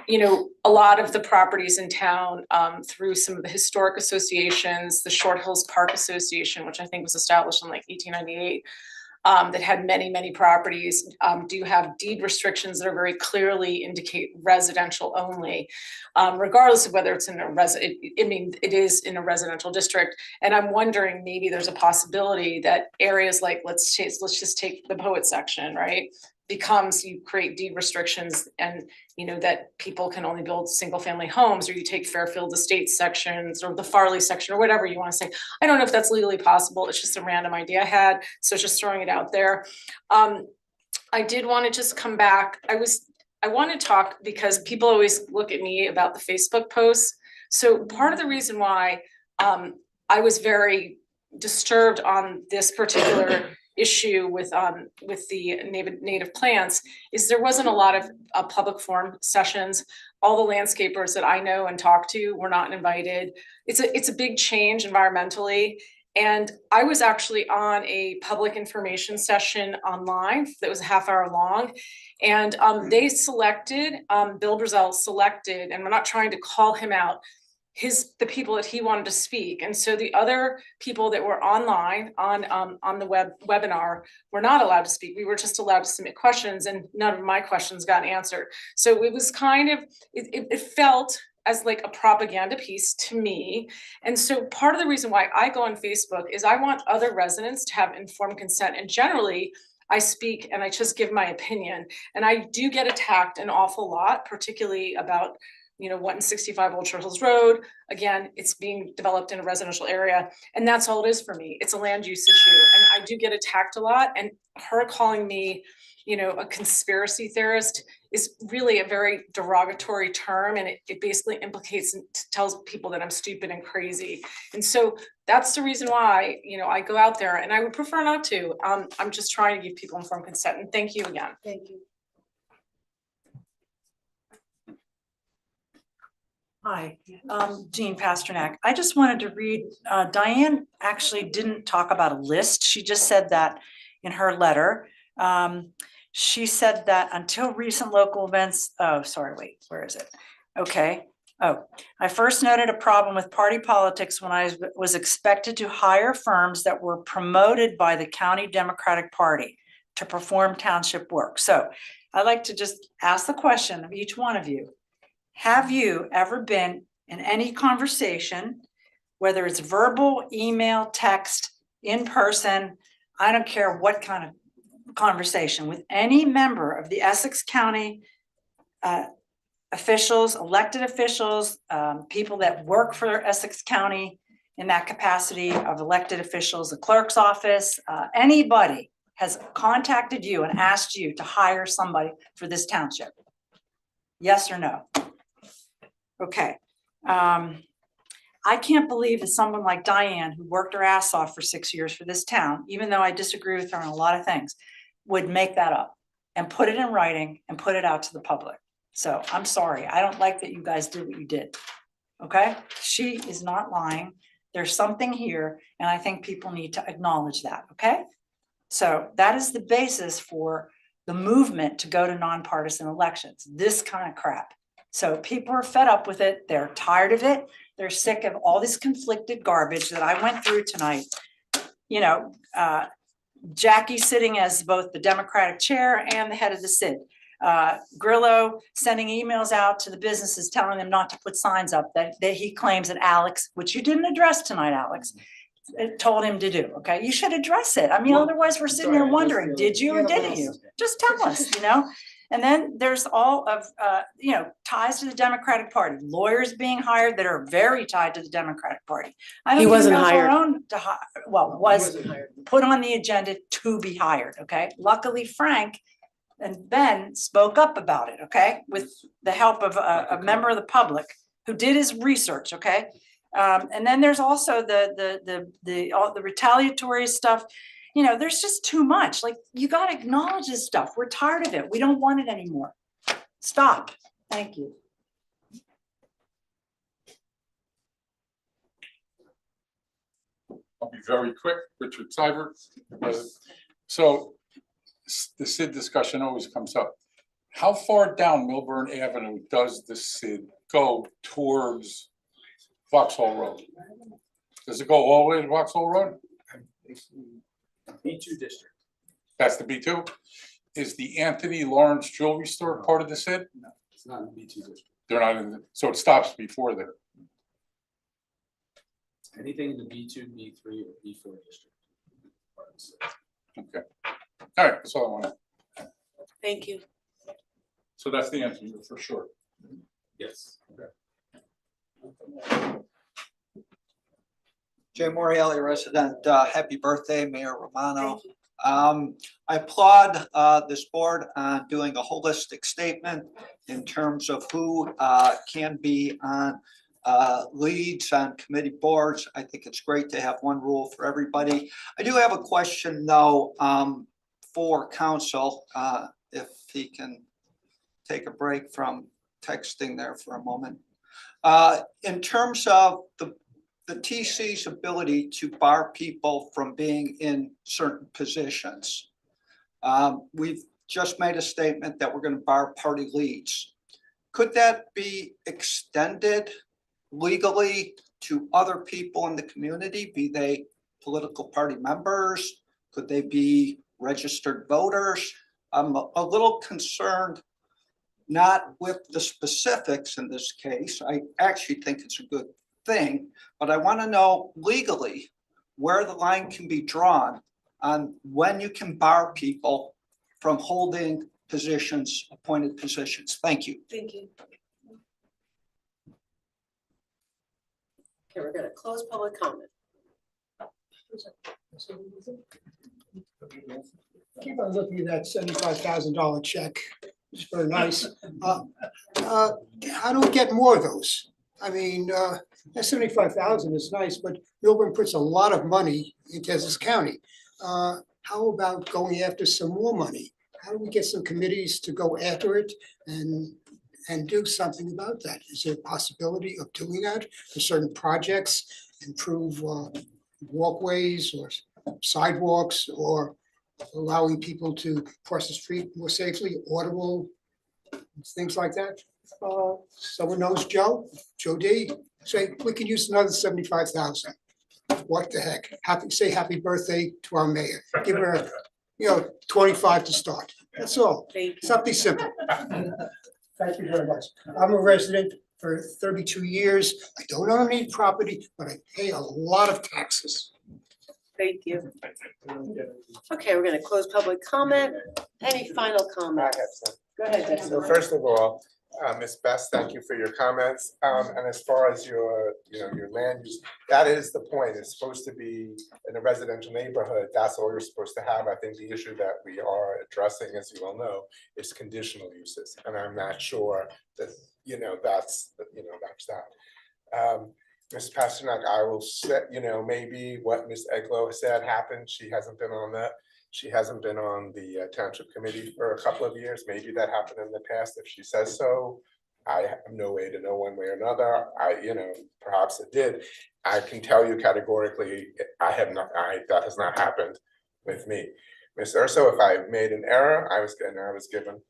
C: You know, a lot of the properties in town, through some of the historic associations, the Short Hills Park Association, which I think was established in like 1898, that had many, many properties, do have deed restrictions that are very clearly indicate residential only, regardless of whether it's in a it is in a residential district. And I'm wondering, maybe there's a possibility that areas like, let's just take the Poet section, right? Becomes, you create deed restrictions, and you know that people can only build single family homes, or you take Fairfield Estates sections or the Farley section or whatever you want to say. I don't know if that's legally possible. It's just a random idea I had, so just throwing it out there. I did want to just come back. I want to talk because people always look at me about the Facebook posts. So part of the reason why I was very disturbed on this particular issue with the native plants is there wasn't a lot of public forum sessions. All the landscapers that I know and talk to were not invited. It's a big change environmentally. And I was actually on a public information session online that was a half hour long. And they selected, Bill Brazell selected, and we're not trying to call him out, the people that he wanted to speak. And so the other people that were online on the webinar were not allowed to speak. We were just allowed to submit questions, and none of my questions got answered. So it was kind of, it felt as like a propaganda piece to me. And so part of the reason why I go on Facebook is I want other residents to have informed consent. And generally I speak and I just give my opinion. And I do get attacked an awful lot, particularly about 165 Old Short Hills Road. Again, it's being developed in a residential area, and that's all it is for me. It's a land use issue, and I do get attacked a lot. And her calling me, a conspiracy theorist is really a very derogatory term, and it basically implicates and tells people that I'm stupid and crazy. And so that's the reason why, I go out there, and I would prefer not to. I'm just trying to give people informed consent. And thank you again.
O: Thank you.
Q: Hi, Jean Pasternak. I just wanted to read, Diane actually didn't talk about a list. She just said that in her letter. She said that until recent local events, oh, sorry, wait, where is it? Okay, Oh, I first noted a problem with party politics when I was expected to hire firms that were promoted by the county Democratic Party to perform township work. So I'd like to just ask the question of each one of you. Have you ever been in any conversation, whether it's verbal, email, text, in person, I don't care what kind of conversation, with any member of the Essex County officials, elected officials, people that work for Essex County in that capacity of elected officials, the clerk's office, anybody has contacted you and asked you to hire somebody for this township? Yes or no? Okay. I can't believe that someone like Diane, who worked her ass off for 6 years for this town, even though I disagree with her on a lot of things, would make that up and put it in writing and put it out to the public. So I'm sorry. I don't like that you guys did what you did. Okay? She is not lying. There's something here, and I think people need to acknowledge that. Okay? So that is the basis for the movement to go to nonpartisan elections, this kind of crap. So people are fed up with it. They're tired of it. They're sick of all this conflicted garbage that I went through tonight. You know, Jackie sitting as both the Democratic chair and the head of the SID. Grillo sending emails out to the businesses telling them not to put signs up that he claims that Alex, which you didn't address tonight, Alex, told him to do. Okay, you should address it. I mean, otherwise we're sitting there wondering, did you or didn't you? Just tell us, you know. And then there's all of, you know, ties to the Democratic Party, lawyers being hired that are very tied to the Democratic Party. I don't
A: He
Q: even
A: wasn't
Q: know if our
A: hired.
Q: own, was put on the agenda to be hired, okay? Luckily, Frank and Ben spoke up about it, okay? With the help of a member of the public who did his research, okay? And then there's also all the retaliatory stuff. You know, there's just too much. Like, you got to acknowledge this stuff. We're tired of it. We don't want it anymore. Stop. Thank you.
P: I'll be very quick. Richard Seibert. So the SID discussion always comes up. How far down Milburn Avenue does the SID go towards Vauxhall Road? Does it go all the way to Vauxhall Road?
U: B2 district.
P: That's the B2? Is the Anthony Lawrence Jewelry Store part of the SID?
U: No, it's not in the B2 district.
P: They're not in, so it stops before there.
U: Anything in the B2, B3, or B4 district.
P: Okay. All right, that's all I want.
A: Thank you.
P: So that's the answer for sure.
U: Yes.
P: Okay.
L: Jay Morielli, resident. Happy birthday, Mayor Romano. I applaud this board on doing a holistic statement in terms of who can be on leads on committee boards. I think it's great to have one rule for everybody. I do have a question though for council, if he can take a break from texting there for a moment. In terms of the TC's ability to bar people from being in certain positions. We've just made a statement that we're going to bar party leads. Could that be extended legally to other people in the community? Be they political party members? Could they be registered voters? I'm a little concerned, not with the specifics in this case. I actually think it's a good thing, but I want to know legally where the line can be drawn on when you can bar people from holding positions, appointed positions. Thank you.
A: Thank you. Okay, we're gonna close public comment.
M: Keep on looking at that $75,000 check. It's very nice. I don't get more of those. I mean, that 75,000 is nice, but Milburn puts a lot of money into this county. How about going after some more money? How do we get some committees to go after it and do something about that? Is there a possibility of doing that for certain projects, improve walkways or sidewalks, or allowing people to cross the street more safely, audible, things like that? Someone knows Joe D, say, we could use another 75,000. What the heck? Say happy birthday to our mayor. Give her, 25 to start. That's all. Something simple. Thank you very much. I'm a resident for 32 years. I don't own any property, but I pay a lot of taxes.
A: Thank you. Okay, we're gonna close public comment. Any final
F: I
A: comments?
F: have some.
A: Go ahead, Betsy.
F: So first of all, Ms. Best, thank you for your comments. And as far as your land use, that is the point. It's supposed to be in a residential neighborhood. That's all you're supposed to have. I think the issue that we are addressing, as you all know, is conditional uses. And I'm not sure that, that's that. Ms. Pasternak, I will set, maybe what Ms. Eglo said happened. She hasn't been on that. She hasn't been on the township committee for a couple of years. Maybe that happened in the past. If she says so, I have no way to know one way or another. Perhaps it did. I can tell you categorically, that has not happened with me. Ms. Urso, if I made an error, I was given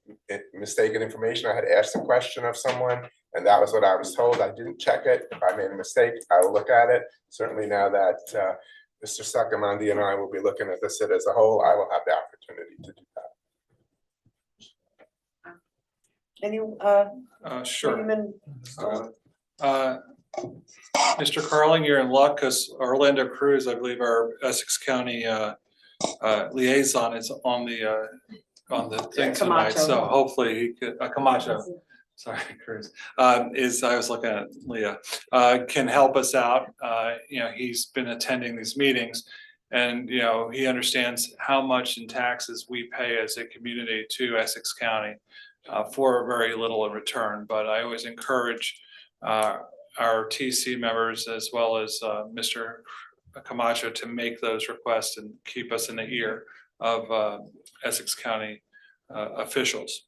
F: mistaken information. I had asked a question of someone, and that was what I was told. I didn't check it. If I made a mistake, I will look at it. Certainly now that Mr. Sacamandi and I will be looking at the city as a whole, I will have the opportunity to do that.
B: Any, sure. Mr. Carling, you're in luck because Orlando Cruz, I believe our Essex County liaison is on the thing tonight. So hopefully he could, Camacho, sorry, Cruz, I was looking at Leah, can help us out. He's been attending these meetings and, he understands how much in taxes we pay as a community to Essex County for very little in return. But I always encourage our TC members as well as Mr. Camacho to make those requests and keep us in the ear of Essex County officials.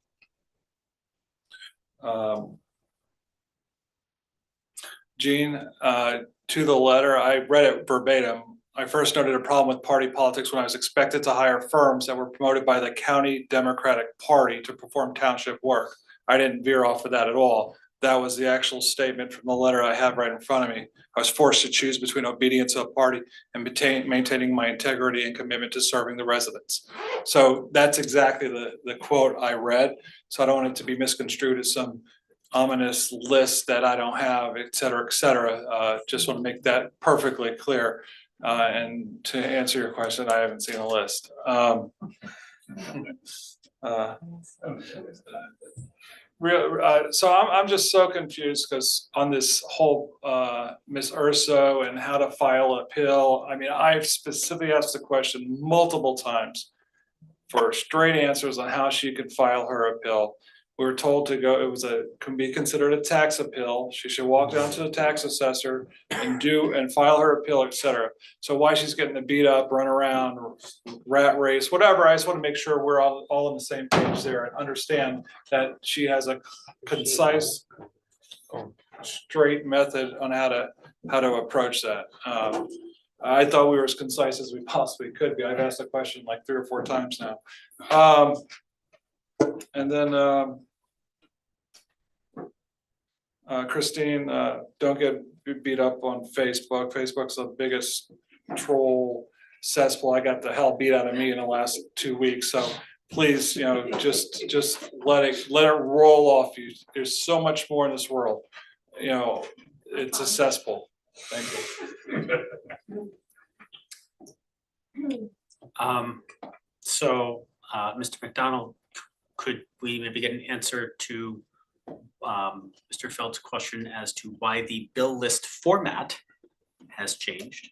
B: Gene, to the letter, I read it verbatim. I first noted a problem with party politics when I was expected to hire firms that were promoted by the county Democratic Party to perform township work. I didn't veer off of that at all. That was the actual statement from the letter I have right in front of me. I was forced to choose between obedience to a party and maintaining my integrity and commitment to serving the residents. So that's exactly the quote I read. So I don't want it to be misconstrued as some ominous list that I don't have, et cetera, et cetera. Just want to make that perfectly clear. And to answer your question, I haven't seen a list. So I'm just so confused because on this whole Ms. Urso and how to file an appeal. I mean, I've specifically asked the question multiple times for straight answers on how she could file her appeal. We were told to go, can be considered a tax appeal. She should walk down to the tax assessor and file her appeal, et cetera. So why she's getting the beat up, run around, rat race, whatever, I just want to make sure we're all on the same page there and understand that she has a concise, straight method on how to approach that. I thought we were as concise as we possibly could be. I've asked the question like 3 or 4 times now. And then Christine, don't get beat up on Facebook. Facebook's the biggest troll cesspool. I got the hell beat out of me in the last 2 weeks. So please, just let it roll off you. There's so much more in this world. It's a cesspool. Thank you.
D: Mr. McDonald, could we maybe get an answer to Mr. Feld's question as to why the bill list format has changed?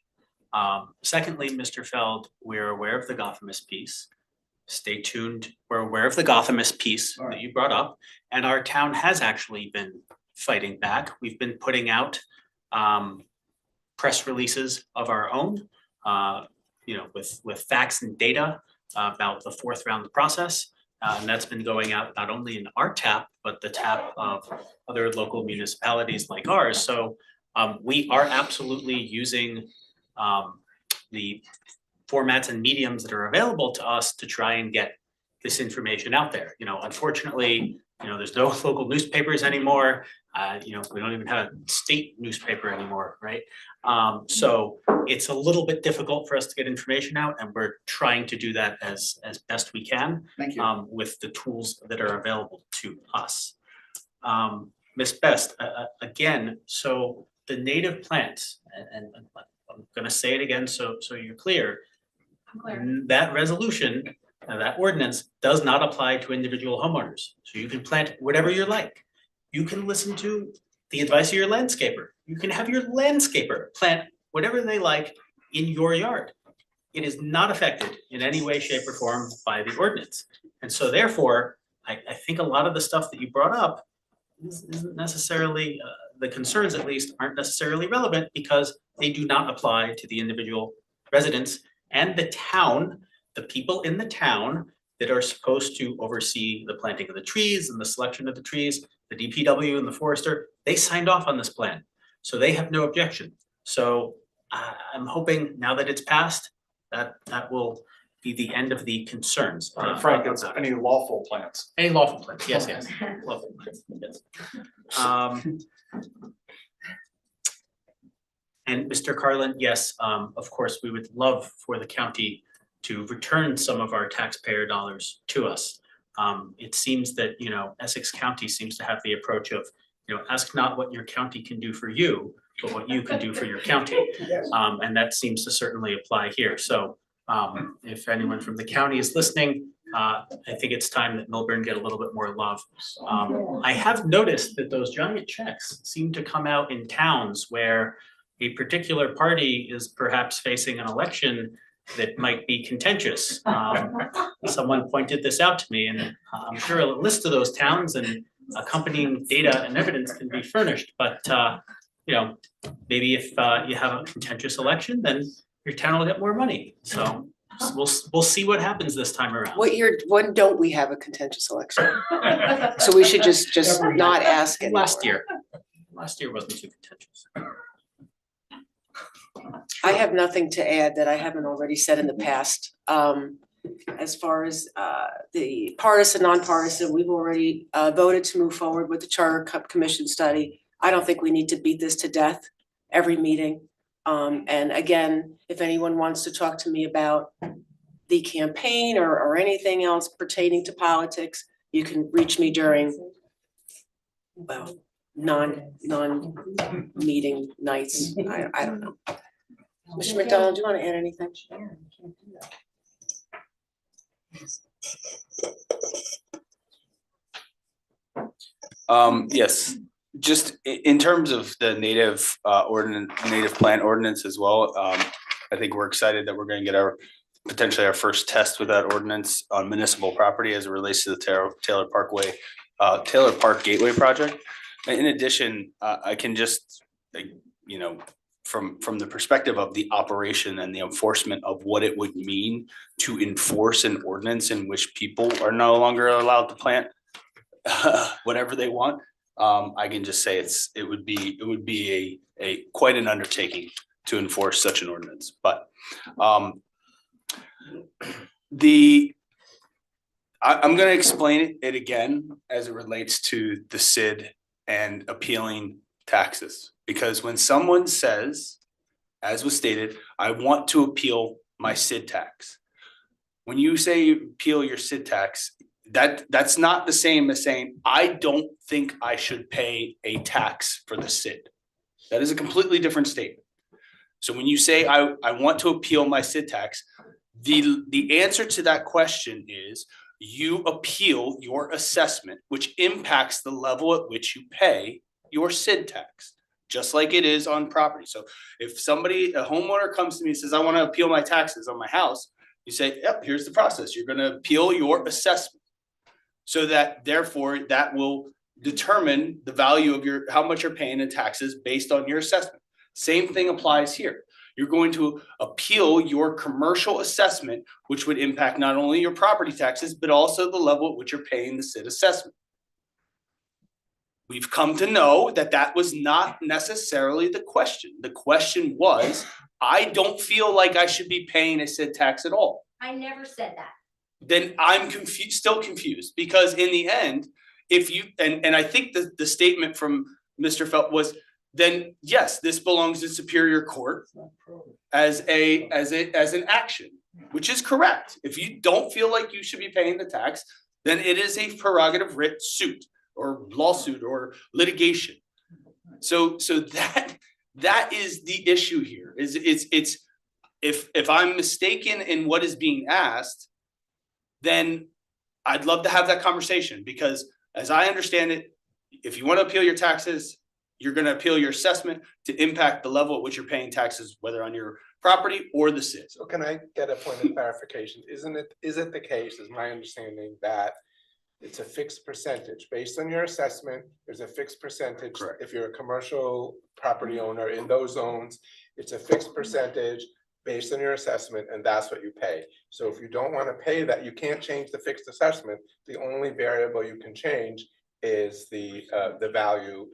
D: Secondly, Mr. Feld, we're aware of the Gothamist piece. Stay tuned. We're aware of the Gothamist piece that you brought up, and our town has actually been fighting back. We've been putting out press releases of our own, with facts and data about the 4th round of the process. And that's been going out not only in our tap, but the tap of other local municipalities like ours. So we are absolutely using the formats and mediums that are available to us to try and get this information out there. You know, unfortunately, you know, there's no local newspapers anymore. You know, we don't even have a state newspaper anymore, right? So it's a little bit difficult for us to get information out, and we're trying to do that as best we can.
K: Thank you.
D: With the tools that are available to us. Ms. Best, again, so the native plants, and I'm gonna say it again, so you're clear.
S: I'm clear.
D: That resolution, that ordinance does not apply to individual homeowners. So you can plant whatever you like. You can listen to the advice of your landscaper. You can have your landscaper plant whatever they like in your yard. It is not affected in any way, shape, or form by the ordinance. And so therefore, I think a lot of the stuff that you brought up isn't necessarily, the concerns at least, aren't necessarily relevant because they do not apply to the individual residents and the town, the people in the town that are supposed to oversee the planting of the trees and the selection of the trees, the DPW and the forester. They signed off on this plan, so they have no objection. So I'm hoping now that it's passed, that will be the end of the concerns.
B: Frank, it's any lawful plants.
D: Any lawful plants, yes, yes, lawful plants, yes. And Mr. Carlin, yes, of course, we would love for the county to return some of our taxpayer dollars to us. It seems that, you know, Essex County seems to have the approach of, you know, ask not what your county can do for you, but what you can do for your county. And that seems to certainly apply here. So if anyone from the county is listening, I think it's time that Milburn get a little bit more love. I have noticed that those giant checks seem to come out in towns where a particular party is perhaps facing an election that might be contentious. Someone pointed this out to me, and I'm sure a list of those towns and accompanying data and evidence can be furnished, but you know, maybe if you have a contentious election, then your town will get more money. So we'll see what happens this time around.
A: When don't we have a contentious election? So we should just not ask anymore.
D: Last year wasn't too contentious.
A: I have nothing to add that I haven't already said in the past. As far as the partisan, nonpartisan, we've already voted to move forward with the Charter Commission study. I don't think we need to beat this to death every meeting. And again, if anyone wants to talk to me about the campaign or anything else pertaining to politics, you can reach me during, well, non-meeting nights. I don't know. Mr. McDonald, do you want to add anything?
H: Yes, just in terms of the native native plant ordinance as well. I think we're excited that we're going to get potentially our first test with that ordinance on municipal property as it relates to the Taylor Park Gateway project. In addition, I can just, you know, from the perspective of the operation and the enforcement of what it would mean to enforce an ordinance in which people are no longer allowed to plant whatever they want. I can just say it would be a quite an undertaking to enforce such an ordinance. But I'm going to explain it again as it relates to the SID and appealing taxes. Because when someone says, as was stated, I want to appeal my SID tax. When you say appeal your SID tax, that's not the same as saying, I don't think I should pay a tax for the SID. That is a completely different statement. So when you say, I want to appeal my SID tax, the answer to that question is you appeal your assessment, which impacts the level at which you pay your SID tax, just like it is on property. So if a homeowner comes to me and says, I want to appeal my taxes on my house, you say, yep, here's the process. You're going to appeal your assessment. So that therefore that will determine the value of how much you're paying in taxes based on your assessment. Same thing applies here. You're going to appeal your commercial assessment, which would impact not only your property taxes, but also the level at which you're paying the SID assessment. We've come to know that that was not necessarily the question. The question was, I don't feel like I should be paying a SID tax at all.
I: I never said that.
T: then I'm still confused, because in the end, if you, and I think the statement from Mr. Felt was, then yes, this belongs in Superior Court as an action, which is correct. If you don't feel like you should be paying the tax, then it is a prerogative writ suit or lawsuit or litigation. So that is the issue here, is it's if I'm mistaken in what is being asked, then I'd love to have that conversation, because as I understand it, if you want to appeal your taxes, you're going to appeal your assessment to impact the level at which you're paying taxes, whether on your property or the city.
F: So can I get a point of clarification? Is it the case, is my understanding, that it's a fixed percentage based on your assessment? There's a fixed percentage.
T: Correct.
F: If you're a commercial property owner in those zones, it's a fixed percentage based on your assessment, and that's what you pay. So if you don't want to pay that, you can't change the fixed assessment. The only variable you can change is the value,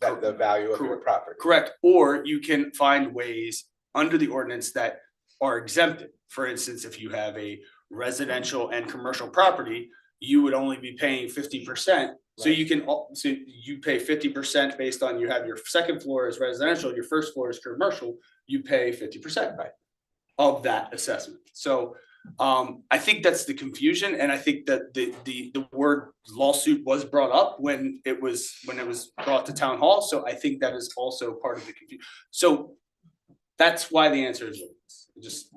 F: the value of your property.
T: Correct. Or you can find ways under the ordinance that are exempted. For instance, if you have a residential and commercial property, you would only be paying 50%. So you can, so you pay 50% based on, you have your second floor is residential, your first floor is commercial, you pay 50% of that assessment. So I think that's the confusion, and I think that the word lawsuit was brought up when it was brought to town hall. So I think that is also part of the confusion. So that's why the answer is just.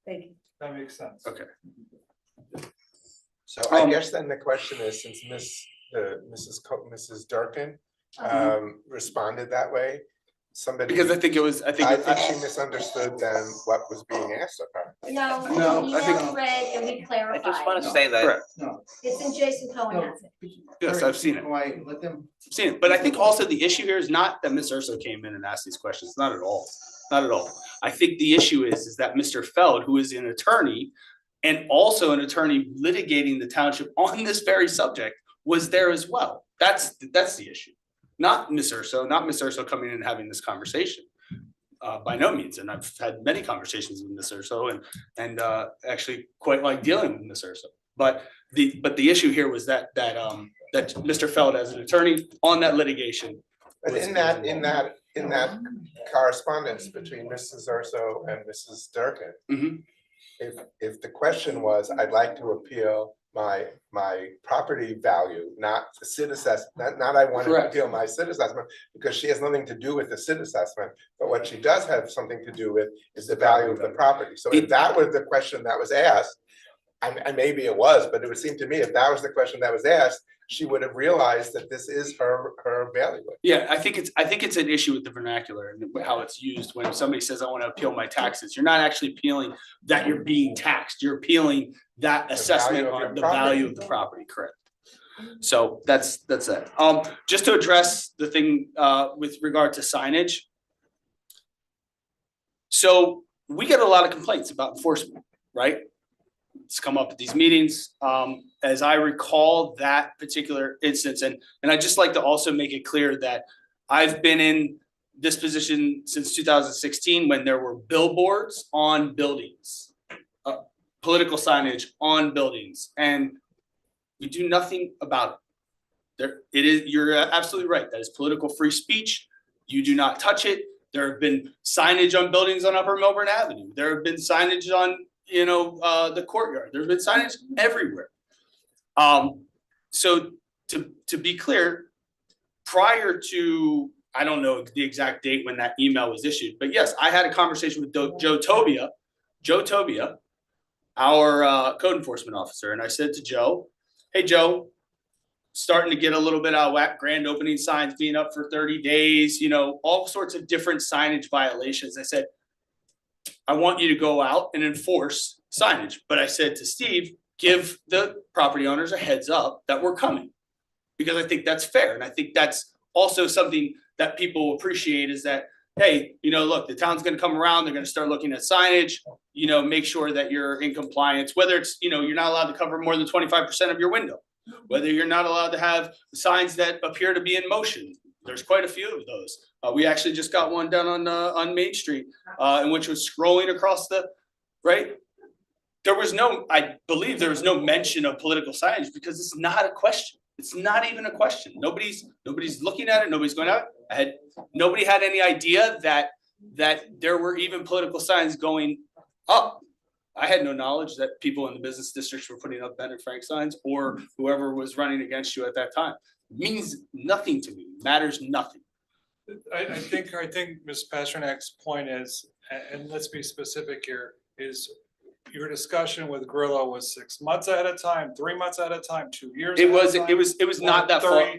B: Thank you. That makes sense.
T: Okay.
F: So I guess then the question is, since Mrs. Durkin responded that way, somebody.
T: Because I think
F: she misunderstood then what was being asked of her.
I: No,
T: No, I think-
I: email read and we
E: I
I: clarified.
E: just want to say that.
T: Correct.
I: It's in Jason Cohen has it.
T: Yes, I've seen it.
K: Why, let them.
T: I've seen it. But I think also the issue here is not that Ms. Urso came in and asked these questions. Not at all. Not at all. I think the issue is that Mr. Feld, who is an attorney and also an attorney litigating the township on this very subject, was there as well. That's the issue. Not Ms. Urso, not Ms. Urso coming in and having this conversation. By no means. And I've had many conversations with Ms. Urso and actually quite like dealing with Ms. Urso. But the issue here was that Mr. Feld, as an attorney on that litigation.
F: But in that correspondence between Mrs. Urso and Mrs. Durkin, if the question was, I'd like to appeal my property value, not the SID assessment, not I want to appeal my SID assessment, because she has nothing to do with the SID assessment, but what she does have something to do with is the value of the property. So if that was the question that was asked, and maybe it was, but it would seem to me if that was the question that was asked, she would have realized that this is her value.
T: Yeah, I think it's an issue with the vernacular and how it's used. When somebody says, I want to appeal my taxes, you're not actually appealing that you're being taxed. You're appealing that assessment on the value of the property, correct? So that's that. Just to address the thing with regard to signage. So we get a lot of complaints about enforcement, right? It's come up at these meetings. As I recall that particular instance, and I'd just like to also make it clear that I've been in this position since 2016 when there were billboards on buildings, political signage on buildings, and we do nothing about it. You're absolutely right. That is political free speech. You do not touch it. There have been signage on buildings on Upper Melbourne Avenue. There have been signage on the courtyard. There's been signage everywhere. So to be clear, prior to, I don't know the exact date when that email was issued, but yes, I had a conversation with Joe Tobia, our code enforcement officer. And I said to Joe, hey, Joe, starting to get a little bit out of whack, grand opening signs being up for 30 days, all sorts of different signage violations. I said, I want you to go out and enforce signage. But I said to Steve, give the property owners a heads up that we're coming, because I think that's fair. And I think that's also something that people appreciate, is that, hey, look, the town's going to come around. They're going to start looking at signage, make sure that you're in compliance, whether it's, you're not allowed to cover more than 25% of your window, whether you're not allowed to have signs that appear to be in motion. There's quite a few of those. We actually just got one down on Main Street, in which was scrolling across the, right? there was no, I believe there was no mention of political signage because it's not a question. It's not even a question. Nobody's looking at it. Nobody's going out. Nobody had any idea that there were even political signs going up. I had no knowledge that people in the business districts were putting up Ben and Frank signs or whoever was running against you at that time. It means nothing to me, matters nothing.
B: I think Ms. Pasternak's point is, and let's be specific here, is your discussion with Grillo was 6 months ahead of time, 3 months ahead of time, 2 years.
T: It
B: ahead
T: was,
B: of time,
T: it was not that far.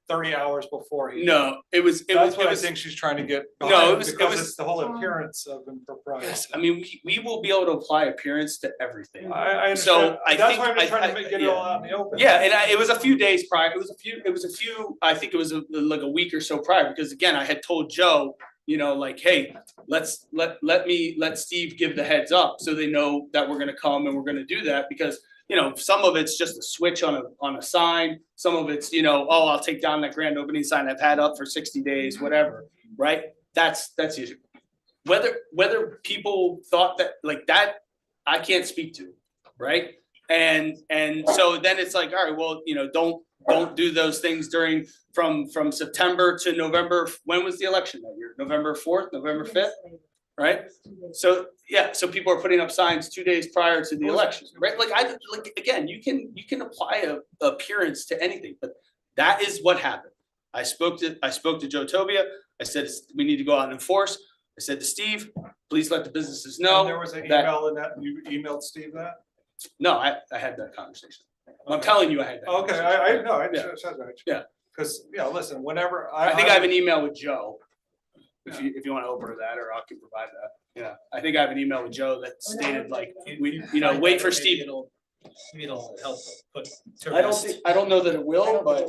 B: 30 hours before.
T: No,
B: That's what I think she's trying to get.
T: No,
B: because it's the whole appearance of impropriety.
T: Yes, I mean, we will be able to apply appearance to everything.
B: I
T: So
B: understand.
T: I
B: That's
T: think
B: why I'm just trying to get it all
T: yeah.
B: out in the open.
T: Yeah, and it was a few days prior, it was a few, I think it was like a week or so prior, because again, I had told Joe, you know, like, hey, let Steve give the heads up so they know that we're gonna come and we're gonna do that, because, you know, some of it's just a switch on a sign, some of it's, you know, oh, I'll take down that grand opening sign I've had up for 60 days, whatever, right? That's usually, whether people thought that, like that, I can't speak to, right? And so then it's like, all right, well, you know, don't do those things from September to November. When was the election that year? November 4th, November 5th, right? So yeah, so people are putting up signs 2 days prior to the election, right? Like again, you can apply a appearance to anything, but that is what happened. I spoke to Joe Tobia. I said we need to go out and enforce. I said to Steve, please let the businesses know.
B: And there was an email in that, you emailed Steve that?
T: No, I had that conversation. I'm telling you, I had that.
B: Okay, I know, I
T: Yeah.
B: said that.
T: Yeah.
B: Because, you know, listen, whenever
T: I think I have an email with Joe. If you want to open that, or I can provide that. Yeah, I think I have an email with Joe that stated like, we, you know, wait for Steve.
D: Maybe it'll help put to
T: I
D: rest.
T: don't know that it will, but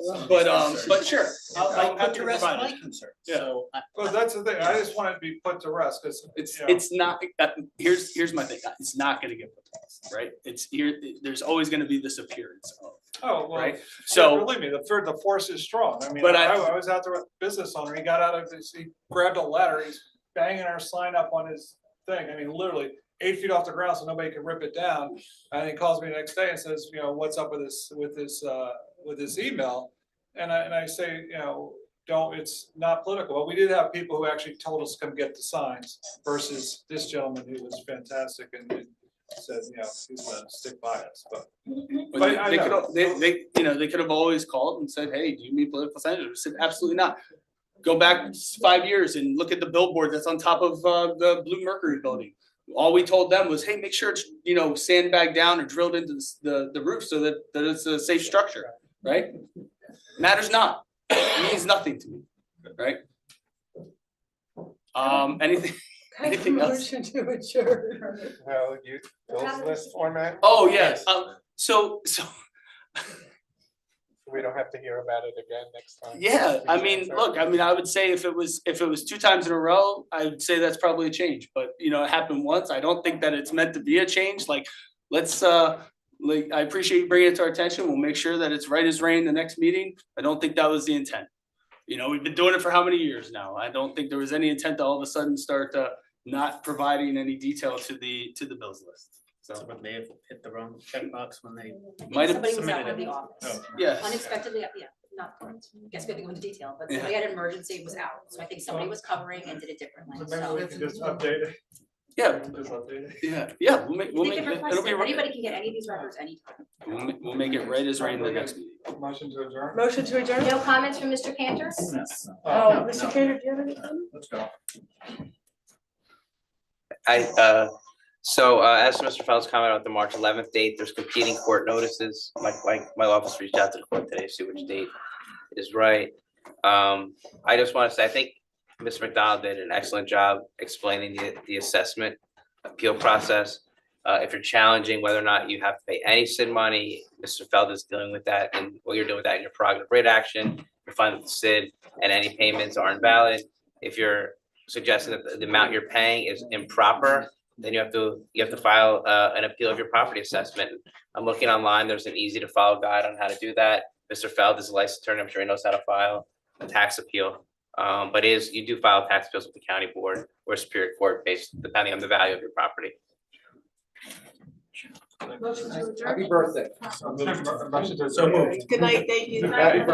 T: sure.
K: I'll
T: have
K: put to rest
T: provide
K: my
T: it.
K: concern.
T: Yeah.
K: So
B: Well, that's the thing, I just want it to be put to rest, because
T: It's not, here's my thing, it's not gonna get put to rest, right? It's here, there's always gonna be this appearance of,
B: Oh, well,
T: right?
B: so
T: So,
B: believe me, the force is strong. I mean,
T: But
B: I was out there with a business owner, he got out of his, he grabbed a ladder, he's banging our sign up on his thing, I mean, literally 8 feet off the ground so nobody can rip it down. And he calls me the next day and says, you know, what's up with this email? And I say, you know, it's not political. But we did have people who actually told us to come get the signs versus this gentleman who was fantastic and said, you know, he's gonna stick by us, but. I know.
T: they could have always called and said, hey, do you mean political signage? I said, absolutely not. Go back 5 years and look at the billboard that's on top of the Blue Mercury building. All we told them was, hey, make sure it's, you know, sandbagged down or drilled into the roof so that it's a safe structure, right? Matters not, it means nothing to me, right? Anything else?
J: Motion to adjourn.
F: Well, Bill's list format.
T: Oh, yes, so
F: We don't have to hear about it again next time.
T: yeah, I mean, look, I would say if it was 2 times in a row, I would say that's probably a change, but you know, it happened once. I don't think that it's meant to be a change. Like, let's like, I appreciate you bringing it to our attention. We'll make sure that it's right as rain the next meeting. I don't think that was the intent. You know, we've been doing it for how many years now? I don't think there was any intent to all of a sudden start not providing any detail to the bills list. So
D: But they have hit the wrong checkbox when they
T: might have
S: Somebody was out
D: submitted
S: of the
D: it.
S: office.
T: Yes.
S: Unexpectedly, yeah, not, I guess we have to go into detail, but
T: Yeah.
S: somebody had an emergency, was out, so I think somebody was covering and did it differently, so.
B: Maybe we can just update it.
T: Yeah,
B: Just update it.
T: yeah, we'll make
S: They can
T: it,
S: request
T: it'll be
S: it,
T: right.
S: anybody can get any of these records anytime.
T: We'll make it right as rain the next meeting.
B: Motion to adjourn?
Q: Motion to adjourn?
R: No comments from Mr. Cantor?
Q: Oh, Mr. Cantor, do you have anything?
B: Let's go.
E: So as to Mr. Feld's comment about the March 11th date, there's competing court notices. My office reached out to the court today to see which date is right. I just want to say, I think Mr. McDonald did an excellent job explaining the assessment appeal process. If you're challenging whether or not you have to pay any SID money, Mr. Feld is dealing with that, and what you're doing with that in your prerogative rate action, you're fine with the SID, and any payments are invalid. If you're suggesting that the amount you're paying is improper, then you have to file an appeal of your property assessment. I'm looking online, there's an easy to follow guide on how to do that. Mr. Feld is a licensed attorney, I'm sure he knows how to file a tax appeal. But you do file tax appeals with the county board or Superior Court based depending on the value of your property.
K: Happy birthday.
B: So moved.
K: Good night, thank you.
B: Happy birthday.